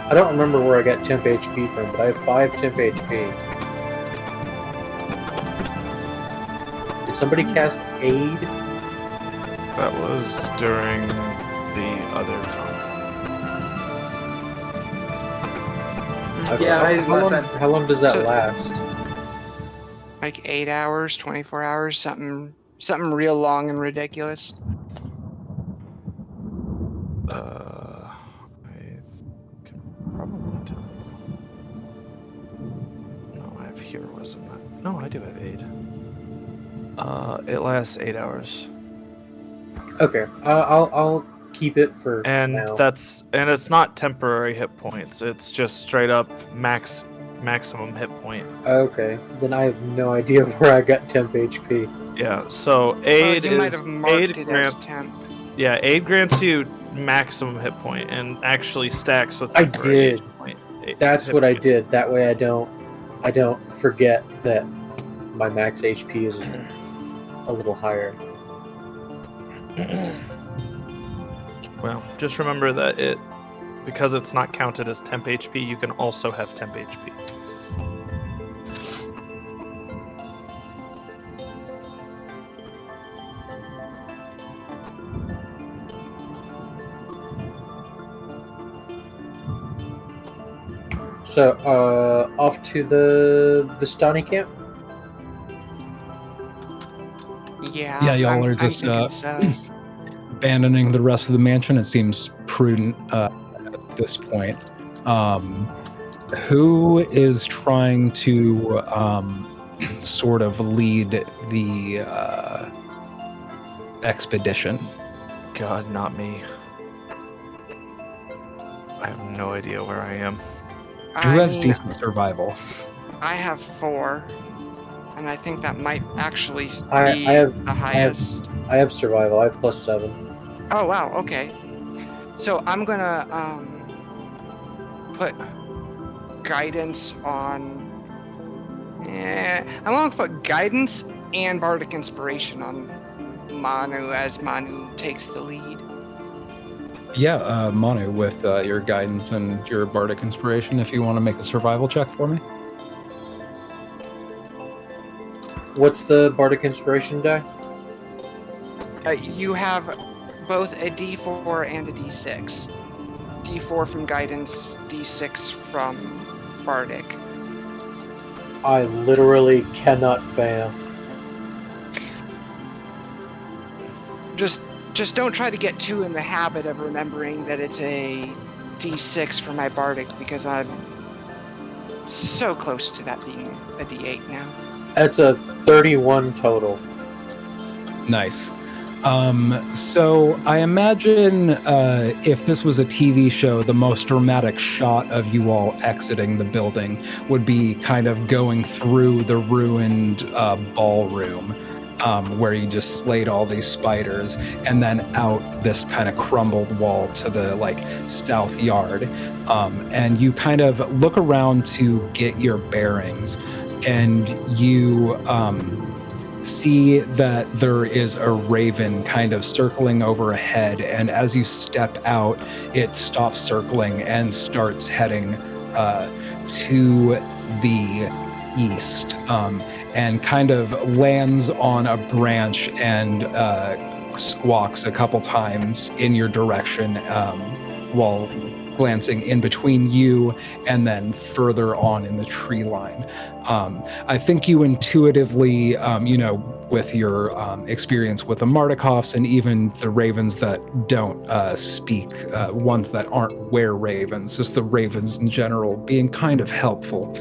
F: I don't remember where I got temp HP from, but I have 5 temp HP. Did somebody cast Aid?
D: That was during the other combat.
F: Okay,
E: Yeah,
F: how long does that
A: So-
F: last?
A: Like 8 hours, 24 hours, something real long and ridiculous.
D: No, I do have aid. It lasts 8 hours,
F: Okay, I'll keep it for
D: and
F: now.
D: it's not temporary hit points. It's just straight up maximum hit point.
F: Okay, then I have no idea where I got temp HP.
D: Yeah. So aid
A: you might
D: is
A: have marked
D: aid
A: it
D: grants.
A: as temp.
D: Yeah, aid grants you maximum hit point and actually stacks with
F: I
D: temporary
F: did.
D: hit point.
F: That's
D: hit
F: what I
D: points.
F: did. That way I don't forget that my max HP is a little higher.
D: Well, just remember that because it's not counted as temp HP, you can also have temp HP.
F: So, off to the Vistani camp?
A: Yeah,
B: Yeah, y'all
A: I'm
B: are just
A: thinking so.
B: abandoning the rest of the mansion. It seems prudent at this point. Who is trying to sort of lead the expedition?
D: God, not me. I have no idea where I am.
B: Who has
A: I mean,
B: decent survival?
A: I have 4, and I think that might actually
F: I
A: be
F: have-
A: the highest.
F: I have survival. I have +7.
A: Oh wow, okay. So I'm gonna put guidance on. I'm gonna put guidance and bardic inspiration on Manu as Manu takes the lead.
B: Yeah, Manu, with your guidance and your bardic inspiration, if you want to make a survival check for me.
F: What's the bardic inspiration die?
A: You have both a D4 and a D6. D4 from guidance, D6 from bardic.
F: I literally cannot fail.
A: Just don't try to get too in the habit of remembering that it's a D6 for my bardic, because I'm so close to that being a D8 now.
F: That's a 31 total.
B: Nice. So I imagine if this was a TV show, the most dramatic shot of you all exiting the building would be kind of going through the ruined ballroom, where you just slayed all these spiders, and then out this kind of crumbled wall to the south yard. And you kind of look around to get your bearings, and you see that there is a raven kind of circling overhead, and as you step out, it stops circling and starts heading to the east, and kind of lands on a branch and squawks a couple times in your direction, while glancing in between you and then further on in the tree line. I think you intuitively, with your experience with the Mardikovs and even the ravens that don't speak, ones that aren't were-ravens, just the ravens in general being kind of helpful.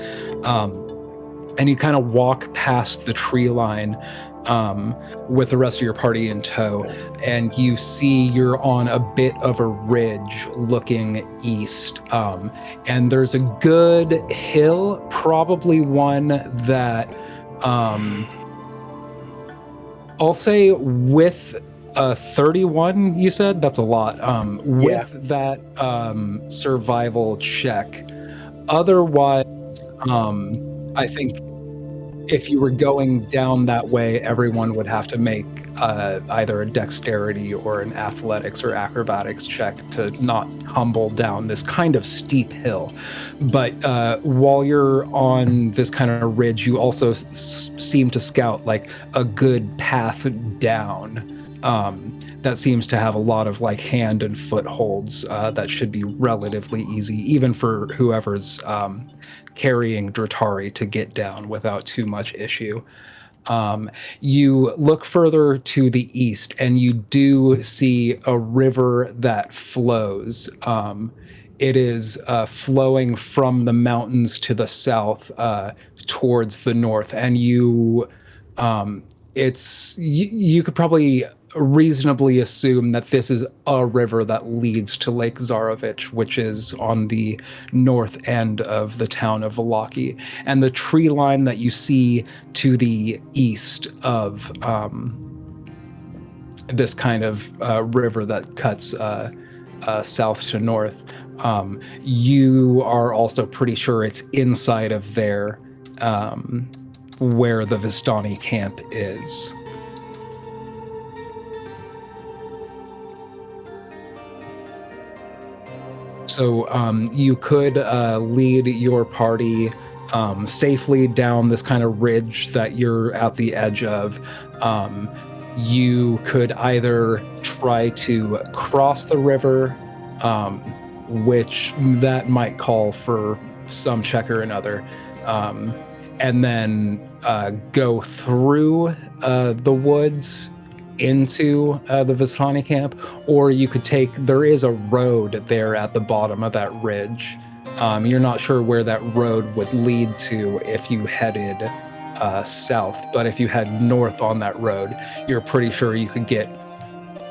B: And you kind of walk past the tree line with the rest of your party in tow, and you see you're on a bit of a ridge looking east, and there's a good hill, probably one that I'll say with a 31, you said? That's a lot. With that survival check. Otherwise, I think if you were going down that way, everyone would have to make either a dexterity or an athletics or acrobatics check to not tumble down this kind of steep hill. But while you're on this kind of ridge, you also seem to scout a good path down that seems to have a lot of hand and footholds that should be relatively easy, even for whoever's carrying Dratari to get down without too much issue. You look further to the east, and you do see a river that flows. it is flowing from the mountains to the south towards the north, and you could probably reasonably assume that this is a river that leads to Lake Zarovich, which is on the north end of the town of Valaki. And the tree line that you see to the east of this kind of river that cuts south to north, you are also pretty sure it's inside of there, where the Vistani camp is. So you could lead your party safely down this kind of ridge that you're at the edge of. You could either try to cross the river, which that might call for some check or another, and then go through the woods into the Vistani camp, or you could there is a road there at the bottom of that ridge. You're not sure where that road would lead to if you headed south, but if you head north on that road, you're pretty sure you could get,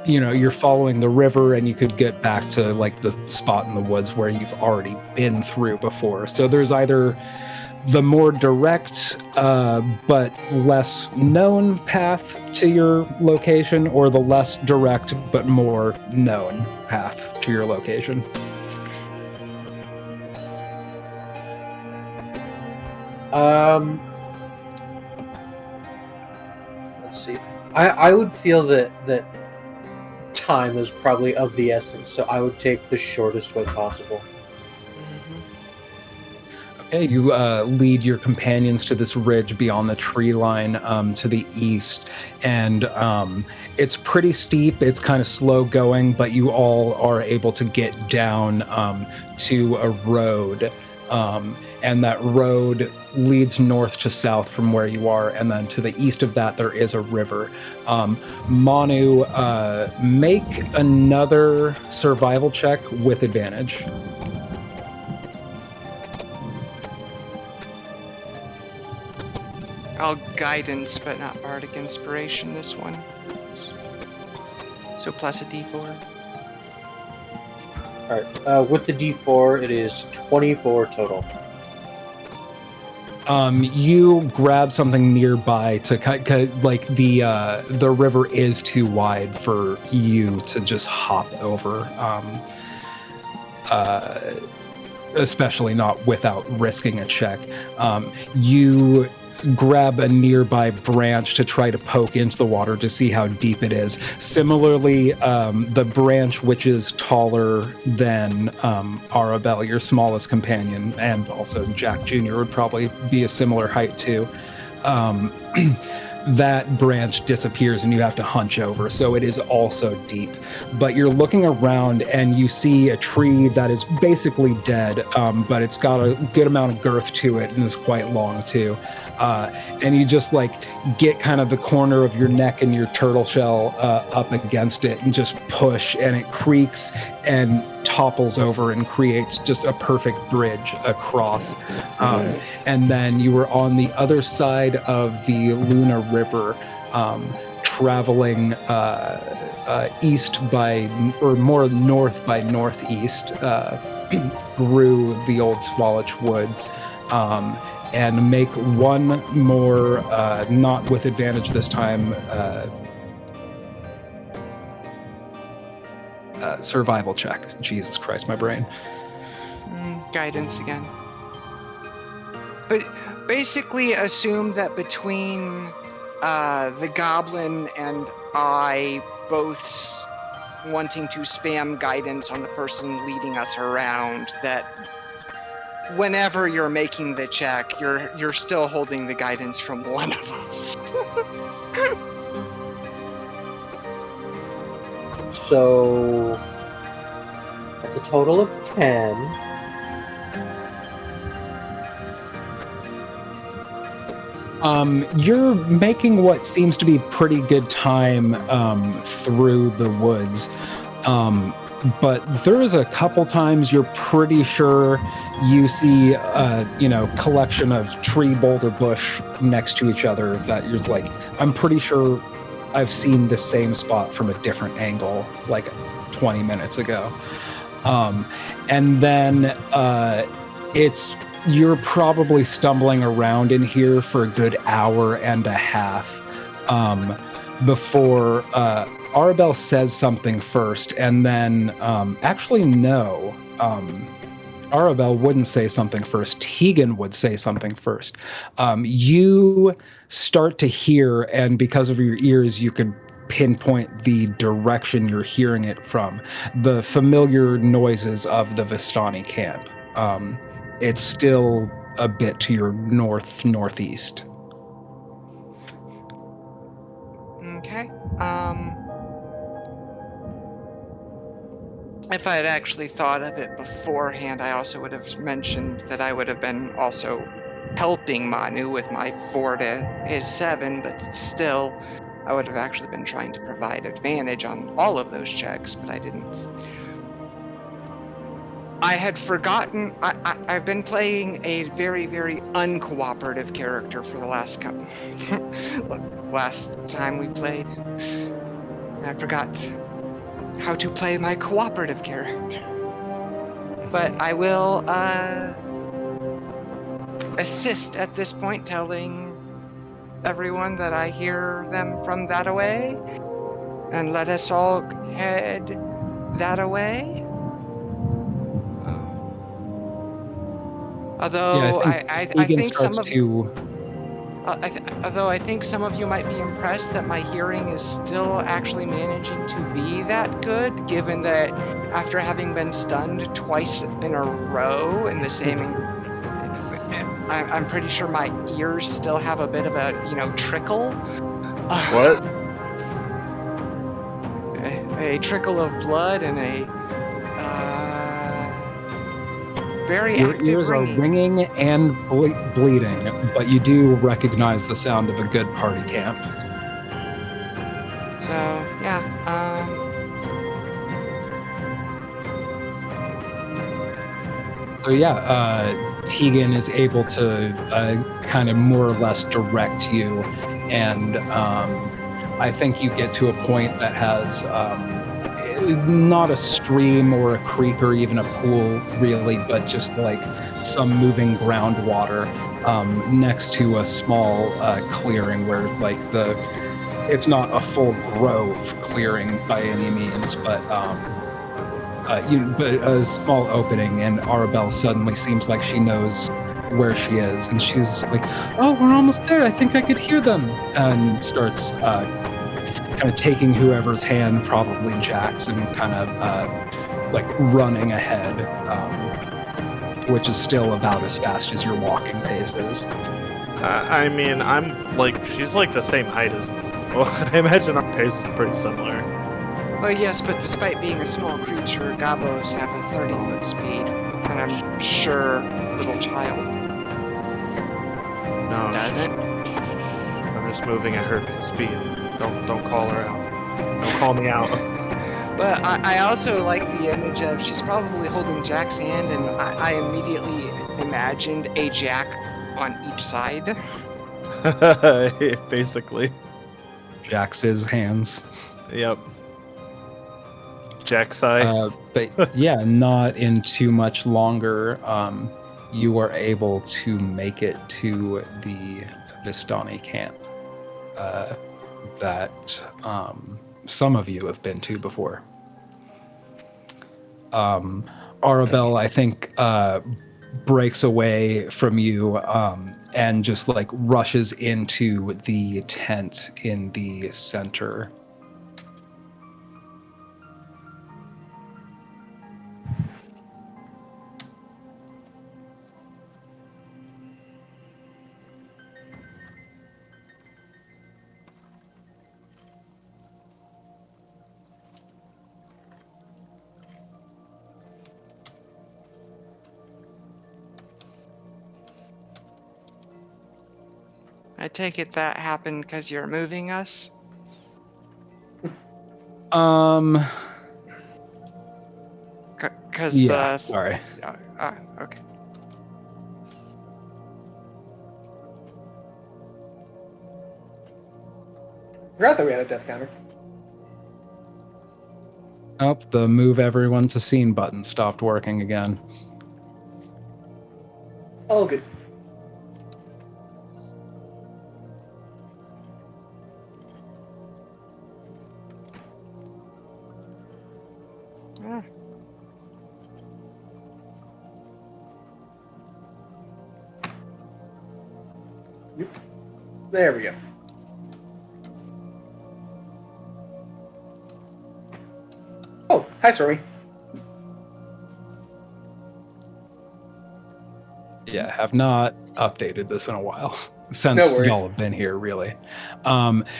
B: you're following the river and you could get back to like the spot in the woods where you've already been through before. So there's either the more direct but less known path to your location, or the less direct but more known path to your location.
F: Let's see. I would feel that time is probably of the essence, so I would take the shortest way possible.
B: Okay, you lead your companions to this ridge beyond the tree line to the east, and it's pretty steep. It's kind of slow going, but you all are able to get down to a road, and that road leads north to south from where you are, and then to the east of that there is a river. Manu, make another survival check with advantage.
A: I'll guidance, but not bardic inspiration this one. So plus a d4.
F: Alright, with the d4, it is 24 total.
B: You grab something nearby to like the river is too wide for you to just hop over, especially not without risking a check. You grab a nearby branch to try to poke into the water to see how deep it is. Similarly, the branch, which is taller than Arabelle, your smallest companion, and also Jack Jr. would probably be a similar height too, that branch disappears and you have to hunch over, so it is also deep. But you're looking around and you see a tree that is basically dead, but it's got a good amount of girth to it and is quite long too. And you just like get kind of the corner of your neck and your turtle shell up against it and just push, and it creaks and topples over and creates just a perfect bridge across. And then you were on the other side of the Luna River, traveling east by, or more north by northeast, through the old Svalich woods. And make one more, not with advantage this time, survival check. Jesus Christ, my brain.
A: Guidance again. But basically assume that between the goblin and I both wanting to spam guidance on the person leading us around, that whenever you're making the check, you're still holding the guidance from one of us.
F: So that's a total of 10.
B: You're making what seems to be pretty good time through the woods. but there is a couple times you're pretty sure you see collection of tree boulder bush next to each other that you're like, I'm pretty sure I've seen the same spot from a different angle like 20 minutes ago. And then you're probably stumbling around in here for a good hour and a half before Arabelle says something first, and then actually no. Arabelle wouldn't say something first. Tegan would say something first. You start to hear, and because of your ears, you could pinpoint the direction you're hearing it from. The familiar noises of the Vistani camp. It's still a bit to your northeast.
A: Okay. If I had actually thought of it beforehand, I also would have mentioned that I would have been also helping Manu with my 4 to his 7, but still, I would have actually been trying to provide advantage on all of those checks, but I didn't. I had forgotten. I've been playing a very, very uncooperative character for the last time we played. I forgot how to play my cooperative character. But I will assist at this point, telling everyone that I hear them from that away, and let us all head that away. Although I think some of although I think some of you might be impressed that my hearing is still actually managing to be that good, given that after having been stunned twice in a row in the same, I'm pretty sure my ears still have a bit of a trickle.
D: What?
A: A trickle of blood and a very
B: Your
A: active
B: ears
A: ringing.
B: are ringing and bleeding, but you do recognize the sound of a good party camp.
A: So yeah,
B: Tegan is able to kind of more or less direct you, and I think you get to a point that has not a stream or a creek or even a pool really, but just like some moving groundwater next to a small clearing where like it's not a full grove clearing by any means, but a small opening, and Arabelle suddenly seems like she knows where she is, and she's like, "Oh, we're almost there. I think I could hear them," and starts kind of taking whoever's hand, probably Jack's, and kind of like running ahead, which is still about as fast as your walking pace is.
D: I mean, I'm like, she's like the same height as me. Well, I imagine our pace is pretty similar.
A: well, yes, but despite being a small creature, Gabos have a 30-foot speed, and I'm sure little child
D: No,
A: doesn't.
D: I'm just moving at her speed. Don't call her out. Don't call me out.
A: But I also like the image of she's probably holding Jack's hand, and I immediately imagined a Jack on each side.
D: Basically.
B: Jack's hands.
D: Yep. Jack's eye.
B: But yeah, not in too much longer, you are able to make it to the Vistani camp that some of you have been to before. Arabelle, I think, breaks away from you and just like rushes into the tent in the center.
A: I take it that happened because you're moving us? Because
B: Yeah,
A: the
B: sorry.
A: okay.
E: Forgot that we had a death counter.
B: Oh, the move everyone to scene button stopped working again.
E: All good.
A: Ah,
E: There we go. Oh, hi, Stormy.
B: Yeah, have not updated this in a while since
E: No worries.
B: y'all have been here, really.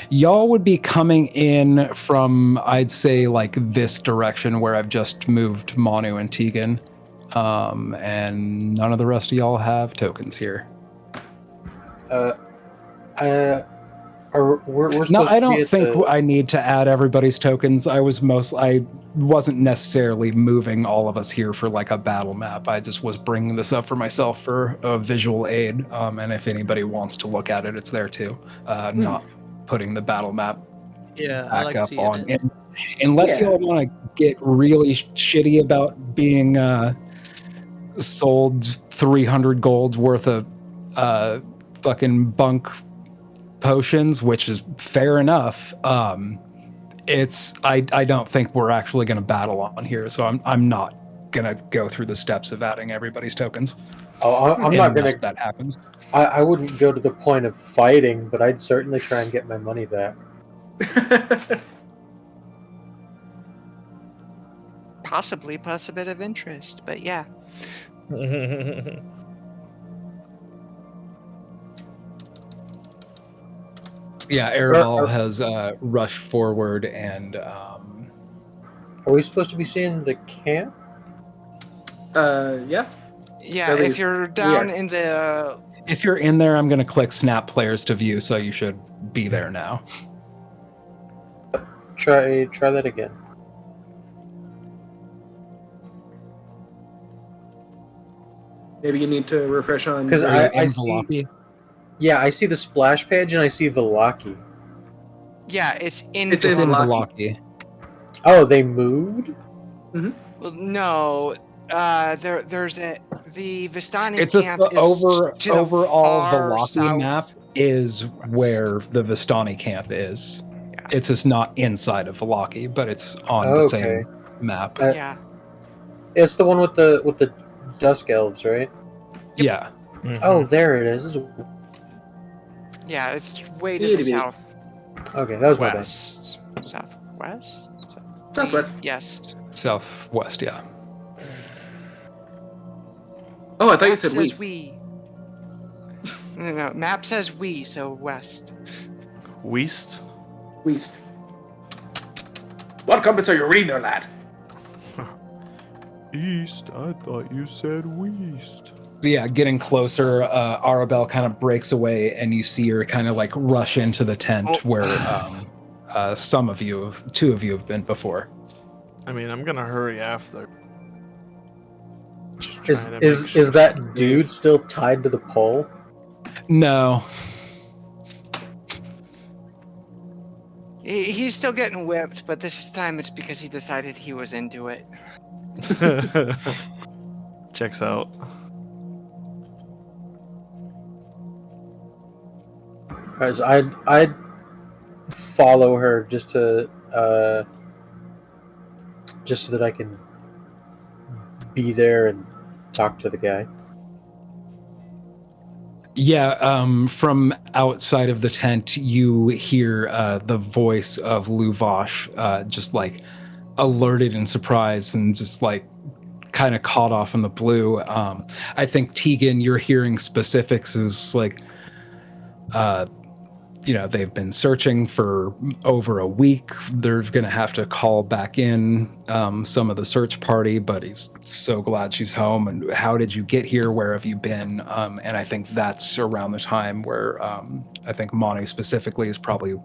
B: Y'all would be coming in from, I'd say, like this direction where I've just moved Manu and Tegan, and none of the rest of y'all have tokens here.
F: We're supposed
B: No, I
F: to be
B: don't
F: at
B: think
F: the...
B: I need to add everybody's tokens. I wasn't necessarily moving all of us here for like a battle map. I just was bringing this up for myself for a visual aid. And if anybody wants to look at it, it's there too. Not putting the battle map
H: Yeah, I
B: back
H: like
B: up
H: seeing
B: on.
H: it.
B: Unless
E: Yeah.
B: y'all want to get really shitty about being sold 300 gold worth of fucking bunk potions, which is fair enough. I don't think we're actually going to battle on here, so I'm not going to go through the steps of adding everybody's tokens.
F: Oh, I'm not
B: unless
F: gonna.
B: that happens.
F: I wouldn't go to the point of fighting, but I'd certainly try and get my money back.
A: possibly plus a bit of interest, but yeah.
B: Yeah, Erebal has rushed forward and
F: Are we supposed to be seeing the camp?
E: Yeah.
A: Yeah,
E: At
A: if
E: least
A: you're
E: we
A: down
E: are.
A: in the
B: if you're in there, I'm going to click snap players to view, so you should be there now.
F: Try that again.
E: Maybe you need to refresh on.
F: 'Cause
B: Are you
F: I
B: in
F: see-
B: Velocity?
F: Yeah, I see the splash page and I see Velaki.
A: yeah, it's in
E: It's in
B: It's in
E: Velocity.
B: Velocity.
F: Oh, they moved?
A: Well, no, there's the Vistani
B: It's just
A: camp
B: the
A: is to the
B: overall
A: far
B: Velocity
A: south.
B: map is where the Vistani camp is.
A: Yeah.
B: It's just not inside of Velocity, but it's on
F: Oh,
B: the
F: okay.
B: same map.
A: Yeah,
F: It's the one with the Dusk Elves, right?
B: Yeah.
F: Oh, there it is.
A: yeah, it's way to the
E: Itty bitty.
F: Okay, that was my bad.
A: southwest. Southwest?
E: Southwest.
A: Yes.
B: Southwest, yeah.
E: Oh, I thought you
A: Map
E: said
A: says
E: west.
A: we. No, map says we, so west.
D: Weast?
E: West. What compass are you reading there, lad?
D: East? I thought you said west.
B: Yeah, getting closer, Arabelle kind of breaks away, and you see her kind of like rush into the tent where two of you have been before.
D: I mean, I'm gonna hurry after. Just
F: Is
D: trying to make sure
F: is that
D: she's safe.
F: dude still tied to the pole?
B: No.
A: He's still getting whipped, but this time it's because he decided he was into it.
D: Checks out.
F: Guys, I'd follow her just so that I can be there and talk to the guy.
B: Yeah, from outside of the tent, you hear the voice of Luvash, just like alerted and surprised and just like kind of caught off in the blue. I think Tegan, you're hearing specifics is like, they've been searching for over a week. They're going to have to call back in some of the search party, but he's so glad she's home. And how did you get here? Where have you been? And I think that's around the time where I think Manu specifically is probably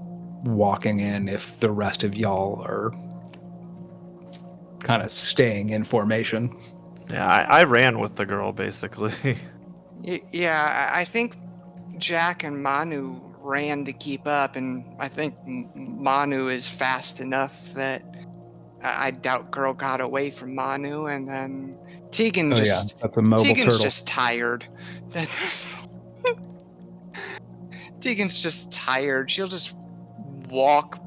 B: walking in if the rest of y'all are kind of staying in formation.
D: Yeah, I ran with the girl basically.
A: Yeah, I think Jack and Manu ran to keep up, and I think Manu is fast enough that I doubt girl got away from Manu, and then Tegan
B: Oh yeah, that's a mobile
A: Tegan's
B: turtle.
A: just tired. Tegan's just tired. She'll just walk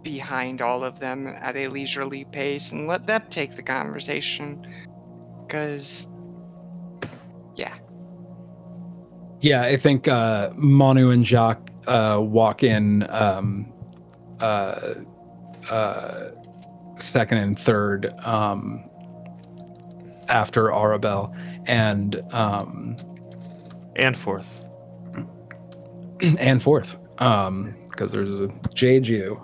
A: behind all of them at a leisurely pace and let them take the conversation. Because, yeah.
B: Yeah, I think Manu and Jacques walk in second and third after Arabelle, and
D: And fourth.
B: and fourth, because there's a JGU.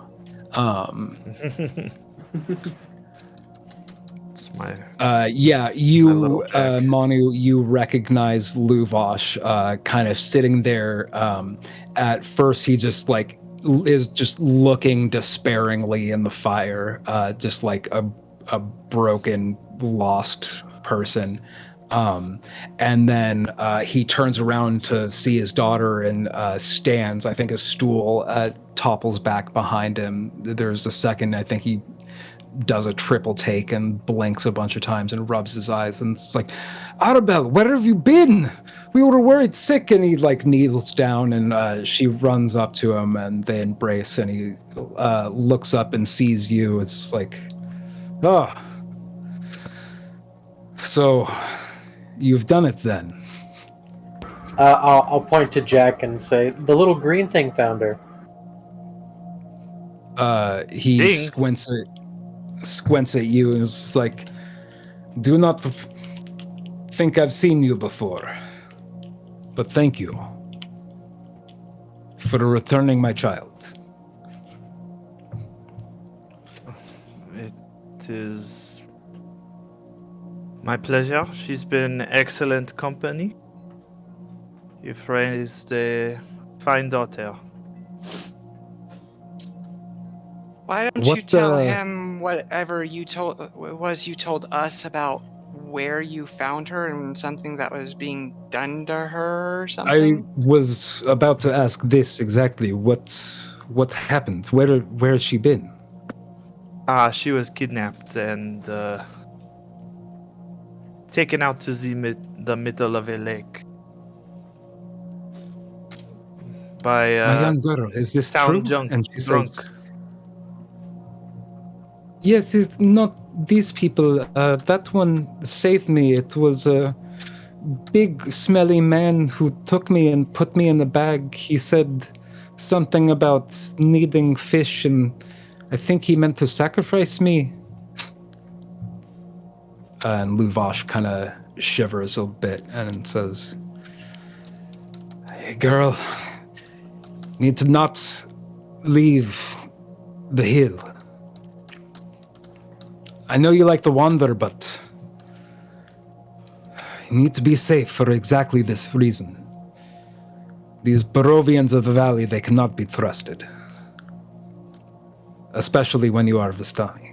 D: It's my
B: Yeah,
D: my
B: you,
D: little check.
B: Manu, you recognize Luvosh kind of sitting there. At first, he just is just looking despairingly in the fire, just like a broken, lost person. And then he turns around to see his daughter and stands. I think a stool topples back behind him. There's a second, I think he does a triple take and blinks a bunch of times and rubs his eyes, and it's like, Arabelle, where have you been? We were worried sick. And he kneels down, and she runs up to him and they embrace, and he looks up and sees you. It's like, oh, so you've done it then.
F: I'll point to Jack and say, the little green thing found her.
B: He
D: Ding.
B: squints at you and is like, do not think I've seen you before, but thank you for returning my child.
D: It is my pleasure. She's been excellent company. You've raised a fine daughter.
A: Why don't you tell him whatever you told us about where you found her and something that was being done to her or
B: I
A: something?
B: was about to ask this exactly. What happened? Where has she been?
D: She was kidnapped and taken out to the middle of a lake by
B: My young girl, is this
D: town
B: true? And she
D: drunk.
B: says, yes, it's not these people. That one saved me. It was a big, smelly man who took me and put me in the bag. He said something about needing fish, and I think he meant to sacrifice me. And Luvosh kind of shivers a bit and says, hey, girl, need to not leave the hill. I know you like to wander, but you need to be safe for exactly this reason. These Barovians of the valley, they cannot be trusted. Especially when you are Vistani.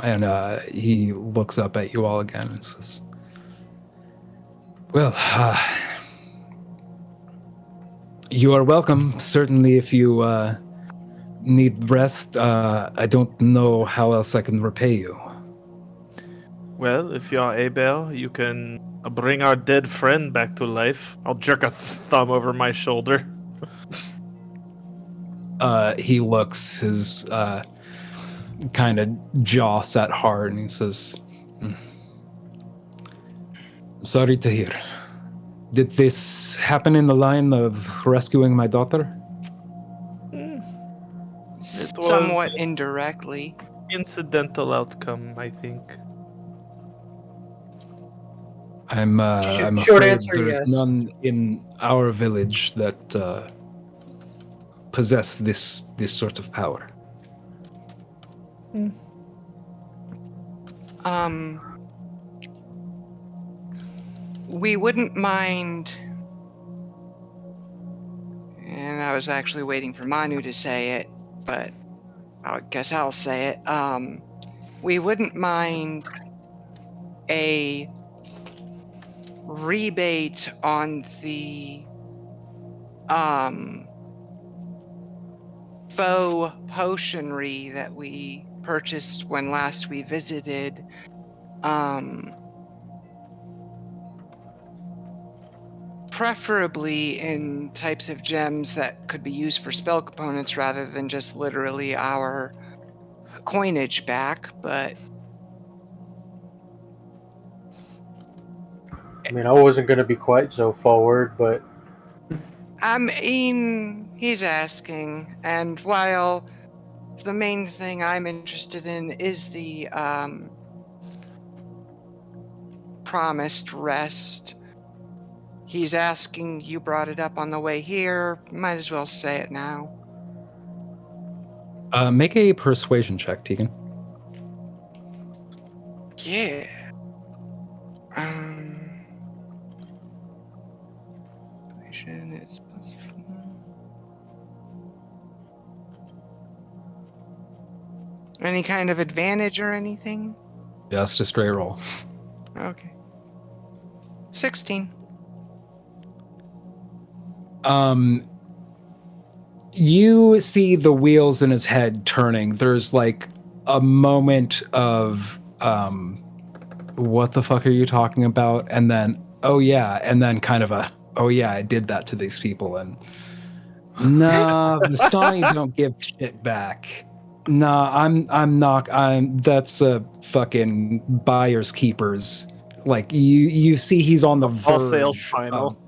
B: And he looks up at you all again and says, well, you are welcome. Certainly if you need rest, I don't know how else I can repay you.
D: Well, if you are able, you can bring our dead friend back to life. I'll jerk a thumb over my shoulder.
B: He looks, his kind of jaw set hard, and he says, sorry to hear. Did this happen in the line of rescuing my daughter?
A: Somewhat indirectly.
D: Incidental outcome, I think.
B: I'm
F: Short
B: afraid
F: answer,
B: there's
F: yes.
B: none in our village that possess this sort of power.
A: We wouldn't mind, and I was actually waiting for Manu to say it, but I guess I'll say it. we wouldn't mind a rebate on the faux potionery that we purchased when last we visited. Preferably in types of gems that could be used for spell components rather than just literally our coinage back, but
F: I mean, I wasn't going to be quite so forward, but
A: I mean, he's asking, and while the main thing I'm interested in is the promised rest, he's asking, you brought it up on the way here, might as well say it now.
B: Make a persuasion check, Tegan.
A: Yeah. Persuasion is +4. Any kind of advantage or anything?
B: Just a straight roll.
A: Okay. 16.
B: You see the wheels in his head turning. There's like a moment of what the fuck are you talking about? And then, oh yeah, and then kind of a, oh yeah, I did that to these people, and nah, Vistani don't give shit back. Nah, I'm not. That's a fucking buyer's keepers. Like you see, he's on the verge.
H: All sales final.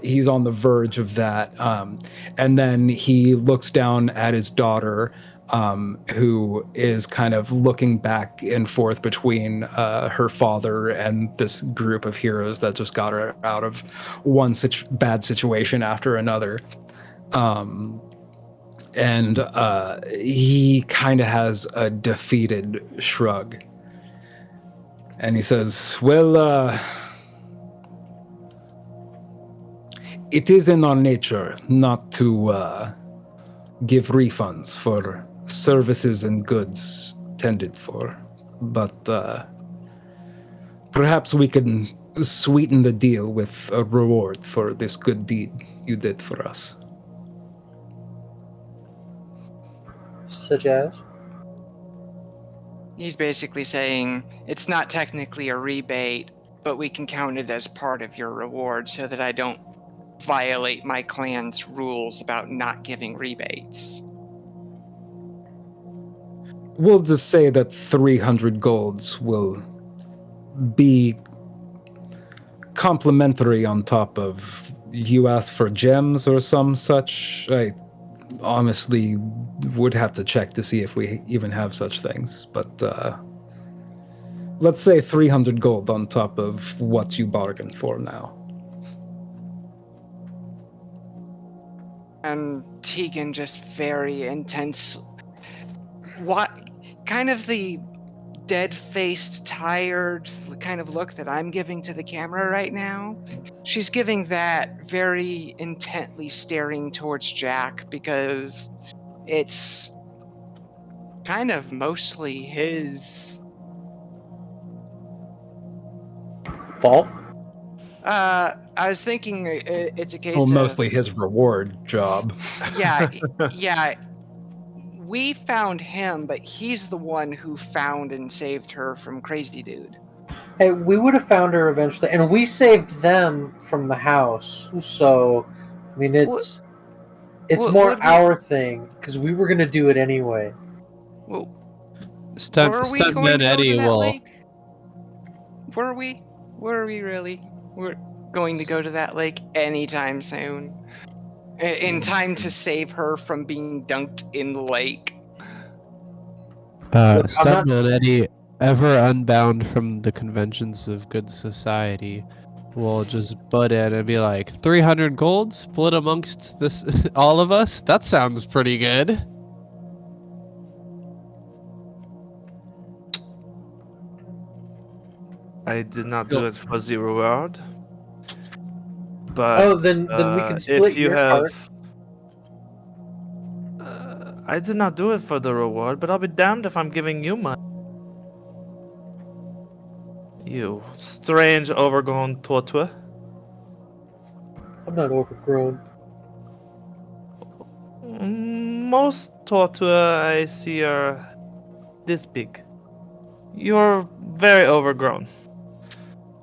B: He's on the verge of that, and then he looks down at his daughter, who is kind of looking back and forth between her father and this group of heroes that just got her out of one bad situation after another. And he kind of has a defeated shrug. And he says, well, it is in our nature not to give refunds for services and goods tended for, but perhaps we can sweeten the deal with a reward for this good deed you did for us.
F: such as?
A: He's basically saying it's not technically a rebate, but we can count it as part of your reward so that I don't violate my clan's rules about not giving rebates.
B: We'll just say that 300 golds will be complimentary on top of you ask for gems or some such. I honestly would have to check to see if we even have such things, but let's say 300 gold on top of what you bargained for now.
A: And Tegan just very intense. What kind of the dead-faced, tired kind of look that I'm giving to the camera right now? She's giving that very intently staring towards Jack because it's kind of mostly his
F: Fault?
A: I was thinking it's a case
B: Well,
A: of
B: mostly his reward job.
A: yeah, yeah. We found him, but he's the one who found and saved her from Crazy Dude.
F: Hey, we would have found her eventually, and we saved them from the house. So, I mean, it's more
A: would we-
F: our thing because we were gonna do it anyway.
A: Well,
C: Stunt,
A: were we
C: Stuntman
A: going to go
C: Eddie
A: to that
C: will.
A: lake? Were we? Were we really? We're going to go to that lake anytime soon. In time to save her from being dunked in the lake.
F: Look, I'm not-
C: Stuntman Eddie, ever unbound from the conventions of good society, will just butt in and be like, 300 gold split amongst this all of us? That sounds pretty good.
H: I did not do it for the reward. But
F: Oh, then we can split
H: if you
F: your
H: have,
F: part.
H: I did not do it for the reward, but I'll be damned if I'm giving you money. You strange overgrown tortoise.
F: I'm not overgrown.
H: Most tortoise I see are this big. You're very overgrown.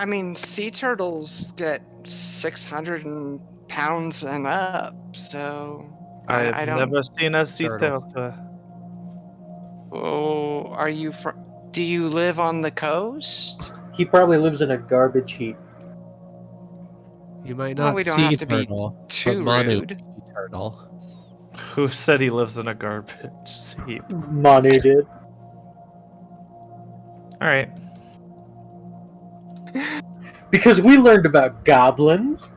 A: I mean, sea turtles get 600 pounds and up, so
H: I've
A: I don't.
H: never seen a sea
C: Turtle.
H: turtle.
A: Oh, are you from? Do you live on the coast?
F: He probably lives in a garbage heap.
C: You might
A: Well,
C: not
A: we don't
C: sea
A: have to be
C: turtle, but
A: too
C: Manu
A: rude.
C: sea turtle.
H: Who said he lives in a garbage heap?
F: Manu did.
H: Alright.
F: Because we learned about goblins.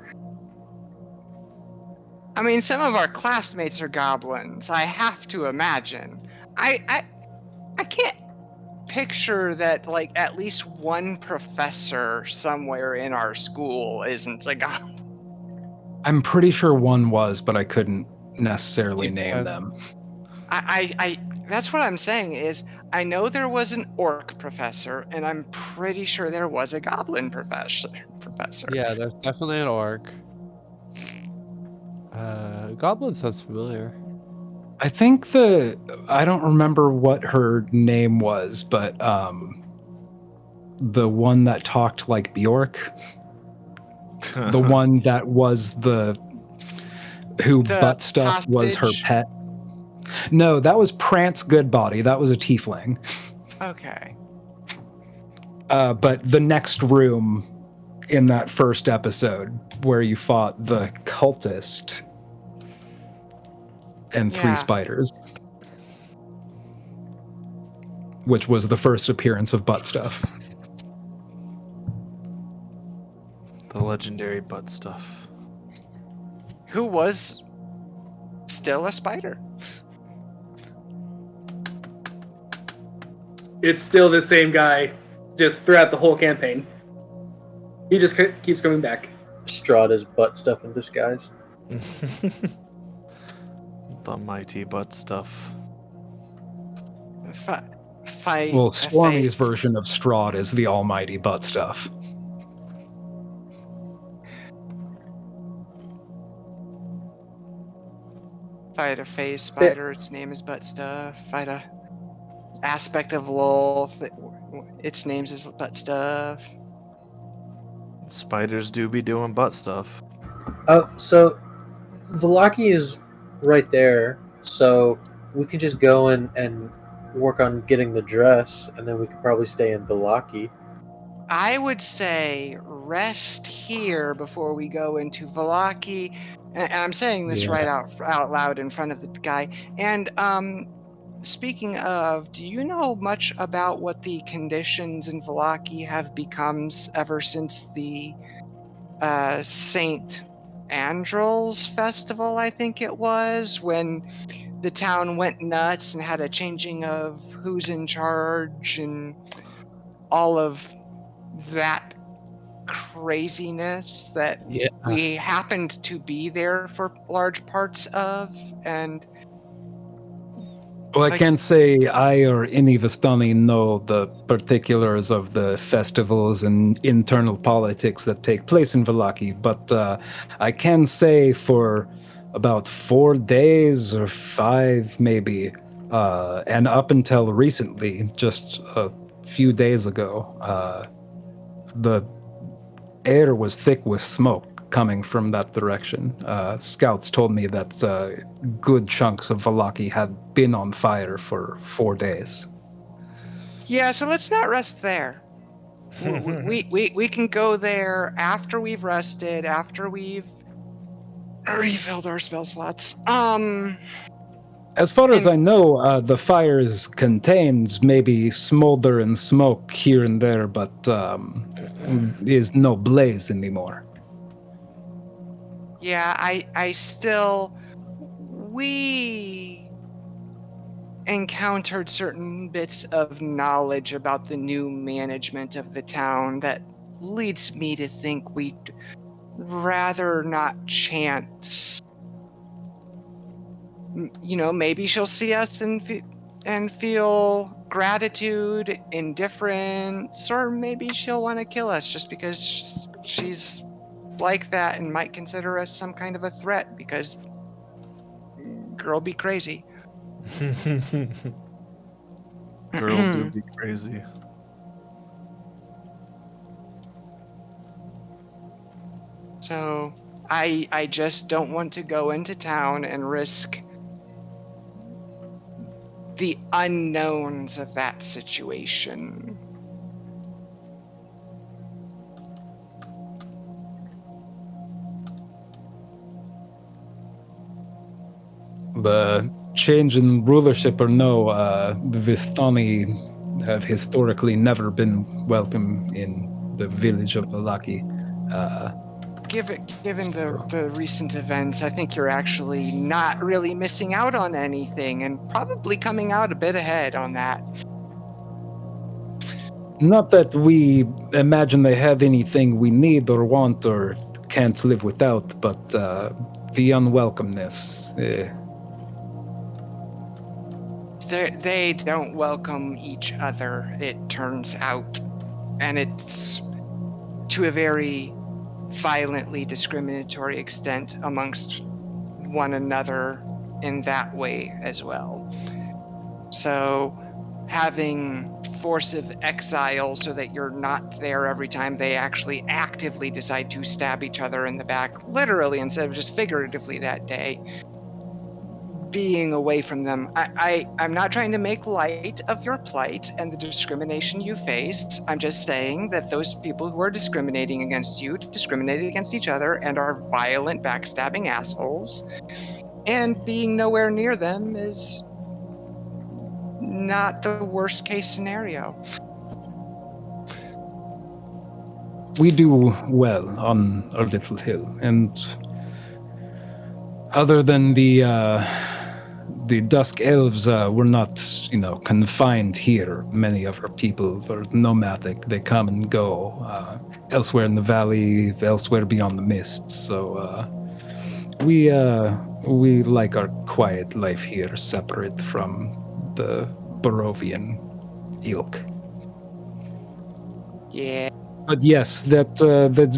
A: I mean, some of our classmates are goblins. I have to imagine. I can't picture that like at least one professor somewhere in our school isn't a goblin.
B: I'm pretty sure one was, but I couldn't necessarily name
C: Depends.
B: them.
A: I that's what I'm saying is I know there was an orc professor, and I'm pretty sure there was a goblin professor.
C: Yeah, there's definitely an orc. Goblin sounds familiar.
B: I think I don't remember what her name was, but the one that talked like Bjork, the one that was who
A: The
B: butt stuff was her
A: hostage?
B: pet. No, that was Prance Goodbody. That was a tiefling.
A: Okay.
B: But the next room in that first episode where you fought the cultist and three
A: Yeah.
B: spiders, which was the first appearance of butt stuff.
H: The legendary butt stuff.
A: Who was still a spider?
E: It's still the same guy, just throughout the whole campaign. He just keeps coming back.
F: Strahd is butt stuff in disguise.
H: The mighty butt stuff.
A: Fight.
B: Well, Stormy's version of Strahd is the almighty butt stuff.
A: Fight a phase spider. Its name is butt stuff. Fight a aspect of wolf. Its name is butt stuff.
H: Spiders do be doing butt stuff.
F: Oh, so Vallaki is right there, so we can just go and work on getting the dress, and then we could probably stay in Vallaki.
A: I would say rest here before we go into Vallaki. And I'm saying this right out loud in front of the guy. And speaking of, do you know much about what the conditions in Vallaki have become ever since the St. Andrew's festival, I think it was, when the town went nuts and had a changing of who's in charge and all of that craziness that we happened to be there for large parts of? And
B: well, I can't say I or any Vistani know the particulars of the festivals and internal politics that take place in Vallaki, but I can say for about 4 days or 5 maybe, and up until recently, just a few days ago, the air was thick with smoke coming from that direction. Scouts told me that good chunks of Vallaki had been on fire for 4 days.
A: yeah, so let's not rest there. we can go there after we've rested, after we've refilled our spell slots.
B: As far as I know, the fires contains maybe smolder and smoke here and there, but is no blaze anymore.
A: Yeah, we encountered certain bits of knowledge about the new management of the town that leads me to think we'd rather not chance maybe she'll see us and feel gratitude, indifference, or maybe she'll want to kill us just because she's like that and might consider us some kind of a threat because girl be crazy.
H: Girl do be crazy.
A: So I just don't want to go into town and risk the unknowns of that situation.
B: The change in rulership or no, the Vistani have historically never been welcome in the village of Balaki.
A: Given the recent events, I think you're actually not really missing out on anything and probably coming out a bit ahead on that.
B: Not that we imagine they have anything we need or want or can't live without, but the unwelcomeness.
A: They don't welcome each other, it turns out. And it's to a very violently discriminatory extent amongst one another in that way as well. So having force of exile so that you're not there every time they actually actively decide to stab each other in the back, literally instead of just figuratively that day, being away from them. I'm not trying to make light of your plight and the discrimination you faced. I'm just saying that those people who are discriminating against you discriminate against each other and are violent, backstabbing assholes. And being nowhere near them is not the worst case scenario.
B: We do well on our little hill, and other than the Dusk Elves, we're not, confined here. Many of our people are nomadic. They come and go elsewhere in the valley, elsewhere beyond the mists. So we like our quiet life here, separate from the Barovian ilk.
A: Yeah.
B: But yes, that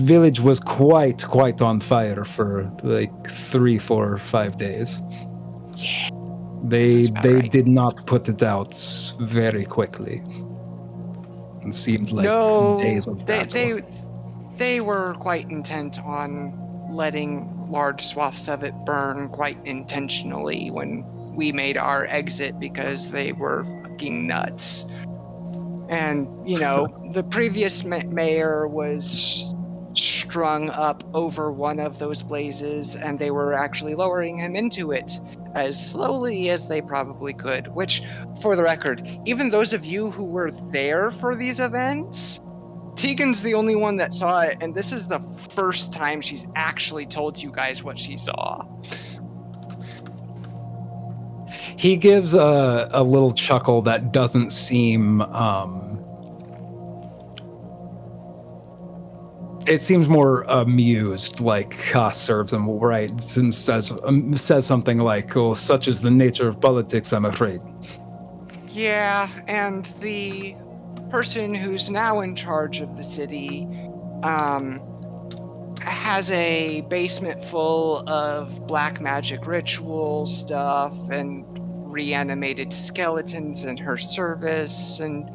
B: village was quite on fire for like 3, 4, 5 days.
A: Yeah.
B: They
A: right.
B: did not put it out very quickly. It seemed like days of battle.
A: They were quite intent on letting large swaths of it burn quite intentionally when we made our exit because they were fucking nuts. And, the previous mayor was strung up over one of those blazes, and they were actually lowering him into it as slowly as they probably could, which, for the record, even those of you who were there for these events, Tegan's the only one that saw it, and this is the first time she's actually told you guys what she saw.
B: He gives a little chuckle that doesn't seem... it seems more amused, like serves him right, and says something like, "Oh, such is the nature of politics, I'm afraid."
A: Yeah, and the person who's now in charge of the city has a basement full of black magic ritual stuff and reanimated skeletons in her service, and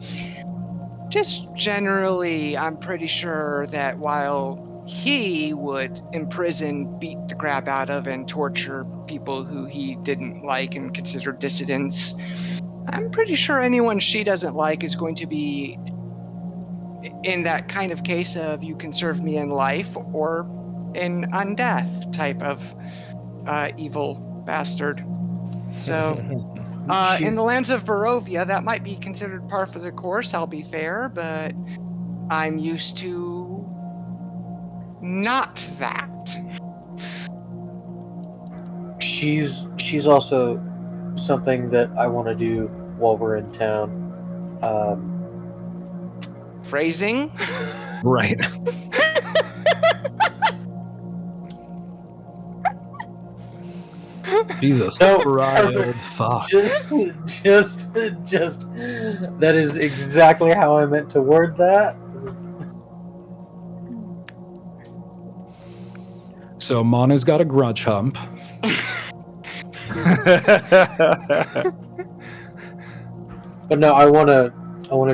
A: just generally, I'm pretty sure that while he would imprison, beat the crap out of, and torture people who he didn't like and considered dissidents, I'm pretty sure anyone she doesn't like is going to be in that kind of case of you can serve me in life or in undeath type of evil bastard. So... in the lands of Barovia, that might be considered par for the course, I'll be fair, but I'm used to not that.
F: She's also something that I want to do while we're in town.
A: Phrasing?
B: Right. Jesus
F: No,
B: Strahd, fuck.
F: just, that is exactly how I meant to word that.
B: So Manu's got a grudge hump.
F: But no, I wanna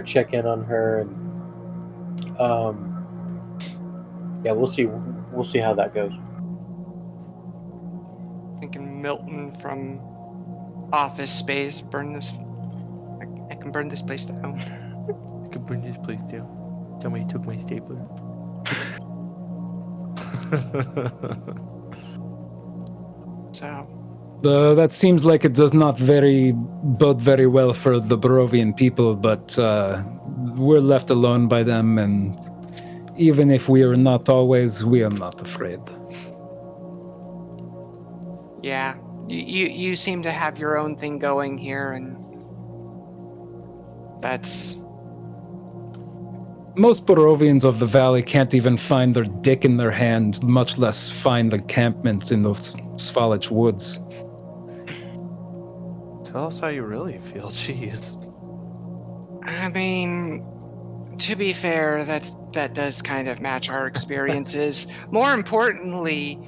F: check in on her, and yeah, we'll see how that goes.
A: Thinking Milton from Office Space. Burn this. I can burn this place down.
D: I can bring this place down. Somebody took my stapler.
A: So
B: That seems like it does not bode very well for the Barovian people, but we're left alone by them, and even if we are not always, we are not afraid.
A: yeah, you seem to have your own thing going here, and that's
B: Most Barovians of the valley can't even find their dick in their hand, much less find encampments in those Svalich woods.
D: Tell us how you really feel. Jeez.
A: I mean, to be fair, that does kind of match our experiences. More importantly,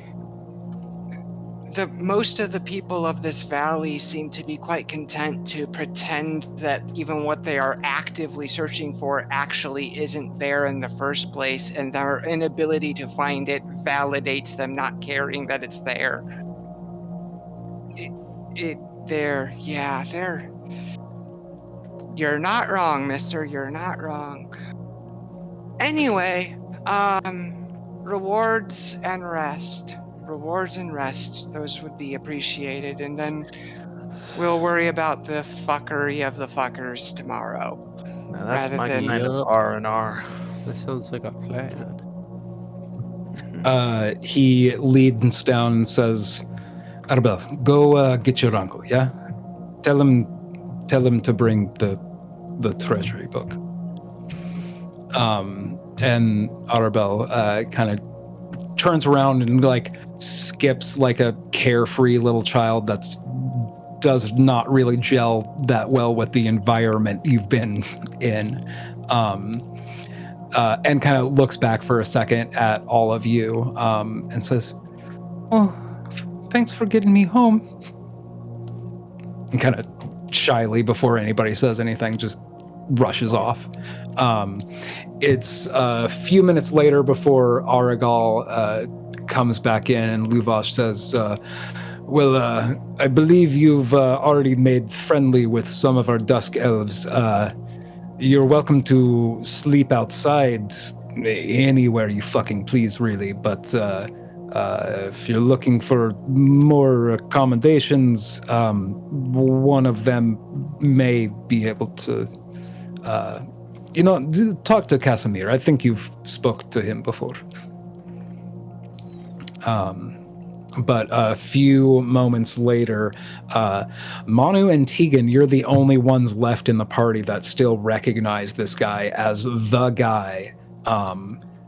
A: most of the people of this valley seem to be quite content to pretend that even what they are actively searching for actually isn't there in the first place, and their inability to find it validates them not caring that it's there. They're. You're not wrong, mister. You're not wrong. Anyway, rewards and rest. Rewards and rest. Those would be appreciated. And then we'll worry about the fuckery of the fuckers tomorrow.
D: Now that's
A: rather
D: my
A: than-
D: kind of
C: Yup.
D: R&R.
C: That sounds like a plan.
B: He leads down and says, Arbel, go get your uncle, yeah? Tell him to bring the treasury book. And Arbel kind of turns around and like skips like a carefree little child that's does not really gel that well with the environment you've been in. And kind of looks back for a second at all of you and says, "Oh, thanks for getting me home." And kind of shyly, before anybody says anything, just rushes off. It's a few minutes later before Aragal comes back in, and Luvash says, well, I believe you've already made friendly with some of our dusk elves. You're welcome to sleep outside anywhere you fucking please, really, but if you're looking for more accommodations, one of them may be able to, talk to Casimir. I think you've spoke to him before. But a few moments later, Manu and Tegan, you're the only ones left in the party that still recognize this guy as the guy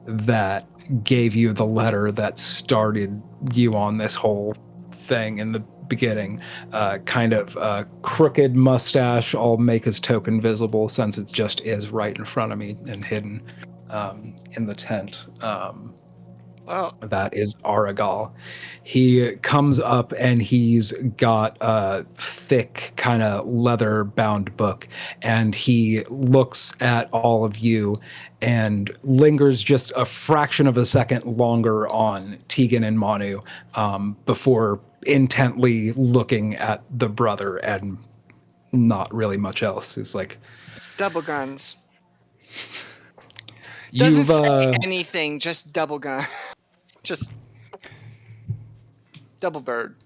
B: that gave you the letter that started you on this whole thing in the beginning. Kind of crooked mustache. I'll make his token visible since it just is right in front of me and hidden in the tent.
A: Well,
B: That is Aragal. He comes up and he's got a thick kind of leather bound book, and he looks at all of you and lingers just a fraction of a second longer on Tegan and Manu before intently looking at the brother and not really much else. It's like,
A: double guns. Doesn't say anything, just double gun. Just double bird.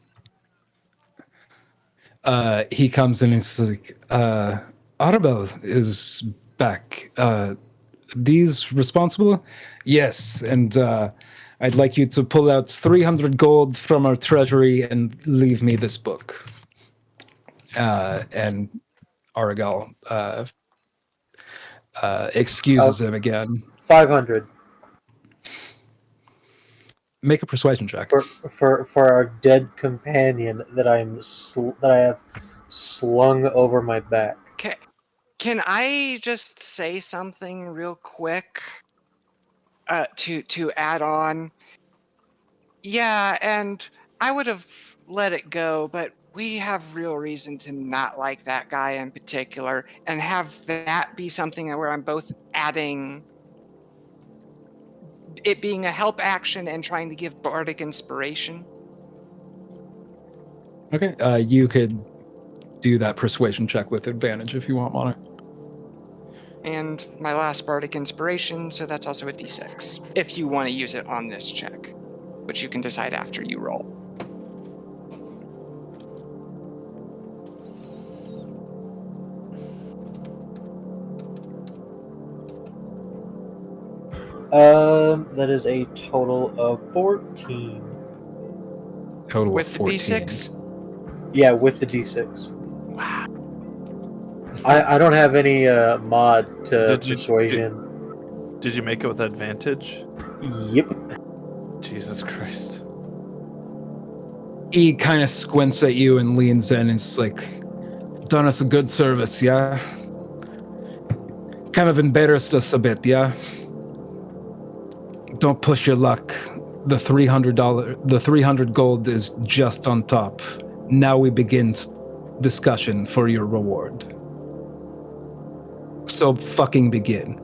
B: He comes in and says, like, Arabelle is back. These responsible? Yes, and I'd like you to pull out 300 gold from our treasury and leave me this book. And Aragal excuses him again.
F: 500.
B: Make a persuasion check.
F: for our dead companion that I have slung over my back.
A: Can I just say something real quick to add on? Yeah, and I would have let it go, but we have real reason to not like that guy in particular, and have that be something where I'm both adding it being a help action and trying to give bardic inspiration.
B: Okay, you could do that persuasion check with advantage if you want, Monarch.
A: And my last bardic inspiration, so that's also a d6, if you want to use it on this check, which you can decide after you roll.
F: That is a total of 14.
B: Total
A: With
B: of
A: the
B: 14.
A: d6?
F: Yeah, with the d6.
A: Wow.
F: I don't have any mod to
D: Did you-
F: persuasion.
D: Did you make it with advantage?
F: Yep.
D: Jesus Christ.
B: He kind of squints at you and leans in and is like, done us a good service, yeah? Kind of embarrassed us a bit, yeah? Don't push your luck. The $300 gold is just on top. Now we begin discussion for your reward. So fucking begin.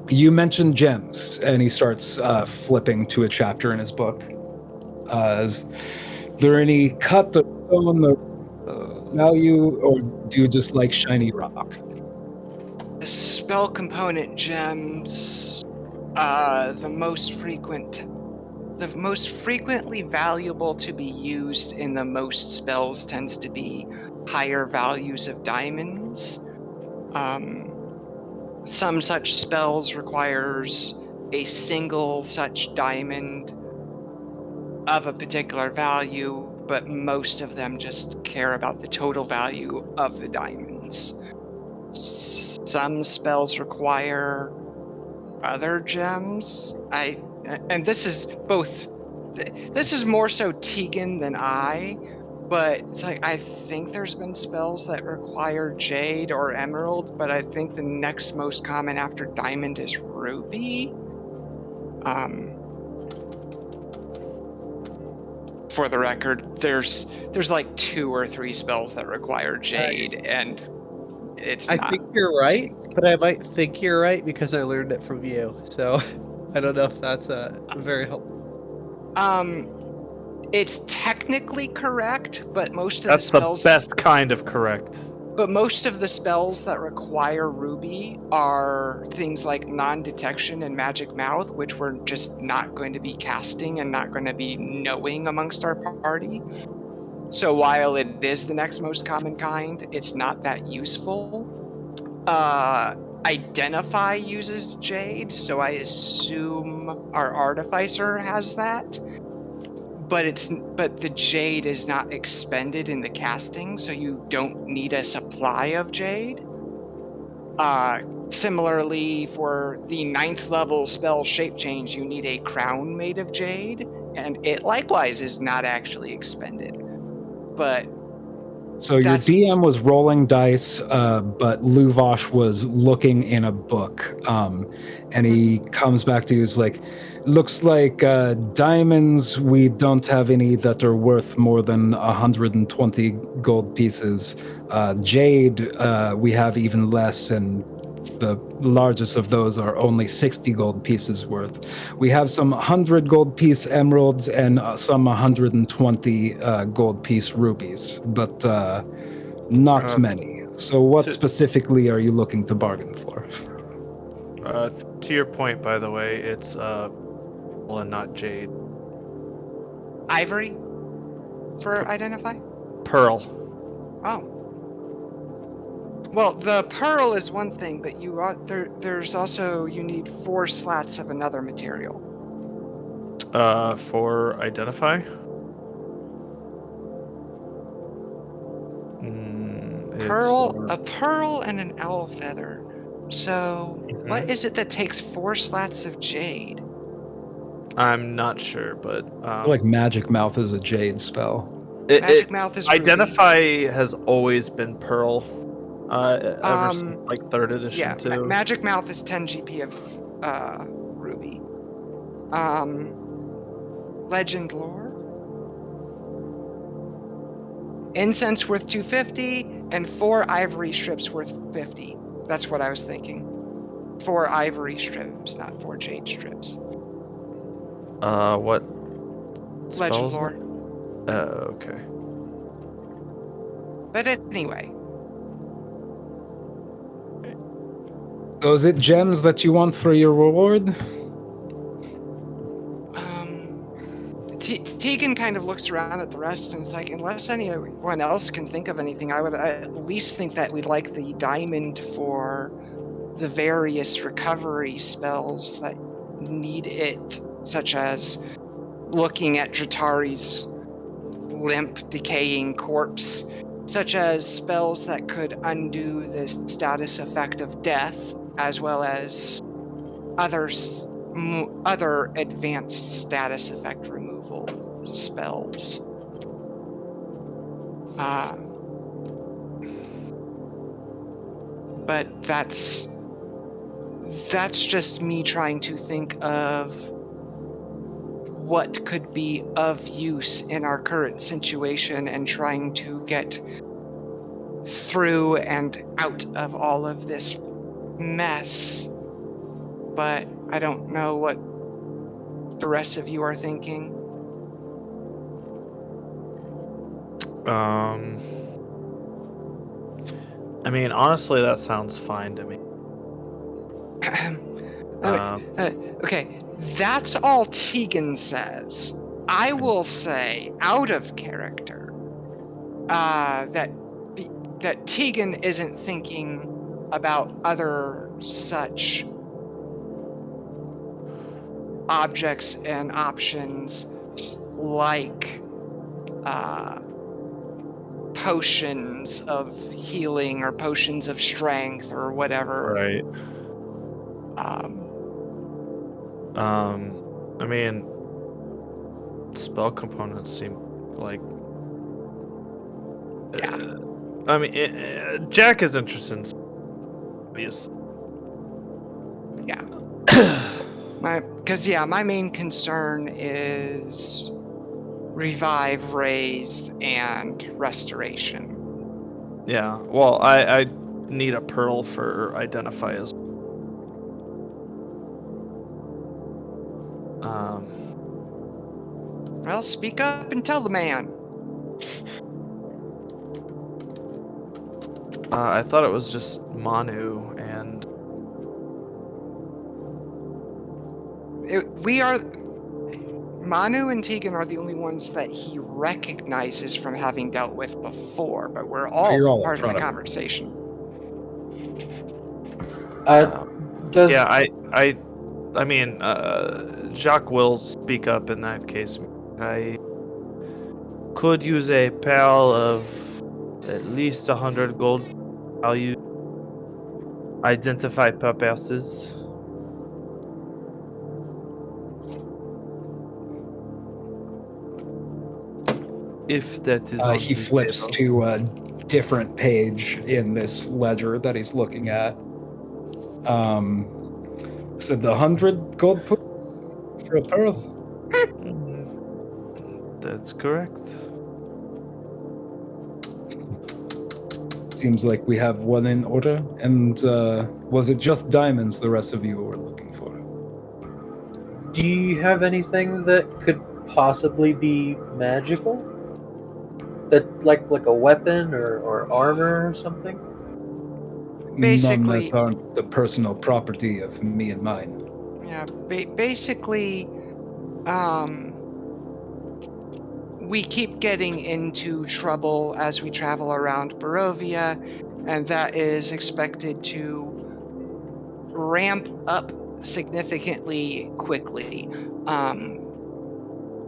B: You mentioned gems, and he starts flipping to a chapter in his book. Is there any cut or stone or value, or do you just like shiny rock?
A: The spell component gems, the most frequently valuable to be used in the most spells tends to be higher values of diamonds. Some such spells requires a single such diamond of a particular value, but most of them just care about the total value of the diamonds. Some spells require other gems. And this is both. This is more so Tegan than I, but it's like I think there's been spells that require jade or emerald, but I think the next most common after diamond is ruby. For the record, there's like 2 or 3 spells that require jade, and it's
I: I
A: not.
I: think you're right, but I might think you're right because I learned it from you. So I don't know if that's very helpful.
A: It's technically correct, but most of
D: That's
A: the spells.
D: the best kind of correct.
A: But most of the spells that require ruby are things like non-detection and magic mouth, which we're just not going to be casting and not going to be knowing amongst our party. So while it is the next most common kind, it's not that useful. Identify uses jade, so I assume our artificer has that. But the jade is not expended in the casting, so you don't need a supply of jade. Similarly, for the 9th level spell Shape Change, you need a crown made of jade, and it likewise is not actually expended. But
B: so your DM was rolling dice, but Luvosh was looking in a book, and he comes back to you. He's like, looks like diamonds, we don't have any that are worth more than 120 gold pieces. Jade, we have even less, and the largest of those are only 60 gold pieces worth. We have some 100 gold piece emeralds and some 120 gold piece rubies, but not many. So what specifically are you looking to bargain for?
D: To your point, by the way, it's and not jade.
A: Ivory for identify?
D: Pearl.
A: Oh. Well, the pearl is one thing, but there's also, you need 4 slats of another material.
D: For identify?
A: A pearl and an owl feather. So, what is it that takes 4 slats of jade?
D: I'm not sure, but
B: I feel like Magic Mouth is a jade spell.
A: Magic Mouth is ruby.
D: Identify has always been pearl, ever since like 3rd edition
A: Yeah,
D: too.
A: Magic Mouth is 10 GP of ruby. Legend lore. Incense worth 250 and 4 ivory strips worth 50. That's what I was thinking. 4 ivory strips, not 4 jade strips.
D: What
A: Legend
D: spells?
A: lore.
D: Okay.
A: But anyway,
B: So is it gems that you want for your reward?
A: Tegan kind of looks around at the rest and is like, unless anyone else can think of anything, I would at least think that we'd like the diamond for the various recovery spells that need it, such as looking at Dratari's limp, decaying corpse, such as spells that could undo the status effect of death, as well as other advanced status effect removal spells. But that's just me trying to think of what could be of use in our current situation and trying to get through and out of all of this mess. But I don't know what the rest of you are thinking.
D: I mean, honestly, that sounds fine to me.
A: Okay, that's all Tegan says. I will say, out of character, that Tegan isn't thinking about other such objects and options like potions of healing or potions of strength or whatever.
D: Right. I mean, spell components seem like.
A: Yeah.
D: I mean, Jack is interested in. Obvious.
A: Yeah. My main concern is revive, raise, and restoration.
D: Yeah. Well, I need a pearl for identify as.
A: Well, speak up and tell the man.
D: I thought it was just Manu and.
A: Manu and Tegan are the only ones that he recognizes from having dealt with before, but we're all part of the conversation.
D: Yeah, I mean, Jacques will speak up in that case. I could use a pal of at least 100 gold value. Identify purposes. If that is on
B: he
D: the
B: flips
D: table.
B: to a different page in this ledger that he's looking at. So the 100 gold for a pearl?
D: That's correct.
B: Seems like we have one in order. And was it just diamonds the rest of you were looking for?
F: Do you have anything that could possibly be magical? That like a weapon or armor or something?
A: Basically,
B: none that aren't the personal property of me and mine.
A: Yeah, basically, we keep getting into trouble as we travel around Barovia, and that is expected to ramp up significantly quickly,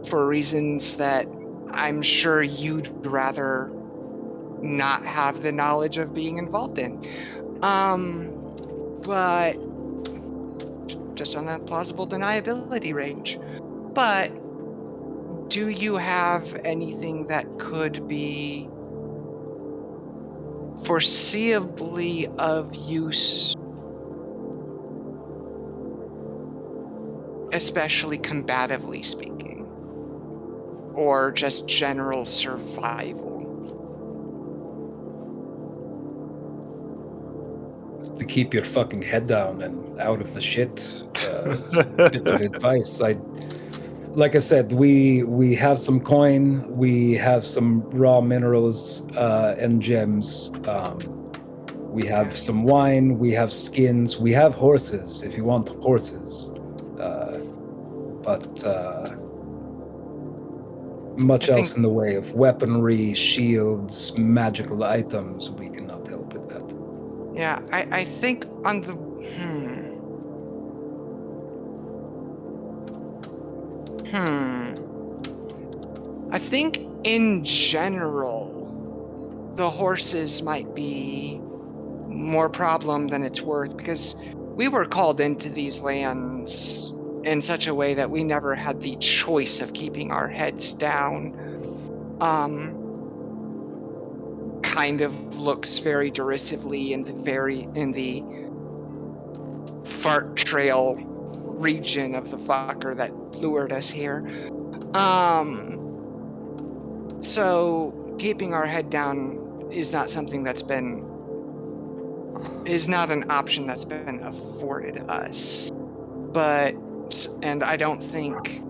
A: for reasons that I'm sure you'd rather not have the knowledge of being involved in. but just on that plausible deniability range. But do you have anything that could be foreseeably of use, especially combatively speaking, or just general survival?
B: To keep your fucking head down and out of the shit. It's a bit of advice. Like I said, we have some coin, we have some raw minerals and gems. We have some wine, we have skins, we have horses if you want horses. But much else in the way of weaponry, shields, magical items, we cannot help with that.
A: Yeah, I think on the I think in general the horses might be more problem than it's worth, because we were called into these lands in such a way that we never had the choice of keeping our heads down. Kind of looks very derisively in the fart trail region of the fucker that lured us here. So keeping our head down is not something is not an option that's been afforded us. And I don't think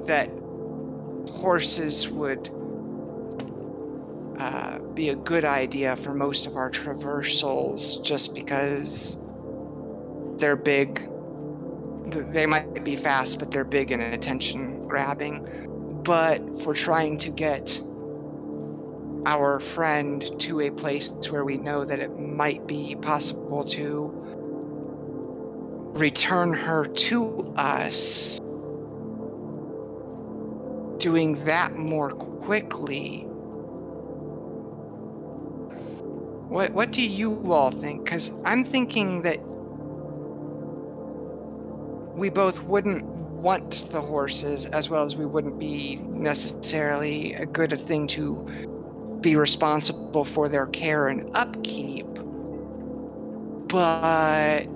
A: that horses would be a good idea for most of our traversals, just because they're big. They might be fast, but they're big and attention grabbing. But for trying to get our friend to a place where we know that it might be possible to return her to us, doing that more quickly. What do you all think? Because I'm thinking that we both wouldn't want the horses, as well as we wouldn't be necessarily a good thing to be responsible for their care and upkeep. But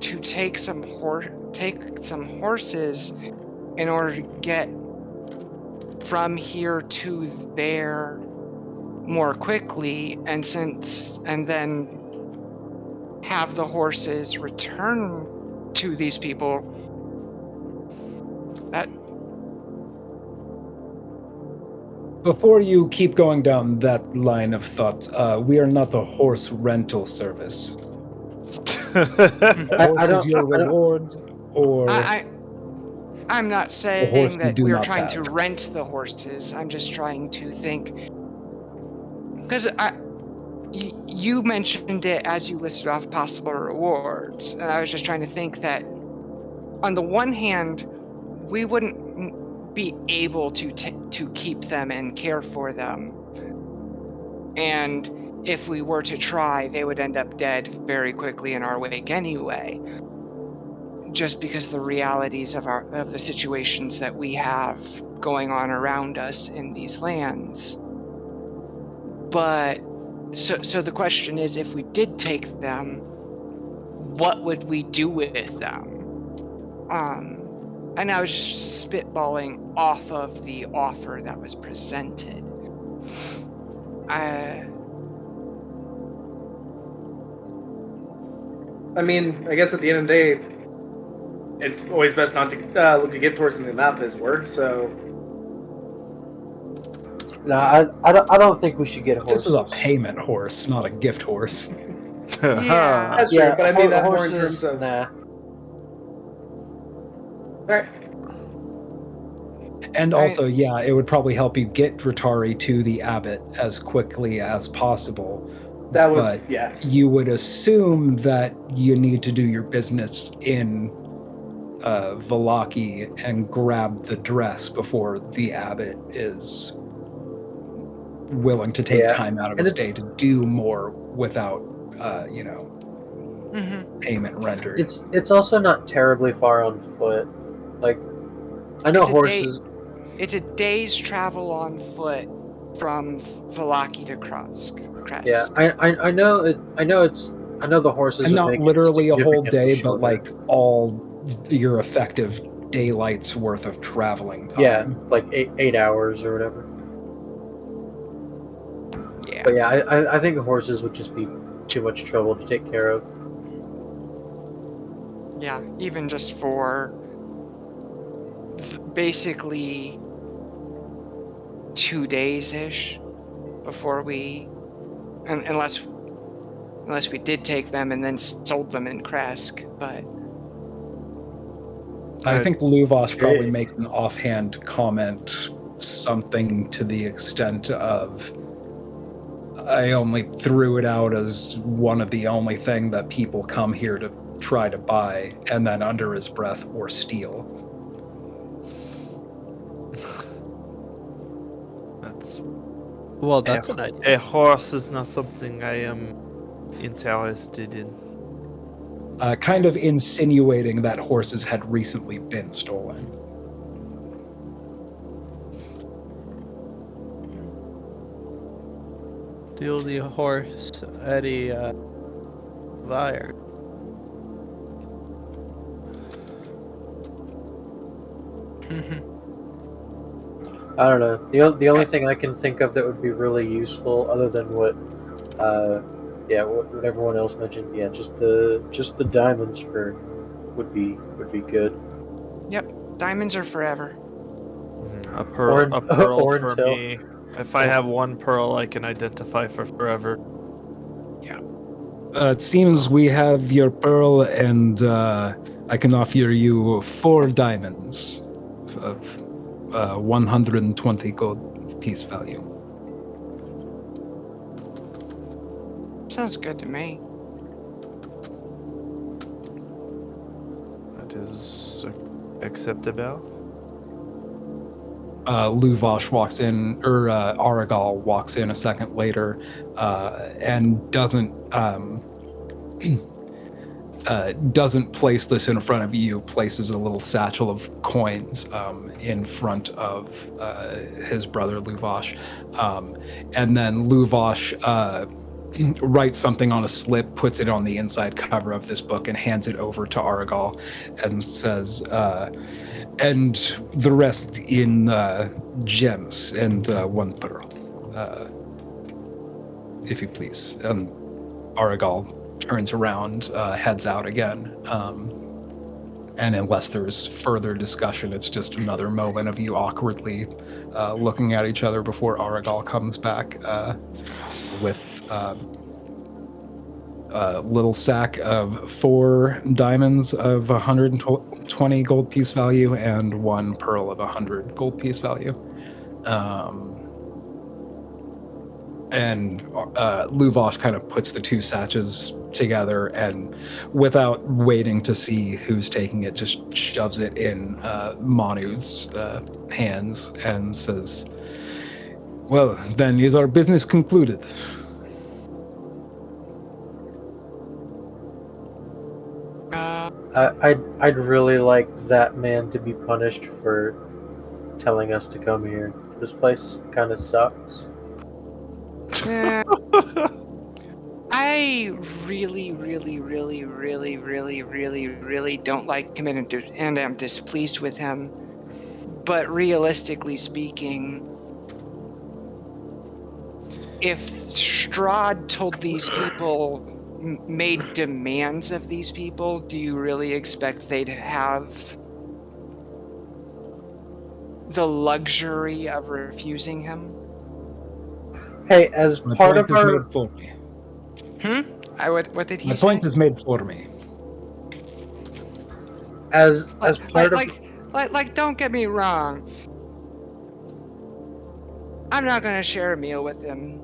A: to take some horses in order to get from here to there more quickly, and then have the horses return to these people, that...
B: Before you keep going down that line of thought, we are not a horse rental service. Horse is your reward, or
A: I'm not saying
B: horse you
A: that
B: do
A: we're
B: not
A: trying
B: have.
A: to rent the horses. I'm just trying to think, because you mentioned it as you listed off possible rewards, and I was just trying to think that on the one hand, we wouldn't be able to keep them and care for them, and if we were to try, they would end up dead very quickly in our wake anyway, just because the realities of the situations that we have going on around us in these lands. But so the question is, if we did take them, what would we do with them? And I was just spitballing off of the offer that was presented.
E: I mean, I guess at the end of the day, it's always best not to look a gift horse in the mouth of his work, so...
F: No, I don't think we should get horses.
B: This is a payment horse, not a gift horse.
A: Yeah,
E: That's true, but I mean that more in terms of...
F: Nah.
E: Alright.
B: And also, yeah, it would probably help you get Dratari to the abbot as quickly as possible.
E: That was,
B: but
E: yeah.
B: You would assume that you need to do your business in Vallaki and grab the dress before the abbot is willing to take
F: Yeah,
B: time out of
F: and
B: his
F: it's-
B: day to do more without, payment rendered.
F: It's also not terribly far on foot. Like, I know
A: It's a
F: horses.
A: It's a day's travel on foot from Valaki to Kresk.
F: Yeah, I know it. I know the horses
B: And
F: would
B: not
F: make
B: literally
F: it
B: a whole
F: significantly
B: day, but
F: shorter.
B: like all your effective daylight's worth of traveling time.
F: Yeah, like 8 hours or whatever.
A: Yeah.
F: But yeah, I think horses would just be too much trouble to take care of.
A: Yeah, even just for basically 2 days ish before we, unless we did take them and then sold them in Kresk, but
B: I think Luvosh probably
F: Hey.
B: makes an offhand comment, something to the extent of, I only threw it out as one of the only thing that people come here to try to buy, and then under his breath, or steal.
D: That's
I: Well, that's an idea.
D: a horse is not something I am interested in.
B: Kind of insinuating that horses had recently been stolen.
I: Steal the horse, Eddie, liar.
F: I don't know. The only thing I can think of that would be really useful, other than what everyone else mentioned, just the diamonds would be good.
A: yep, diamonds are forever.
D: A pearl,
F: Or-
D: a pearl
F: or
D: for
F: until-
D: me. If I have one pearl, I can identify for forever.
B: It seems we have your pearl, and I can offer you 4 diamonds of 120 gold piece value.
A: Sounds good to me.
D: That is acceptable.
B: Luvosh walks in, or Aragal walks in a second later, and doesn't place this in front of you. Places a little satchel of coins in front of his brother Luvosh, and then Luvosh writes something on a slip, puts it on the inside cover of this book, and hands it over to Aragal, and says, and the rest in gems and 1 pearl, if you please. And Aragal turns around, heads out again. And unless there's further discussion, it's just another moment of you awkwardly looking at each other before Aragal comes back with a little sack of 4 diamonds of 120 gold piece value and 1 pearl of 100 gold piece value. And Luvosh kind of puts the 2 sachets together, and without waiting to see who's taking it, just shoves it in Manu's hands and says, "Well, then is our business concluded?"
F: I'd really like that man to be punished for telling us to come here. This place kind of sucks.
A: I really don't like him and am displeased with him. But realistically speaking, if Strahd told these people, made demands of these people, do you really expect they'd have the luxury of refusing him?
F: Hey, as
B: My
F: part
B: point
F: of
B: is
F: our
B: made for me.
A: What did he
B: My
A: say?
B: point is made for me.
F: as part of
A: Like, don't get me wrong. I'm not gonna share a meal with him.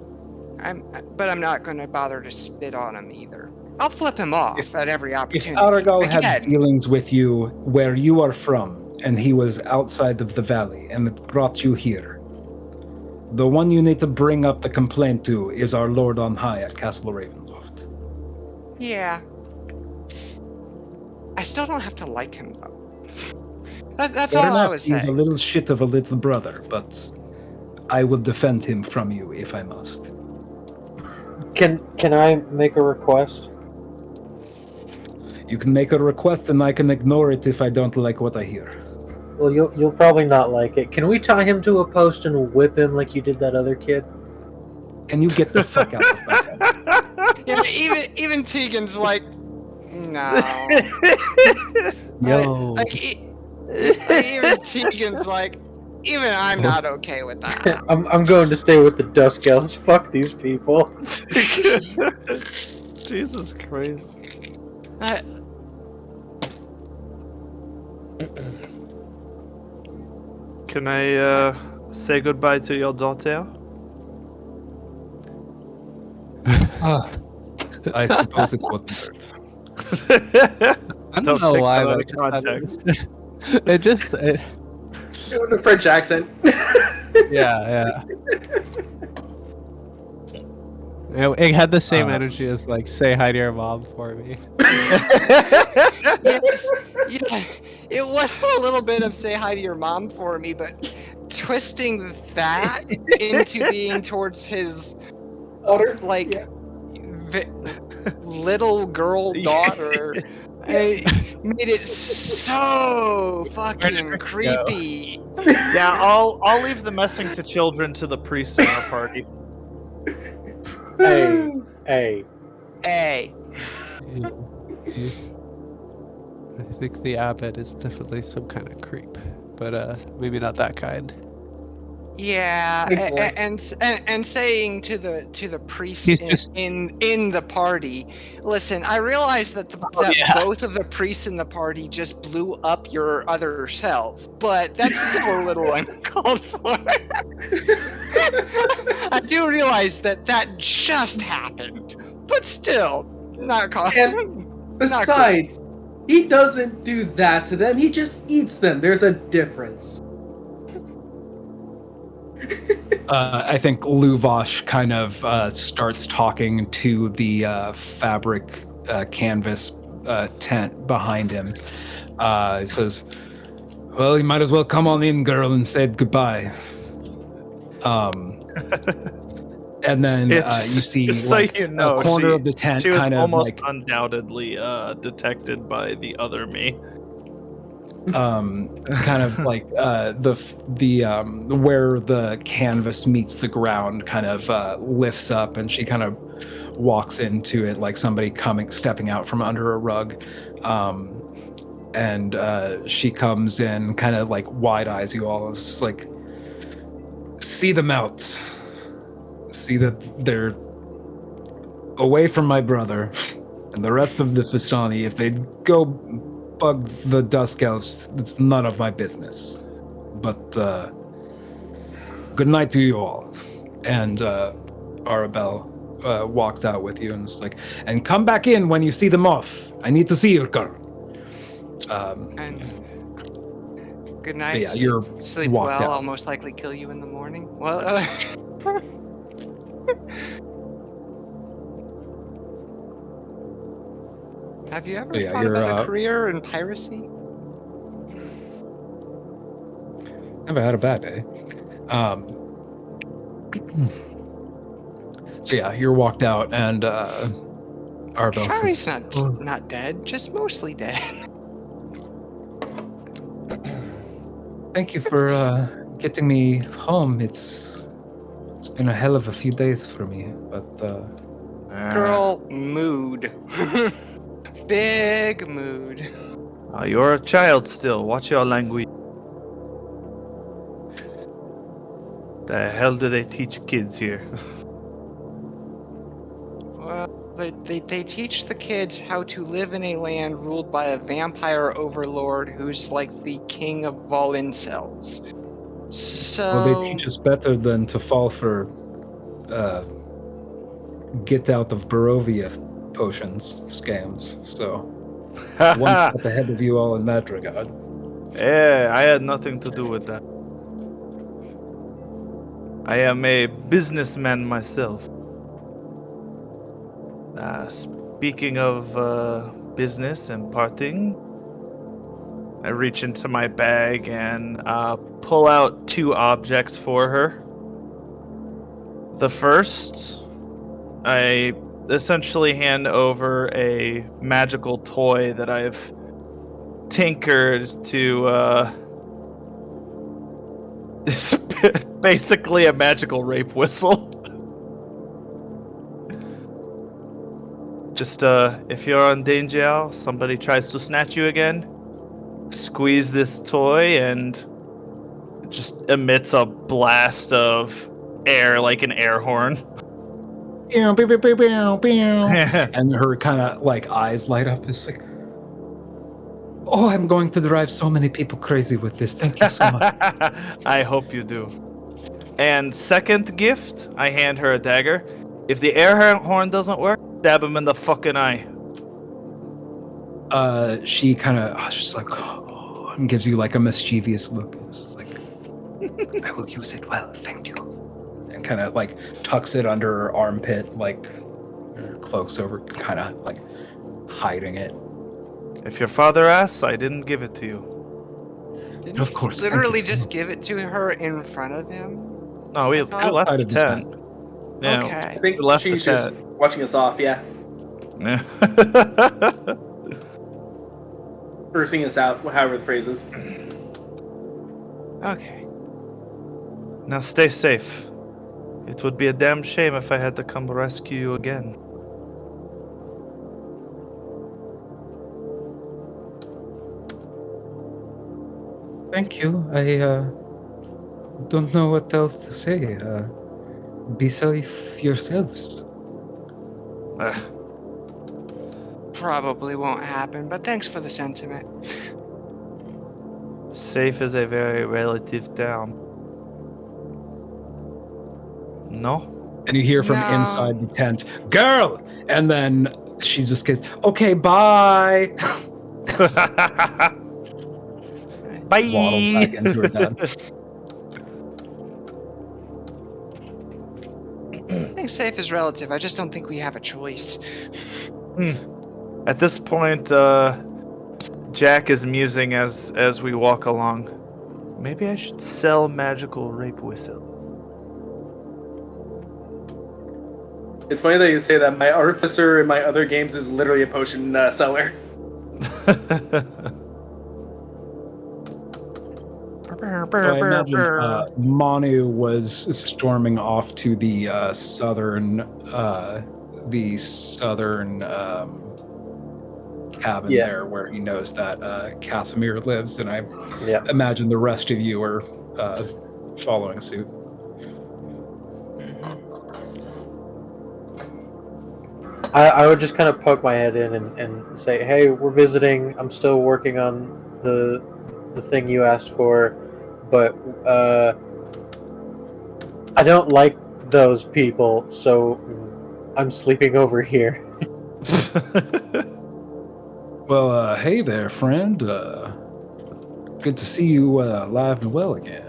A: But I'm not gonna bother to spit on him either. I'll flip him off at every
B: If
A: opportunity.
B: Aragal had
A: Again,
B: dealings with you where you are from, and he was outside of the valley and brought you here, The one you need to bring up the complaint to is our Lord on High at Castle Ravenloft.
A: Yeah. I still don't have to like him, though. That's
B: Fair
A: all I
B: enough,
A: was
B: he's a
A: saying.
B: little shit of a little brother, but I will defend him from you if I must.
F: Can I make a request?
B: You can make a request and I can ignore it if I don't like what I hear.
F: Well, you'll probably not like it. Can we tie him to a post and whip him like you did that other kid?
B: Can you get the fuck out of my tent?
A: Yeah, even Tegan's like, no.
B: Yo.
A: Even Tegan's like, even I'm not okay with that.
F: I'm going to stay with the Dusk Elves. Fuck these people.
D: Jesus Christ. Can I say goodbye to your daughter?
B: I suppose it wasn't worth.
C: I don't
D: Don't
C: know
D: take
C: why,
D: that out
C: but
D: of context.
E: With the French accent.
C: yeah. It had the same
B: Uh,
C: energy as like say hi to your mom for me.
A: Yes, yeah, it was a little bit of say hi to your mom for me, but twisting that into being towards his
E: Daughter?
A: like
E: Yeah.
A: little girl daughter made it so fucking creepy.
D: Yeah, I'll leave the messing to children to the priests in our party.
F: Hey.
A: Hey,
C: I think the abbot is definitely some kind of creep, but maybe not that kind.
A: yeah,
E: Good boy.
A: and saying to the priests
C: He's just-
A: in the party, listen, I realize that both of the priests in the party just blew up your other self, but that's still a little uncalled for. I do realize that just happened, but still not called.
E: Besides, he doesn't do that to them. He just eats them. There's a difference.
B: I think Luvosh kind of starts talking to the fabric canvas tent behind him. He says, well, you might as well come on in, girl, and say goodbye. And then you see
D: just
B: like,
D: so you know,
B: a corner of the tent
D: she was
B: kind of
D: almost
B: like
D: undoubtedly detected by the other me.
B: kind of like the where the canvas meets the ground kind of lifts up, and she kind of walks into it like somebody stepping out from under a rug, and she comes in kind of like wide eyes you all. It's like, see them out, see that they're away from my brother and the rest of the Vistani. If they go bug the Dusk Elves, it's none of my business. But good night to you all. And Arabelle walked out with you and was like, and come back in when you see them off. I need to see you, girl.
A: And good night.
B: Yeah, you're
A: sleep
B: walked
A: well.
B: out.
A: I'll most likely kill you in the morning. Well, have you ever thought about a career in piracy?
B: Never had a bad day. So yeah, you're walked out, and Arabelle
A: Harry's
B: says,
A: not dead, just mostly dead.
B: thank you for getting me home. It's been a hell of a few days for me, but
A: Girl, mood. Big mood.
D: You're a child still. Watch your language. The hell do they teach kids here?
A: Well, they teach the kids how to live in a land ruled by a vampire overlord who's like the king of all incels. So
B: well, they teach us better than to fall for get out of Barovia potions scams. So one step ahead of you all in that regard.
D: Yeah, I had nothing to do with that. I am a businessman myself. Speaking of business and parting, I reach into my bag and pull out 2 objects for her. The first, I essentially hand over a magical toy that I've tinkered to. It's basically a magical rape whistle. Just if you're on danger, somebody tries to snatch you again, squeeze this toy and it just emits a blast of air like an air horn.
B: And her kind of like eyes light up. It's like, oh, I'm going to drive so many people crazy with this. Thank you so much.
D: I hope you do. And second gift, I hand her a dagger. If the air horn doesn't work, stab him in the fucking eye.
B: She kind of just like and gives you like a mischievous look. It's like, I will use it well, thank you. And kind of like tucks it under her armpit, like her cloaks over, kind of like hiding it.
D: If your father asks, I didn't give it to you.
A: Didn't
B: Of
A: you
B: course, thank you
A: literally
B: so
A: just
B: much.
A: give it to her in front of him?
D: No, we left
B: Outside
D: the
B: of the
D: tent. Yeah,
A: Okay.
E: I think
D: we left the
E: she's just
D: tent.
E: watching us off, yeah.
D: Yeah.
E: Or seeing us out, however the phrase is.
A: Okay.
D: Now stay safe. It would be a damn shame if I had to come rescue you again.
B: Thank you. I don't know what else to say. Be safe yourselves.
D: Ugh.
A: Probably won't happen, but thanks for the sentiment.
D: Safe is a very relative term. No?
B: And you hear from
A: No.
B: inside the tent, girl! And then she just goes, okay, bye!
D: Bye.
B: Waddles back into her den.
A: I think safe is relative. I just don't think we have a choice.
D: At this point, Jack is musing as we walk along. Maybe I should sell magical rape whistle.
E: It's funny that you say that. My artificer in my other games is literally a potion seller.
B: So I imagine Manu was storming off to the southern cabin
F: Yeah.
B: there where he knows that Casimir lives, and I
F: Yeah.
B: imagine the rest of you are following suit.
F: I would just kind of poke my head in and say, hey, we're visiting. I'm still working on the thing you asked for, but I don't like those people, so I'm sleeping over here.
B: Well, hey there, friend. Good to see you alive and well again.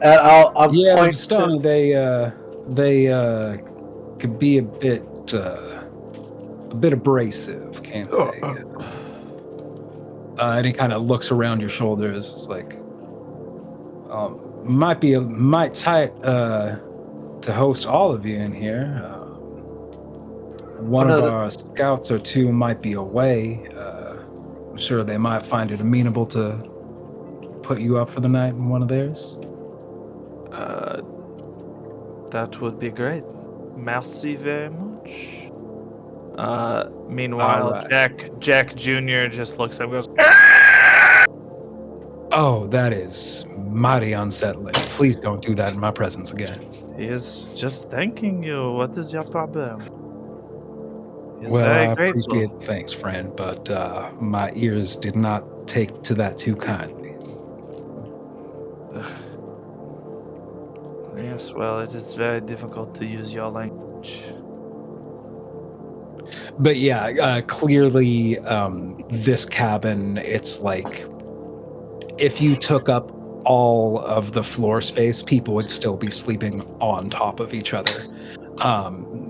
F: And I'll
B: Yeah,
F: point
B: Vistani, they could be a bit abrasive, can't they? And he kind of looks around your shoulders. It's like, might tight to host all of you in here. One of our scouts or two might be away. I'm sure they might find it amenable to put you up for the night in one of theirs.
D: That would be great. Merci very much. Meanwhile,
B: Alright.
D: Jack Jr. just looks up and goes,
B: Oh, that is mighty unsettling. Please don't do that in my presence again.
D: he is just thanking you. What is your problem? He's
B: Well,
D: very
B: I
D: grateful.
B: appreciate it, thanks, friend, but my ears did not take to that too kindly.
D: Yes, well, it is very difficult to use your language.
B: But yeah, clearly, this cabin, it's like if you took up all of the floor space, people would still be sleeping on top of each other.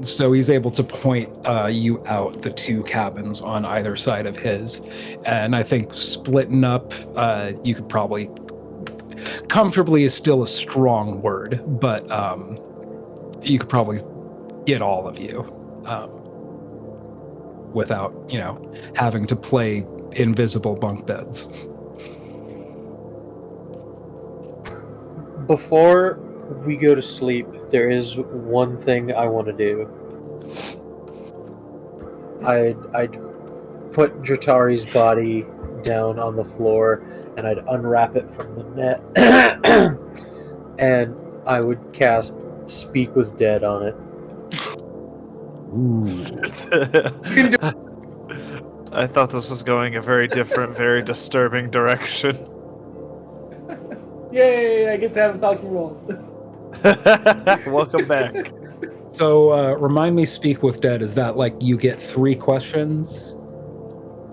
B: So he's able to point you out the 2 cabins on either side of his. And I think splitting up, you could probably... Comfortably is still a strong word, but you could probably get all of you without, having to play invisible bunk beds.
F: Before we go to sleep, there is one thing I want to do. I'd put Dratari's body down on the floor, and I'd unwrap it from the net, and I would cast Speak with Dead on it.
B: Ooh.
D: I thought this was going a very different, very disturbing direction.
E: Yay! I get to have a talking roll.
D: Welcome back.
B: So remind me, Speak with Dead, is that like you get 3 questions?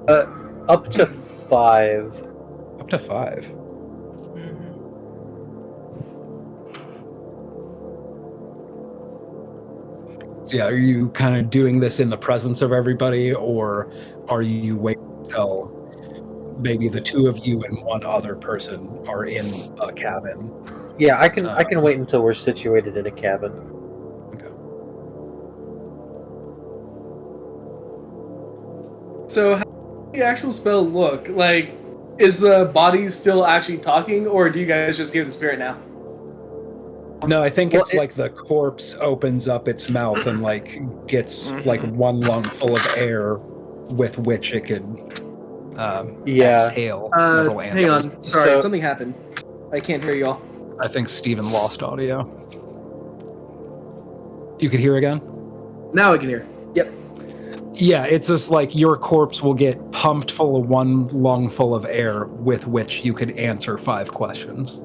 F: Up to 5.
B: Up to 5. So yeah, are you kind of doing this in the presence of everybody, or are you waiting until maybe the 2 of you and 1 other person are in a cabin?
F: Yeah, I can wait until we're situated in a cabin.
B: Okay.
E: So, how does the actual spell look? Like, is the body still actually talking, or do you guys just hear the spirit now?
B: No, I think it's like the corpse opens up its mouth and like gets like 1 lung full of air with which it could exhale several
E: hang on.
B: anthems.
E: Sorry, something happened. I can't hear y'all.
B: I think Steven lost audio. You could hear again?
E: Now I can hear. Yep.
B: Yeah, it's just like your corpse will get pumped full of 1 lung full of air with which you could answer 5 questions.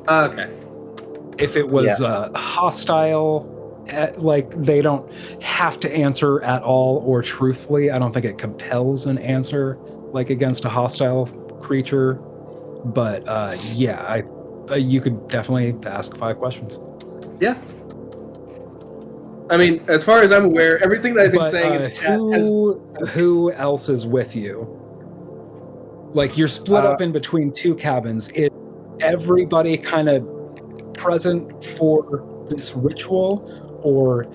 E: Okay.
B: If it was hostile, like they don't have to answer at all or truthfully. I don't think it compels an answer like against a hostile creature. But you could definitely ask 5 questions.
E: Yeah. I mean, as far as I'm aware, everything that I've been saying in the chat has...
B: Who else is with you? Like, you're split up in between 2 cabins. Is everybody kind of present for this ritual, or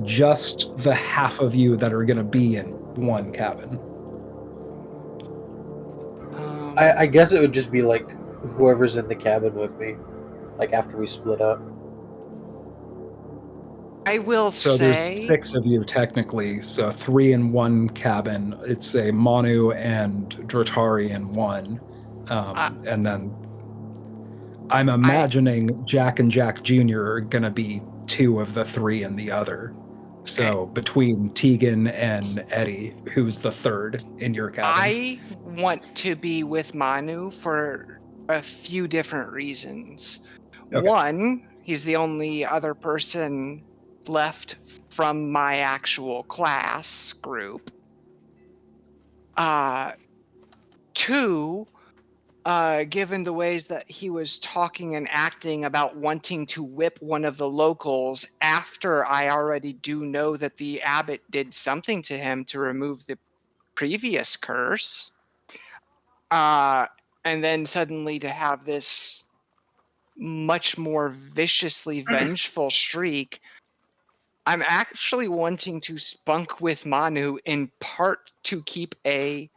B: just the half of you that are going to be in 1 cabin?
F: I guess it would just be like whoever's in the cabin with me, like after we split up.
A: I will
B: So
A: say...
B: there's 6 of you technically, so 3 in 1 cabin. It's a Manu and Dratari in 1. And then I'm imagining Jack and Jack Jr. are going to be 2 of the 3 in the other. So between Tegan and Eddie, who's the 3rd in your cabin?
A: I want to be with Manu for a few different reasons.
B: Okay.
A: 1, he's the only other person left from my actual class group. 2, given the ways that he was talking and acting about wanting to whip one of the locals after I already do know that the abbot did something to him to remove the previous curse, and then suddenly to have this much more viciously vengeful streak, I'm actually wanting to spunk with Manu in part to keep a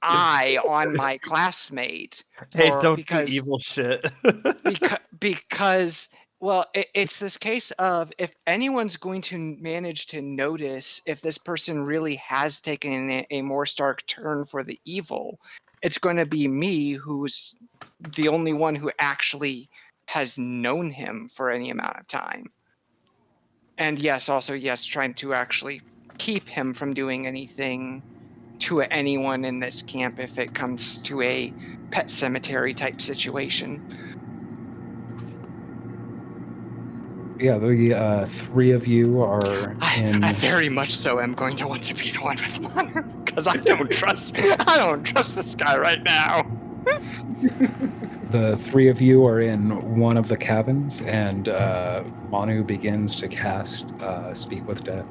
A: eye on my classmate.
D: Hey, don't do evil shit.
A: because well, it's this case of if anyone's going to manage to notice if this person really has taken a more stark turn for the evil, it's going to be me, who's the only one who actually has known him for any amount of time. And yes, trying to actually keep him from doing anything to anyone in this camp if it comes to a pet cemetery type situation.
B: Yeah, the 3 of you are in...
A: I very much so am going to want to be the one with Manu, because I don't trust this guy right now.
B: The three of you are in one of the cabins, and Manu begins to cast Speak with Dead.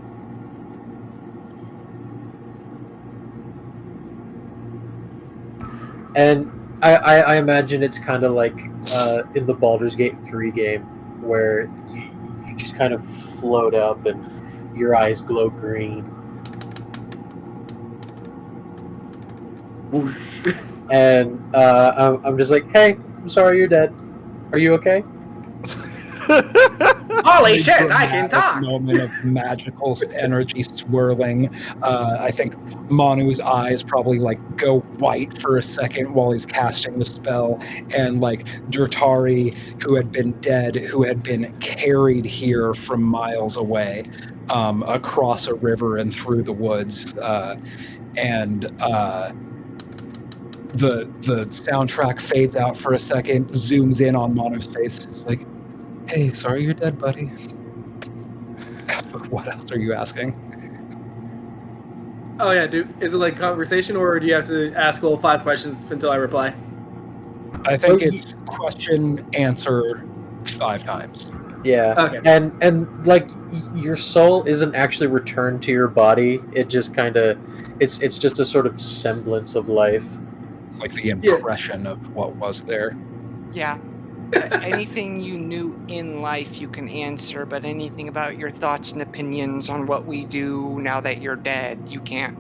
F: And I imagine it's kind of like in the Baldur's Gate 3 game, where you just kind of float up and your eyes glow green.
E: Whoosh.
F: And I'm just like, hey, I'm sorry you're dead. Are you okay?
E: Holy
B: A
E: shit, I can
B: dramatic
E: talk!
B: moment of magical energy swirling. I think Manu's eyes probably like go white for a second while he's casting the spell, and like Durtari, who had been dead, who had been carried here from miles away, across a river and through the woods, and the soundtrack fades out for a second, zooms in on Manu's face. It's like, hey, sorry you're dead, buddy. What else are you asking?
E: Oh yeah, dude. Is it like conversation, or do you have to ask all 5 questions until I reply?
B: I think
F: Well,
B: it's question, answer 5 times.
F: Yeah.
E: Okay.
F: And like your soul isn't actually returned to your body. It just kind of it's just a sort of semblance of life.
B: Like the impression of what was there.
A: Yeah. Anything you knew in life you can answer, but anything about your thoughts and opinions on what we do now that you're dead, you can't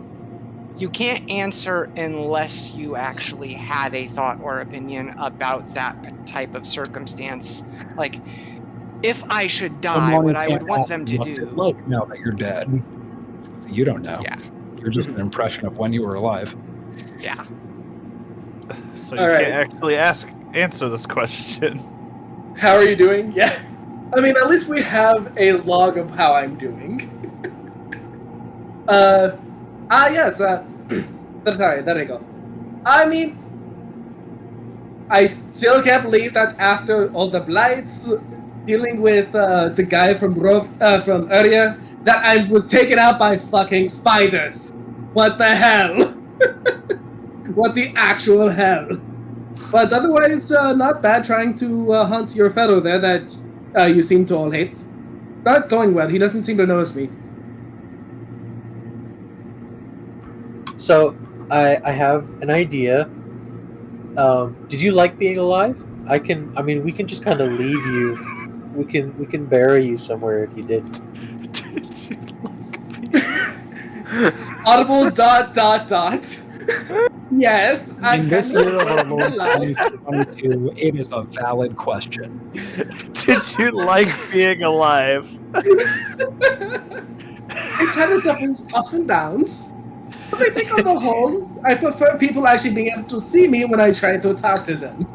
A: answer unless you actually had a thought or opinion about that type of circumstance. Like, if I should die,
B: Manu
A: what I
B: can't
A: would want
B: ask
A: them to
B: what's it
A: do.
B: like now that you're dead. You don't know.
A: Yeah.
B: You're just an impression of when you were alive.
A: Yeah.
D: So you
E: All right.
D: can't actually answer this question.
E: How are you doing? Yeah. I mean, at least we have a log of how I'm doing. Yes. Sorry, there you go. I mean, I still can't believe that after all the blights, dealing with the guy from earlier, that I was taken out by fucking spiders. What the hell? What the actual hell? But otherwise, not bad trying to hunt your fellow there that you seem to all hate. Not going well. He doesn't seem to notice me.
F: So I have an idea. Did you like being alive? I mean, we can just kind of leave you. We can bury you somewhere if you did.
D: Did you
E: Audible ... Yes, I
B: In this
E: can
B: year of our
E: be
B: Lord
E: alive.
B: 2022, it is a valid question.
D: Did you like being alive?
E: It's had its ups and downs. But I think on the whole, I prefer people actually being able to see me when I try to talk to them.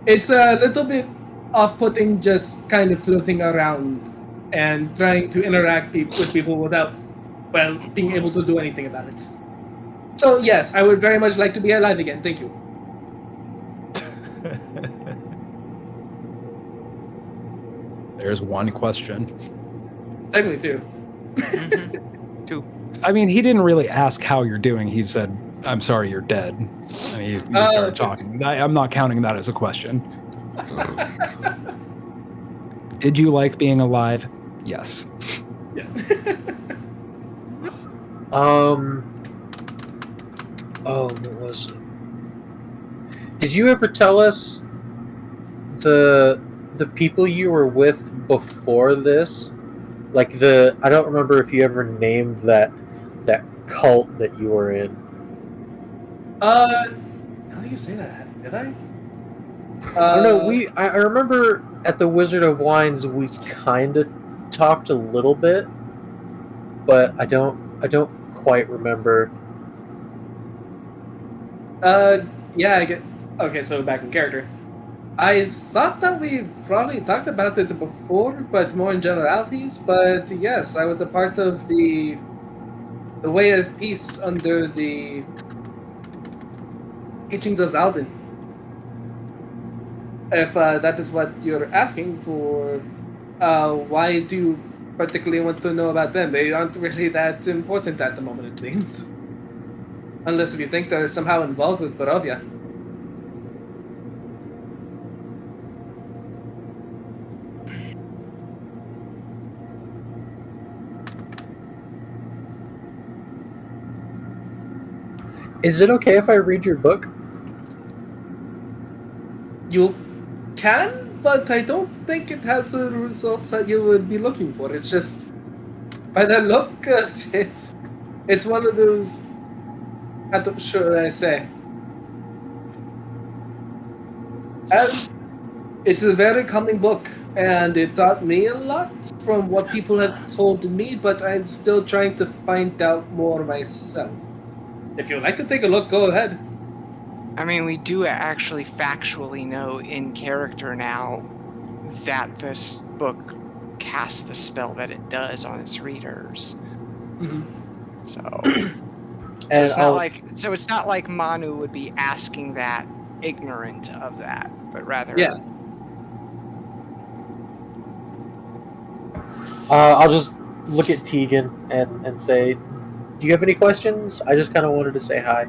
E: It's a little bit off-putting just kind of floating around and trying to interact with people without, well, being able to do anything about it. So yes, I would very much like to be alive again. Thank you.
B: There's one question.
E: Technically, too.
A: Two.
B: I mean, he didn't really ask how you're doing. He said, I'm sorry you're dead. I mean, he started talking. I'm not counting that as a question. Did you like being alive? Yes.
E: Yeah.
F: Oh, what was it? Did you ever tell us the people you were with before this? Like I don't remember if you ever named that cult that you were in.
E: Now that you say that, did I?
F: I don't know. I remember at the Wizard of Wines we kind of talked a little bit, but I don't quite remember.
E: Yeah, I get. Okay, so back in character. I thought that we probably talked about it before, but more in generalities. But yes, I was a part of the Way of Peace under the teachings of Zaldin. If that is what you're asking for, why do you particularly want to know about them? They aren't really that important at the moment, it seems. Unless if you think they're somehow involved with Barovia.
F: Is it okay if I read your book?
E: You can, but I don't think it has the results that you would be looking for. It's just, by the look of it, it's one of those. How should I say? It's a very calming book, and it taught me a lot from what people have told me, but I'm still trying to find out more myself. If you'd like to take a look, go ahead.
A: I mean, we do actually factually know in character now that this book casts the spell that it does on its readers.
E: Mm-hmm.
A: So
F: And
A: it's not like Manu would be asking that ignorant of that, but rather
E: Yeah.
F: I'll just look at Tegan and say, do you have any questions? I just kind of wanted to say hi.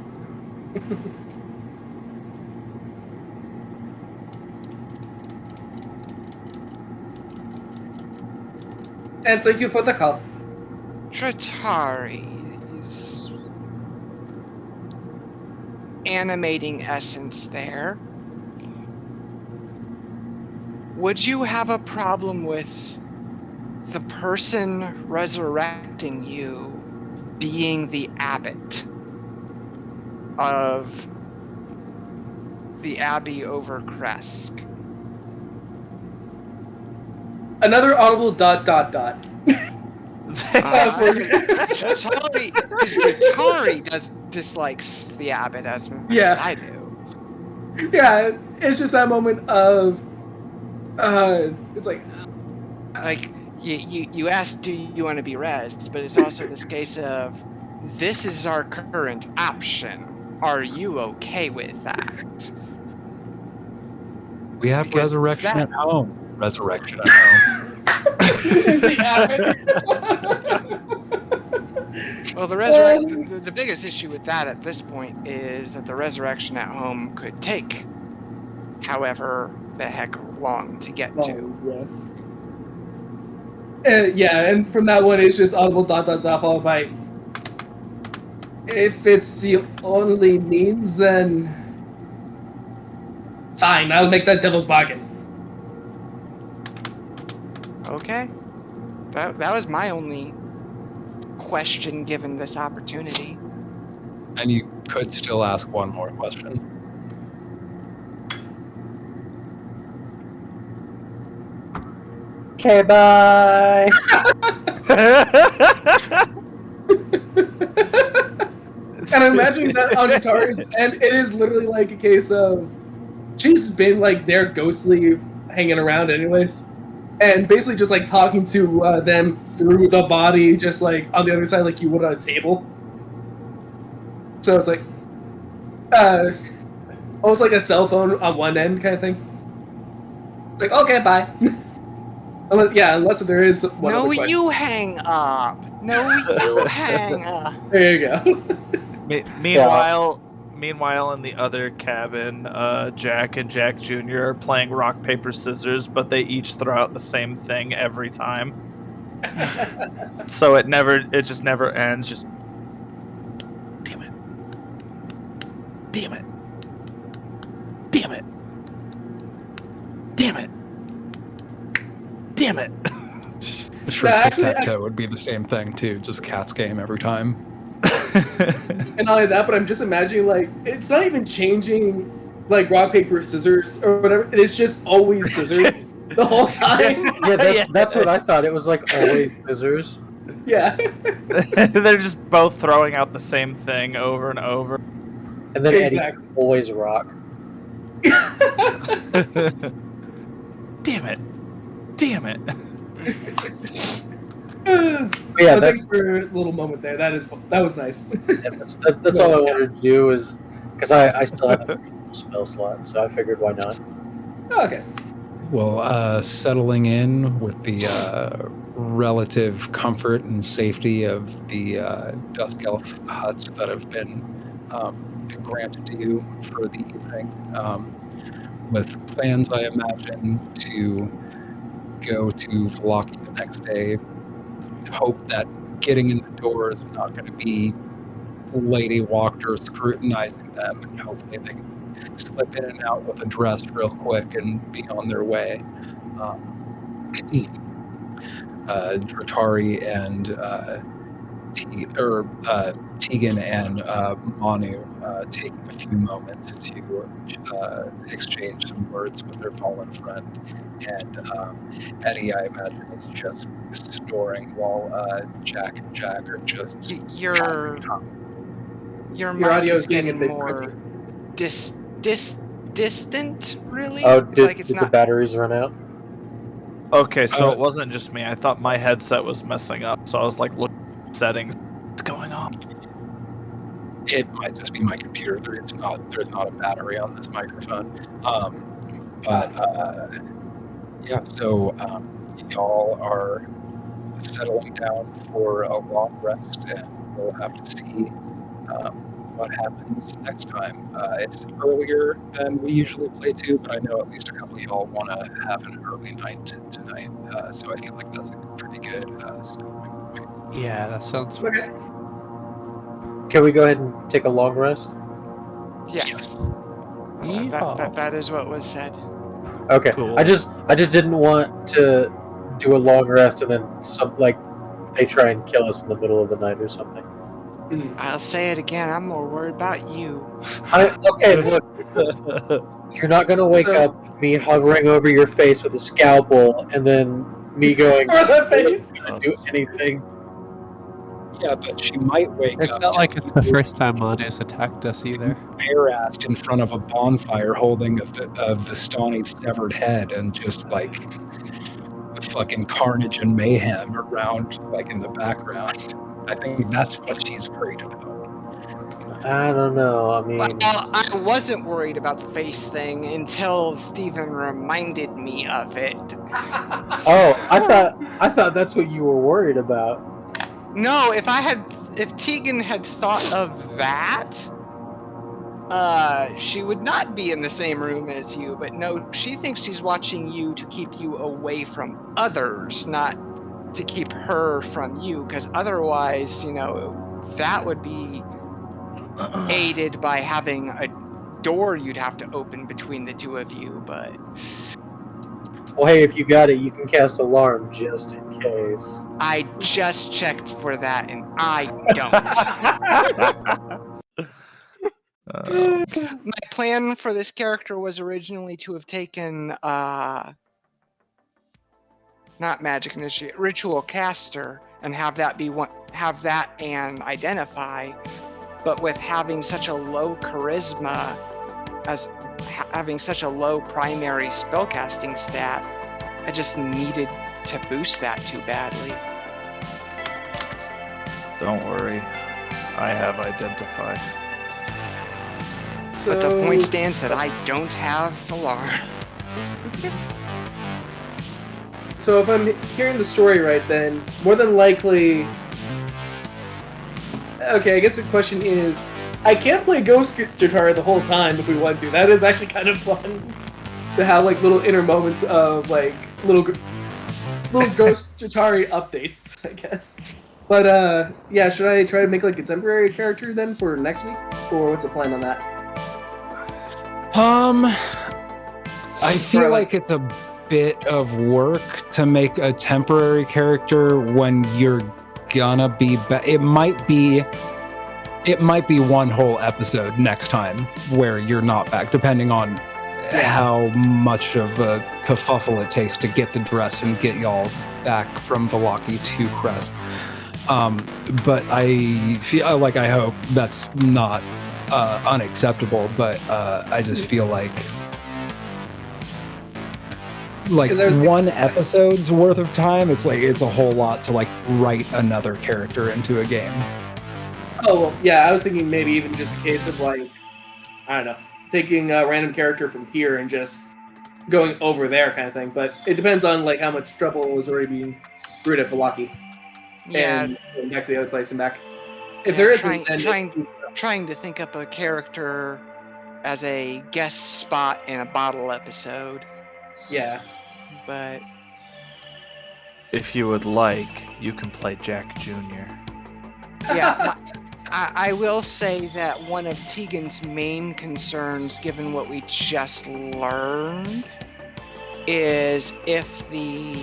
E: And thank you for the call.
A: Tratari's animating essence there. Would you have a problem with the person resurrecting you being the abbot of the Abbey over Kresk?
E: Another audible ...
A: Tratari dislikes the abbot as much as I do.
E: Yeah, it's just that moment of, it's like
A: you asked, do you want to be rezzed? But it's also this case of, this is our current option. Are you okay with that?
B: We have
A: Because
B: resurrection at home. Resurrection at home.
E: is the abbot.
A: Well, the biggest issue with that at this point is that the resurrection at home could take however the heck long to get to.
E: Yeah, and from that one, it's just audible ... followed by, if it's the only means, then fine, I'll make that devil's bargain.
A: Okay. That was my only question given this opportunity.
B: And you could still ask one more question.
F: Okay, bye.
E: And I'm imagining that on Tari's end, it is literally like a case of, she's been like there ghostly hanging around anyways, and basically just like talking to them through the body, just like on the other side, like you would on a table. So it's like almost like a cell phone on one end kind of thing. It's like, okay, bye. Unless there is one other question.
A: You hang up. No, you hang up.
E: There you go.
D: Meanwhile, in the other cabin, Jack and Jack Jr. are playing rock, paper, scissors, but they each throw out the same thing every time. So it just never ends. Just damn it, damn it, damn it, damn it, damn it.
B: Sure, tic-tac-toe would be the same thing too, just cat's game every time.
E: And not only that, but I'm just imagining, like, it's not even changing, like, rock, paper, scissors, or whatever. It's just always scissors the whole time.
F: Yeah, that's what I thought. It was, like, always scissors.
E: Yeah.
D: They're just both throwing out the same thing over and over.
F: And then Eddie always rock.
D: Damn it. Damn it.
F: Yeah,
E: thanks for a little moment there. That was nice.
F: Yeah, that's all I wanted to do, is because I still have a spell slot, so I figured why not.
E: Oh, okay.
B: Well, settling in with the relative comfort and safety of the Dusk Elf huts that have been granted to you for the evening, with plans, I imagine, to go to Vallaki the next day. Hope that getting in the door is not going to be lady walker scrutinizing them, and hopefully they can slip in and out with a dress real quick and be on their way. Dratari and Tegan and Manu taking a few moments to exchange some words with their fallen friend. And Eddie, I imagine, is just snoring while Jack and Jack are just
A: Your
B: passing time.
A: your
E: Your
A: mic
E: audio
A: is
E: is getting a
A: getting
E: bit
A: more distant, really.
F: Oh,
A: Like it's
F: did the
A: not.
F: batteries run out?
D: Okay, so
B: Uh,
D: it wasn't just me. I thought my headset was messing up, so I was like looking at settings. What's going on?
B: It might just be my computer. There's not a battery on this microphone. But yeah, so y'all are settling down for a long rest, and we'll have to see what happens next time. It's earlier than we usually play to, but I know at least a couple of y'all want to have an early night tonight, so I feel like that's a pretty good stopping point.
C: Yeah, that sounds.
E: Okay.
F: Can we go ahead and take a long rest?
A: Yes.
C: Yeehaw.
A: That is what was said.
F: Okay.
D: Cool.
F: I just didn't want to do a long rest and then they try and kill us in the middle of the night or something.
A: I'll say it again. I'm more worried about you.
F: Okay, look, you're not gonna wake
E: So-
F: up with me hovering over your face with a scalpel and then me going,
E: For the
F: "I wasn't
E: face.
F: gonna do anything."
B: Yeah, but she might wake
C: It's
B: up.
C: not
B: to
C: like it's the
B: you
C: first time Manu's attacked us either.
B: bare-assed in front of a bonfire holding a Vistani severed head and just like fucking carnage and mayhem around like in the background. I think that's what she's worried about.
F: I don't know. I mean,
A: Well, I wasn't worried about the face thing until Steven reminded me of it.
F: oh, I thought that's what you were worried about.
A: No, if Tegan had thought of that, she would not be in the same room as you. But no, she thinks she's watching you to keep you away from others, not to keep her from you. Because otherwise, that would be aided by having a door you'd have to open between the two of you. But
F: Well, hey, if you got it, you can cast alarm just in case.
A: I just checked for that, and I don't. My plan for this character was originally to have taken not magic initiate, ritual caster, and have that and identify. But with having such a low charisma, as having such a low primary spellcasting stat, I just needed to boost that too badly.
D: Don't worry, I have identified.
A: But the point stands that I don't have alarm.
E: So if I'm hearing the story right, then more than likely. Okay, I guess the question is, I can't play Ghost Guitar the whole time if we want to. That is actually kind of fun to have like little inner moments of like little Ghost Guitar updates, I guess. But yeah, should I try to make like a temporary character then for next week, or what's the plan on that?
B: I feel like it's a bit of work to make a temporary character when you're gonna be it might be one whole episode next time where you're not back, depending on how much of a kerfuffle it takes to get the dress and get y'all back from Vallaki to Crest. But I feel like, I hope that's not unacceptable, but I just feel like one episode's worth of time, it's a whole lot to like write another character into a game.
E: Oh, well, yeah, I was thinking maybe even just a case of like, I don't know, taking a random character from here and just going over there kind of thing. But it depends on like how much trouble was already being brewed at Vallaki.
A: Yeah.
E: And going back to the other place and back. If there isn't, then
A: trying to think up a character as a guest spot in a bottle episode.
E: Yeah.
A: But
D: if you would like, you can play Jack Jr.
A: Yeah, I will say that one of Tegan's main concerns, given what we just learned, is if the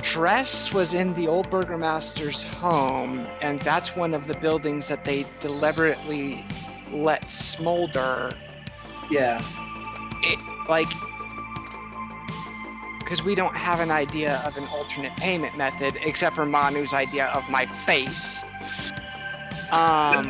A: dress was in the old burgomaster's home, and that's one of the buildings that they deliberately let smolder.
E: Yeah.
A: Because we don't have an idea of an alternate payment method, except for Manu's idea of my face. But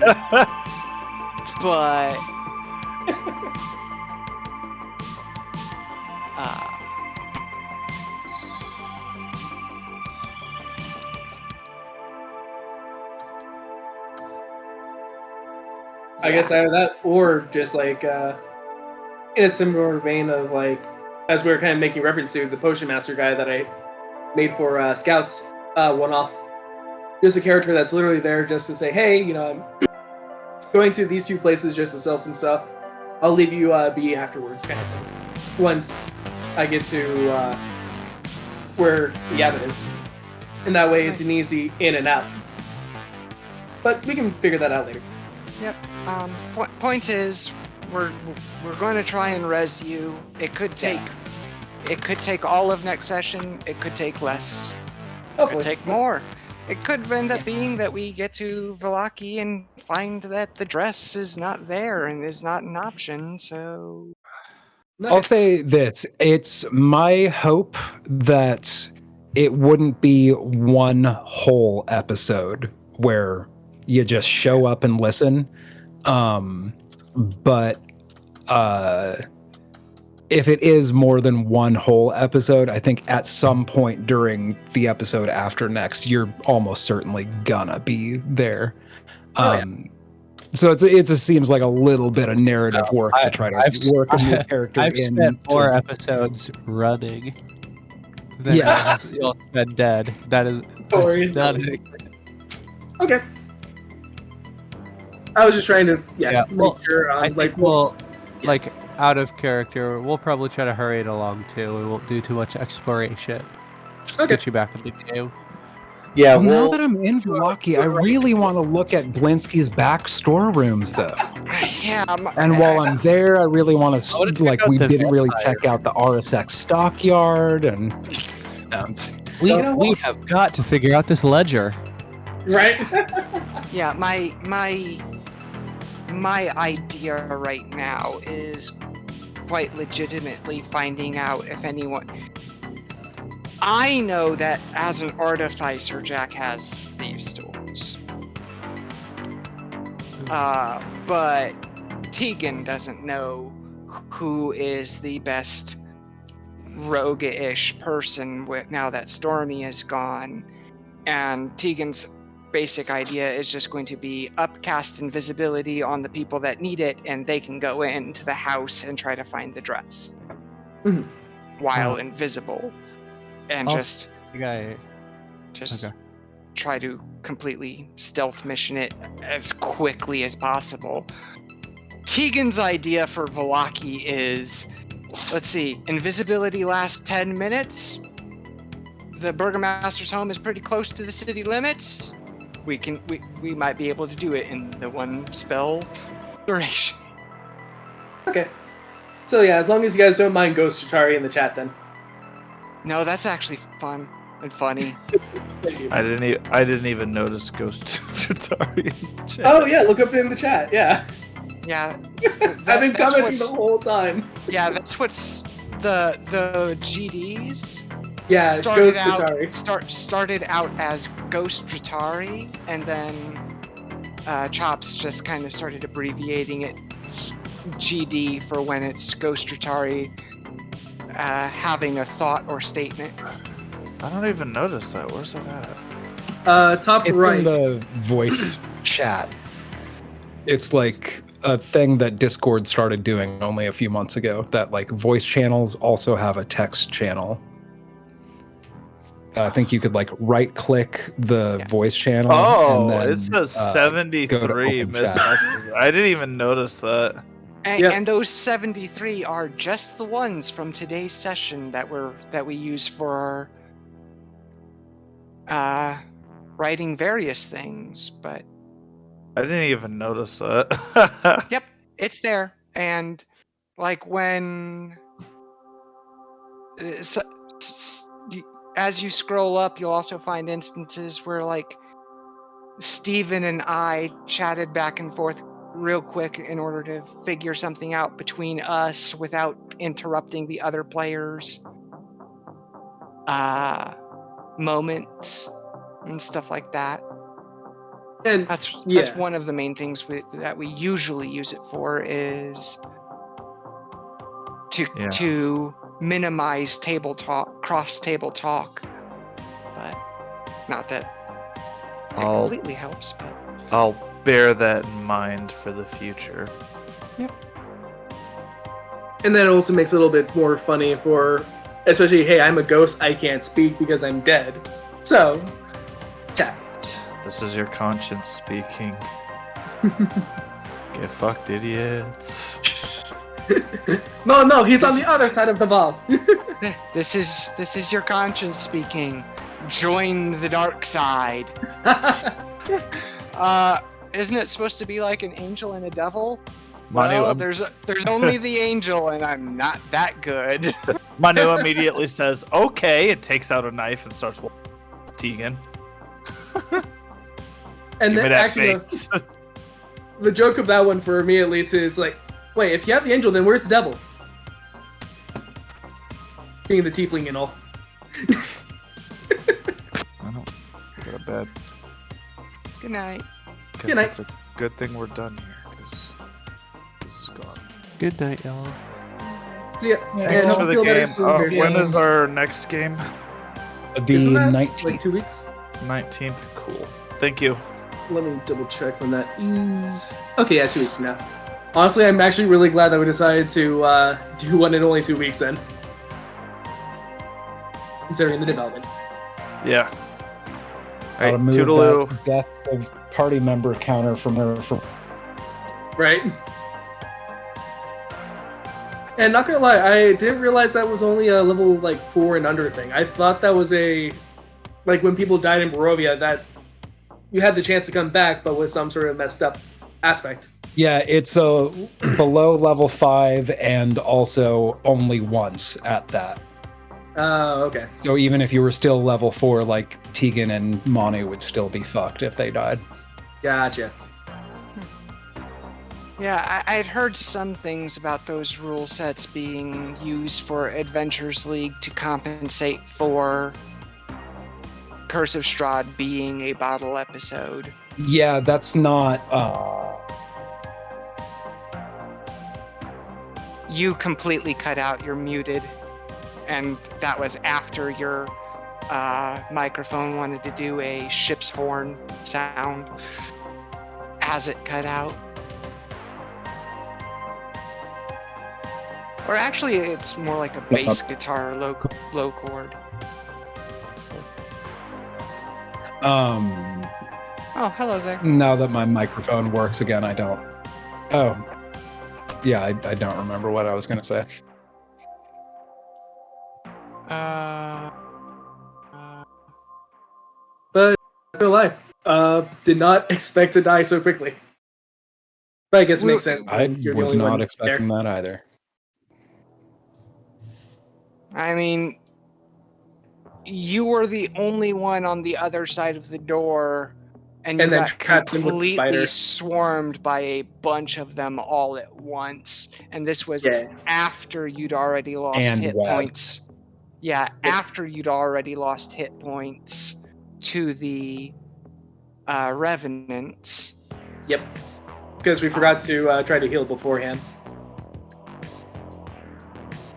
E: I guess either that, or just like in a similar vein of like, as we were kind of making reference to the potion master guy that I made for scouts one-off. Just a character that's literally there just to say, hey, you know, I'm going to these 2 places just to sell some stuff. I'll leave you be afterwards, kind of thing. Once I get to where the abbot is. And that way it's an easy in and out. But we can figure that out later.
A: Yep. Point is, we're going to try and res you. It could take all of next session. It could take less. It could take more. It could end up being that we get to Vallaki and find that the dress is not there and is not an option. So
B: I'll say this. It's my hope that it wouldn't be one whole episode where you just show up and listen. But if it is more than one whole episode, I think at some point during the episode after next, you're almost certainly gonna be there. So it just seems like a little bit of narrative work to try to work a new character
C: I've
B: in.
C: spent more episodes running than I have been dead. That is not
E: Okay. I was just trying to make sure.
C: I think like out of character, we'll probably try to hurry it along too. We won't do too much exploration. Just get you back in the game.
F: Yeah,
B: well, now that I'm in Vallaki, I really want to look at Blinsky's back storerooms, though.
A: Yeah.
B: And while I'm there, I really want to, like, we didn't really check out the RSX stockyard, and
C: we have got to figure out this ledger.
E: Right?
A: Yeah, my idea right now is quite legitimately finding out if anyone. I know that as an artificer, Jack has thieves' tools. But Tegan doesn't know who is the best rogue-ish person now that Stormy is gone. And Tegan's basic idea is just going to be upcast invisibility on the people that need it, and they can go into the house and try to find the dress while invisible. And try to completely stealth mission it as quickly as possible. Tegan's idea for Vallaki is, let's see, invisibility lasts 10 minutes. The Burgomaster's home is pretty close to the city limits. We might be able to do it in the 1 spell duration.
E: Okay. So yeah, as long as you guys don't mind Ghost Chitari in the chat, then.
A: No, that's actually fun and funny.
D: I didn't even notice Ghost Chitari.
E: Oh yeah, look up in the chat. Yeah.
A: Yeah.
E: I've been commenting the whole time.
A: Yeah, that's what's the GDs.
E: Yeah, Ghost Chitari.
A: Started out as Ghost Chitari, and then Chops just kind of started abbreviating it GD for when it's Ghost Chitari having a thought or statement.
D: I don't even notice that. Where's it at?
E: Top
B: it's
E: right.
B: In the voice chat. It's like a thing that Discord started doing only a few months ago, that like voice channels also have a text channel. I think you could like right click the voice channel.
D: Oh,
B: and then,
D: it says 73 missed messages. I didn't even notice that.
A: And those 73 are just the ones from today's session that we use for writing various things. But
D: I didn't even notice that.
A: Yep, it's there. And like when as you scroll up, you'll also find instances where like Steven and I chatted back and forth real quick in order to figure something out between us without interrupting the other players' moments and stuff like that.
E: And
A: That's
E: yeah.
A: one of the main things that we usually use it for, is to minimize table talk, cross table talk. But not that it completely helps, but
D: I'll bear that in mind for the future.
A: Yep.
E: And that also makes it a little bit more funny for, especially, hey, I'm a ghost, I can't speak because I'm dead. So, chat.
D: This is your conscience speaking. Get fucked, idiots.
E: No, he's on the other side of the ball.
A: This is your conscience speaking. Join the dark side. Isn't it supposed to be like an angel and a devil?
D: Manu,
A: Well, there's only the angel, and I'm not that good.
D: Manu immediately says, "Okay," and takes out a knife and starts Tegan.
E: And
D: Give me
E: then
D: that
E: actually,
D: face.
E: the joke of that one for me at least is like, wait, if you have the angel, then where's the devil? Being the tiefling and all.
D: I don't go to bed.
A: Good night.
D: Guess
E: Good night.
D: it's a good thing we're done here, because this is gone.
C: Good night, y'all.
E: So yeah,
D: Thanks
E: and
D: for
E: I'll
D: the
E: feel better
D: game.
E: soon.
D: When is our next game?
B: The
E: Isn't that
B: 19th.
E: like 2 weeks?
D: 19th. Cool. Thank you.
E: Let me double check when that is. Okay, yeah, 2 weeks from now. Honestly, I'm actually really glad that we decided to do one in only 2 weeks then. Considering the development.
D: Yeah.
B: Gotta
D: Alright,
B: move
D: toodaloo.
B: that death of party member counter from her.
E: Right? And not gonna lie, I didn't realize that was only a level like 4 and under thing. I thought that was a like when people died in Barovia that you had the chance to come back, but with some sort of messed up aspect.
B: Yeah, it's below level 5 and also only once at that.
E: Oh, okay.
B: So even if you were still level 4, like Tegan and Manu would still be fucked if they died.
E: Gotcha.
A: Yeah, I'd heard some things about those rule sets being used for Adventures League to compensate for Curse of Strahd being a bottle episode.
B: Yeah, that's not.
A: You completely cut out, you're muted. And that was after your microphone wanted to do a ship's horn sound as it cut out. Or actually, it's more like a bass guitar low chord. Oh, hello there.
B: Now that my microphone works again, I don't. Oh, yeah, I don't remember what I was gonna say.
E: But not gonna lie, did not expect to die so quickly. But I guess it makes sense.
B: I
E: You're the
B: was
E: only one
B: not expecting
E: there.
B: that either.
A: I mean, you were the only one on the other side of the door, and you
E: And then
A: got
E: trapped in with the spider.
A: completely swarmed by a bunch of them all at once. And this was
E: Yeah.
A: after you'd already lost
B: And
A: hit
B: web.
A: points. Yeah, after you'd already lost hit points to the Revenants.
E: Yep. Because we forgot to try to heal beforehand.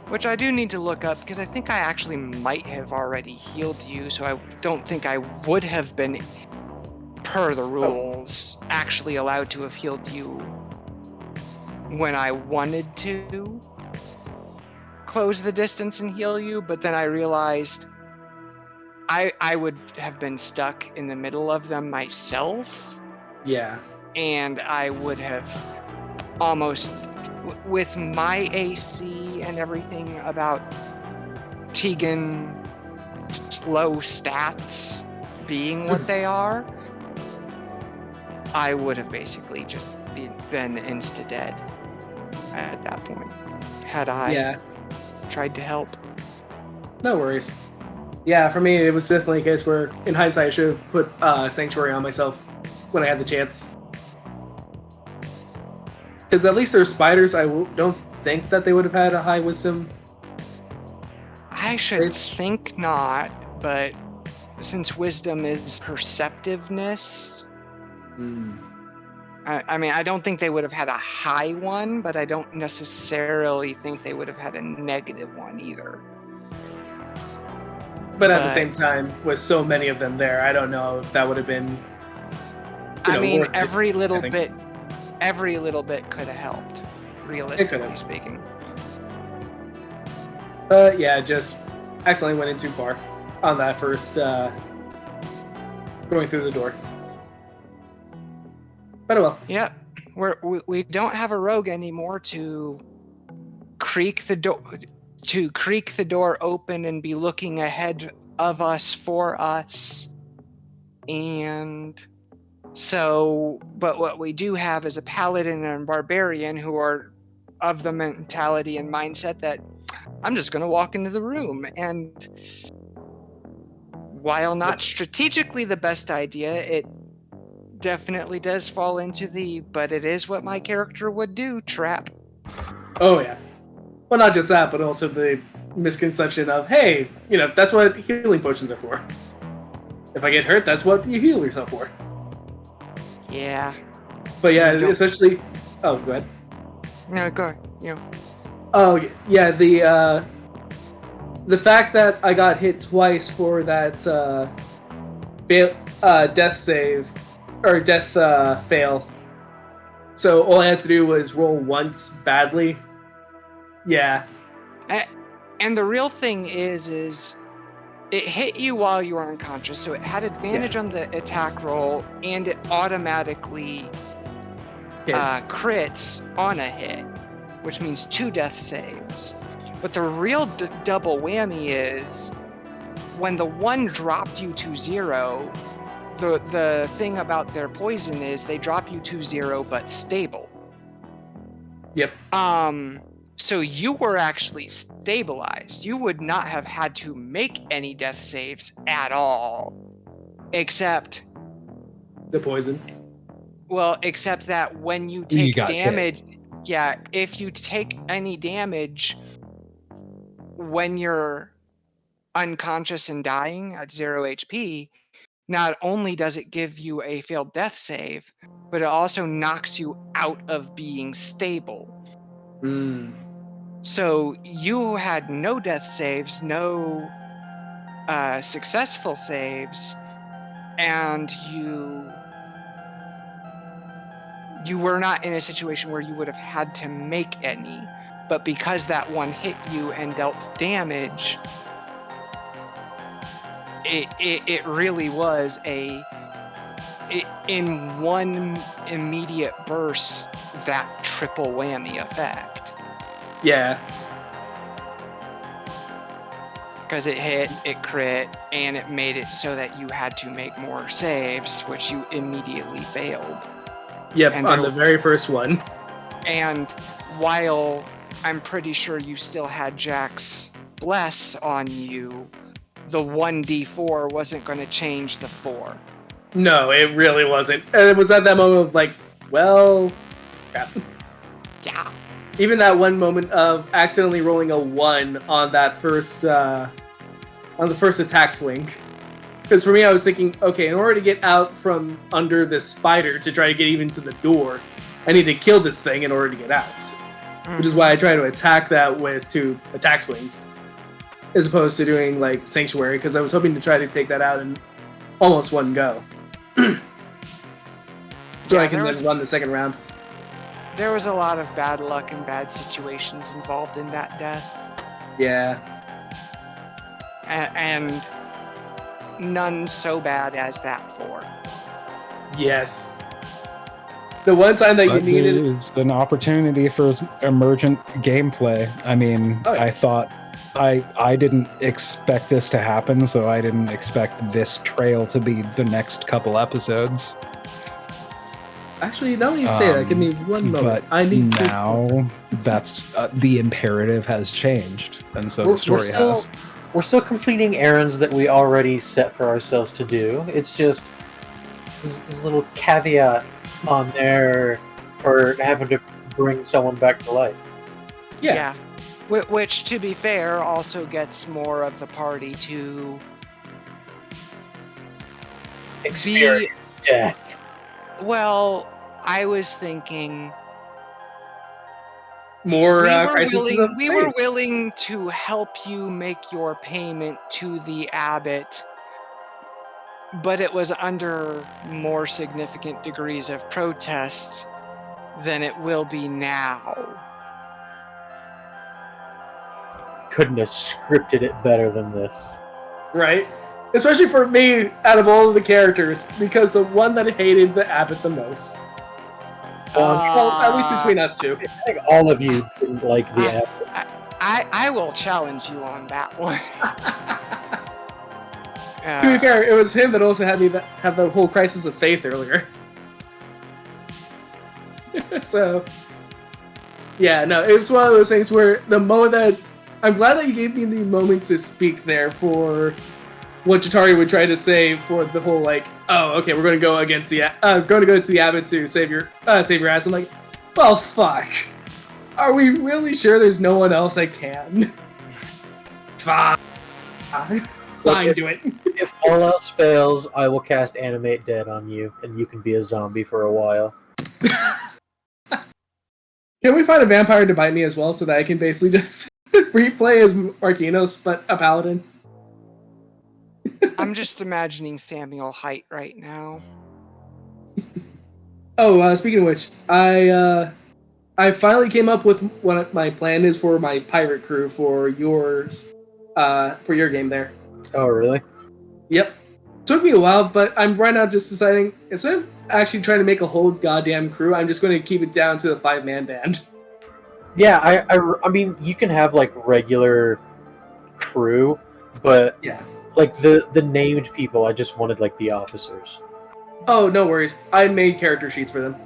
A: Which I do need to look up, because I think I actually might have already healed you, so I don't think I would have been, per the rules, actually allowed to have healed you when I wanted to close the distance and heal you, but then I realized I would have been stuck in the middle of them myself,
E: Yeah.
A: and I would have almost, with my AC and everything about Tegan low stats being what they are, I would have basically just been insta-dead at that point. Had I
E: Yeah,
A: tried to help.
E: no worries. Yeah, for me, it was definitely a case where, in hindsight, I should have put Sanctuary on myself when I had the chance. Because at least they're spiders, don't think that they would have had a high wisdom.
A: I should think not, but since wisdom is perceptiveness, I mean, I don't think they would have had a high one, but I don't necessarily think they would have had a negative one either.
E: But at the same time, with so many of them there, I don't know if that would have been.
A: I mean,
E: worth it,
A: every little
E: I think.
A: bit could have helped, realistically speaking.
E: But yeah, just accidentally went in too far on that first going through the door. But oh well.
A: Yep, we don't have a rogue anymore to creak the door open and be looking ahead of us for us. And so, but what we do have is a paladin and a barbarian who are of the mentality and mindset that I'm just going to walk into the room. And while not strategically the best idea, it definitely does fall into but it is what my character would do, trap.
E: Oh yeah. Well, not just that, but also the misconception of, hey, that's what healing potions are for. If I get hurt, that's what you heal yourself for.
A: Yeah.
E: But yeah, especially. Oh, go ahead.
A: No, go.
E: Oh yeah, the fact that I got hit twice for that death save or death fail. So all I had to do was roll once badly. Yeah.
A: And the real thing is it hit you while you were unconscious, so it had advantage on the attack roll, and it automatically crits on a hit, which means 2 death saves. But the real double whammy is when the one dropped you to 0, the thing about their poison is they drop you to 0 but stable.
E: Yep.
A: So you were actually stabilized. You would not have had to make any death saves at all, except
E: the poison.
A: Well, except that when you take damage,
B: hit.
A: if you take any damage when you're unconscious and dying at 0 HP, not only does it give you a failed death save, but it also knocks you out of being stable. So you had no death saves, no successful saves, and you were not in a situation where you would have had to make any. But because that one hit you and dealt damage, it really was in one immediate burst, that triple whammy effect.
E: Yeah.
A: Because it hit, it crit, and it made it so that you had to make more saves, which you immediately failed.
E: Yep, and on the very first one.
A: And while I'm pretty sure you still had Jack's Bless on you, the 1d4 wasn't going to change the 4.
E: No, it really wasn't. And it was at that moment of like, well, crap.
A: Yeah.
E: Even that one moment of accidentally rolling a 1 on that first, on the first attack swing. Because for me, I was thinking, okay, in order to get out from under this spider to try to get even to the door, I need to kill this thing in order to get out. Which is why I try to attack that with 2 attack swings, as opposed to doing like Sanctuary, because I was hoping to try to take that out in almost one go. So I can then run the second round.
A: There was a lot of bad luck and bad situations involved in that death.
E: Yeah.
A: And none so bad as that 4.
E: Yes. The one time that you needed
B: is an opportunity for emergent gameplay. I mean, I thought I didn't expect this to happen, so I didn't expect this trail to be the next couple episodes.
E: Actually, now that you say that, give me one moment.
B: But
E: I need
B: now that's the imperative has changed, and so
F: We're,
B: the story has.
F: we're still completing errands that we already set for ourselves to do. It's just this little caveat on there for having to bring someone back to life.
E: Yeah.
A: Which, to be fair, also gets more of the party to
F: Experience death.
A: Well, I was thinking
E: more
A: we were
E: crises of
A: willing to help you make your payment to the abbot, but it was under more significant degrees of protest than it will be now.
F: Couldn't have scripted it better than this.
E: Right? Especially for me, out of all of the characters, because the one that hated the abbot the most. Well, at least between us two.
F: I think all of you didn't like the app.
A: I will challenge you on that one.
E: To be fair, it was him that also had me have the whole crisis of faith earlier. So, yeah, no, it was one of those things where the moment that I'm glad that you gave me the moment to speak there for what Jatari would try to say for the whole like, oh, okay, we're going to go against the going to go to the abbot to save your ass. I'm like, well, fuck. Are we really sure there's no one else I can? Fine, do it.
F: If all else fails, I will cast Animate Dead on you, and you can be a zombie for a while.
E: Can we find a vampire to bite me as well, so that I can basically just replay as Marquinos, but a paladin?
A: I'm just imagining Samuel Height right now.
E: Oh, speaking of which, I finally came up with what my plan is for my pirate crew for yours, for your game there.
F: Oh, really?
E: Yep. Took me a while, but I'm right now just deciding, instead of actually trying to make a whole goddamn crew, I'm just going to keep it down to the 5-man band.
F: Yeah, I mean, you can have like regular crew, but
E: yeah,
F: like the named people, I just wanted like the officers.
E: Oh, no worries. I made character sheets for them.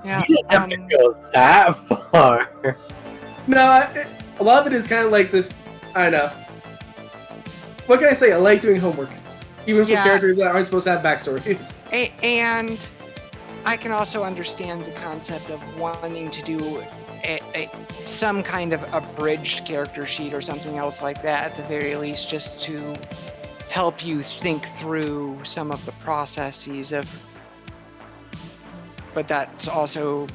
A: Yeah,
F: you didn't have to go that far.
E: No, a lot of it is kind of like I don't know. What can I say? I like doing homework, even for characters that aren't supposed to have backstories.
A: And I can also understand the concept of wanting to do some kind of abridged character sheet or something else like that, at the very least, just to help you think through some of the processes of. But that's also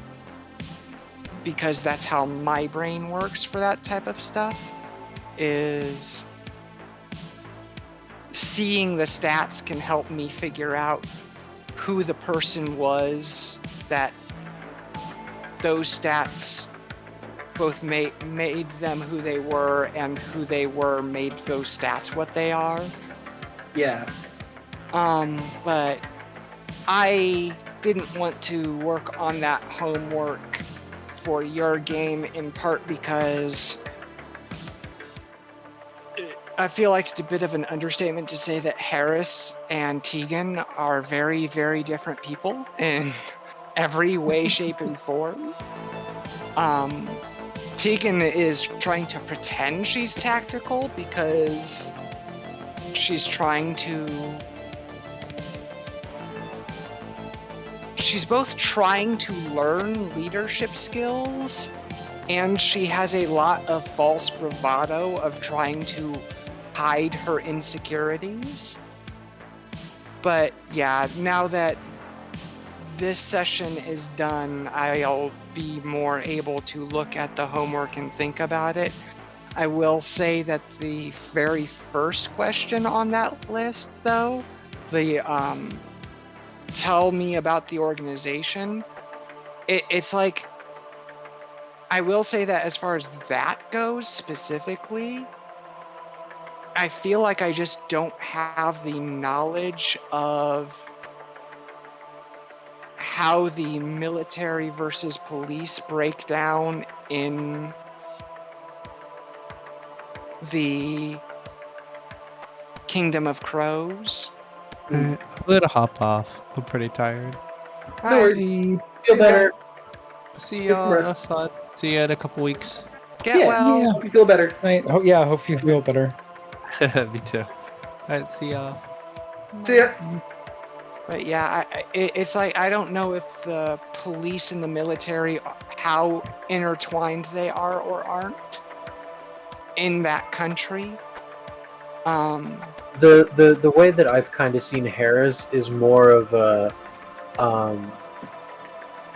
A: because that's how my brain works for that type of stuff, is seeing the stats can help me figure out who the person was that those stats both made them who they were, and who they were made those stats what they are.
E: Yeah.
A: But I didn't want to work on that homework for your game, in part because I feel like it's a bit of an understatement to say that Harris and Tegan are very, very different people in every way, shape, and form. Tegan is trying to pretend she's tactical because she's both trying to learn leadership skills, and she has a lot of false bravado of trying to hide her insecurities. But yeah, now that this session is done, I'll be more able to look at the homework and think about it. I will say that the very first question on that list, though, the tell me about the organization, it's like, I will say that as far as that goes specifically, I feel like I just don't have the knowledge of how the military versus police break down in the Kingdom of Crows.
C: I'm gonna hop off. I'm pretty tired.
E: No worries.
B: Bye.
F: Feel better.
C: See
E: Get some
C: y'all.
E: rest.
C: That's fun. See you in a couple weeks.
A: Get
E: Yeah.
A: well.
E: Hope you feel better.
B: Night. Oh yeah, hope you feel better.
C: Me too. Alright, see y'all.
E: See ya.
A: But yeah, it's like I don't know if the police and the military, how intertwined they are or aren't in that country.
F: The way that I've kind of seen Harris is more of a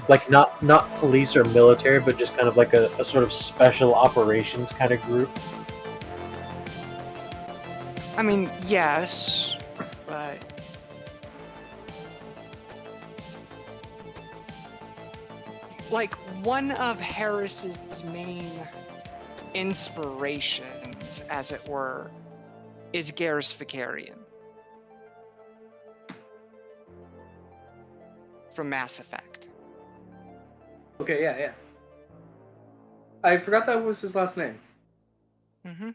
F: like not police or military, but just kind of like a sort of special operations kind of group.
A: I mean, yes, but like one of Harris's main inspirations, as it were, is Garrus Vicarian from Mass Effect.
E: Okay, yeah. I forgot that was his last name.
A: Mm-hmm.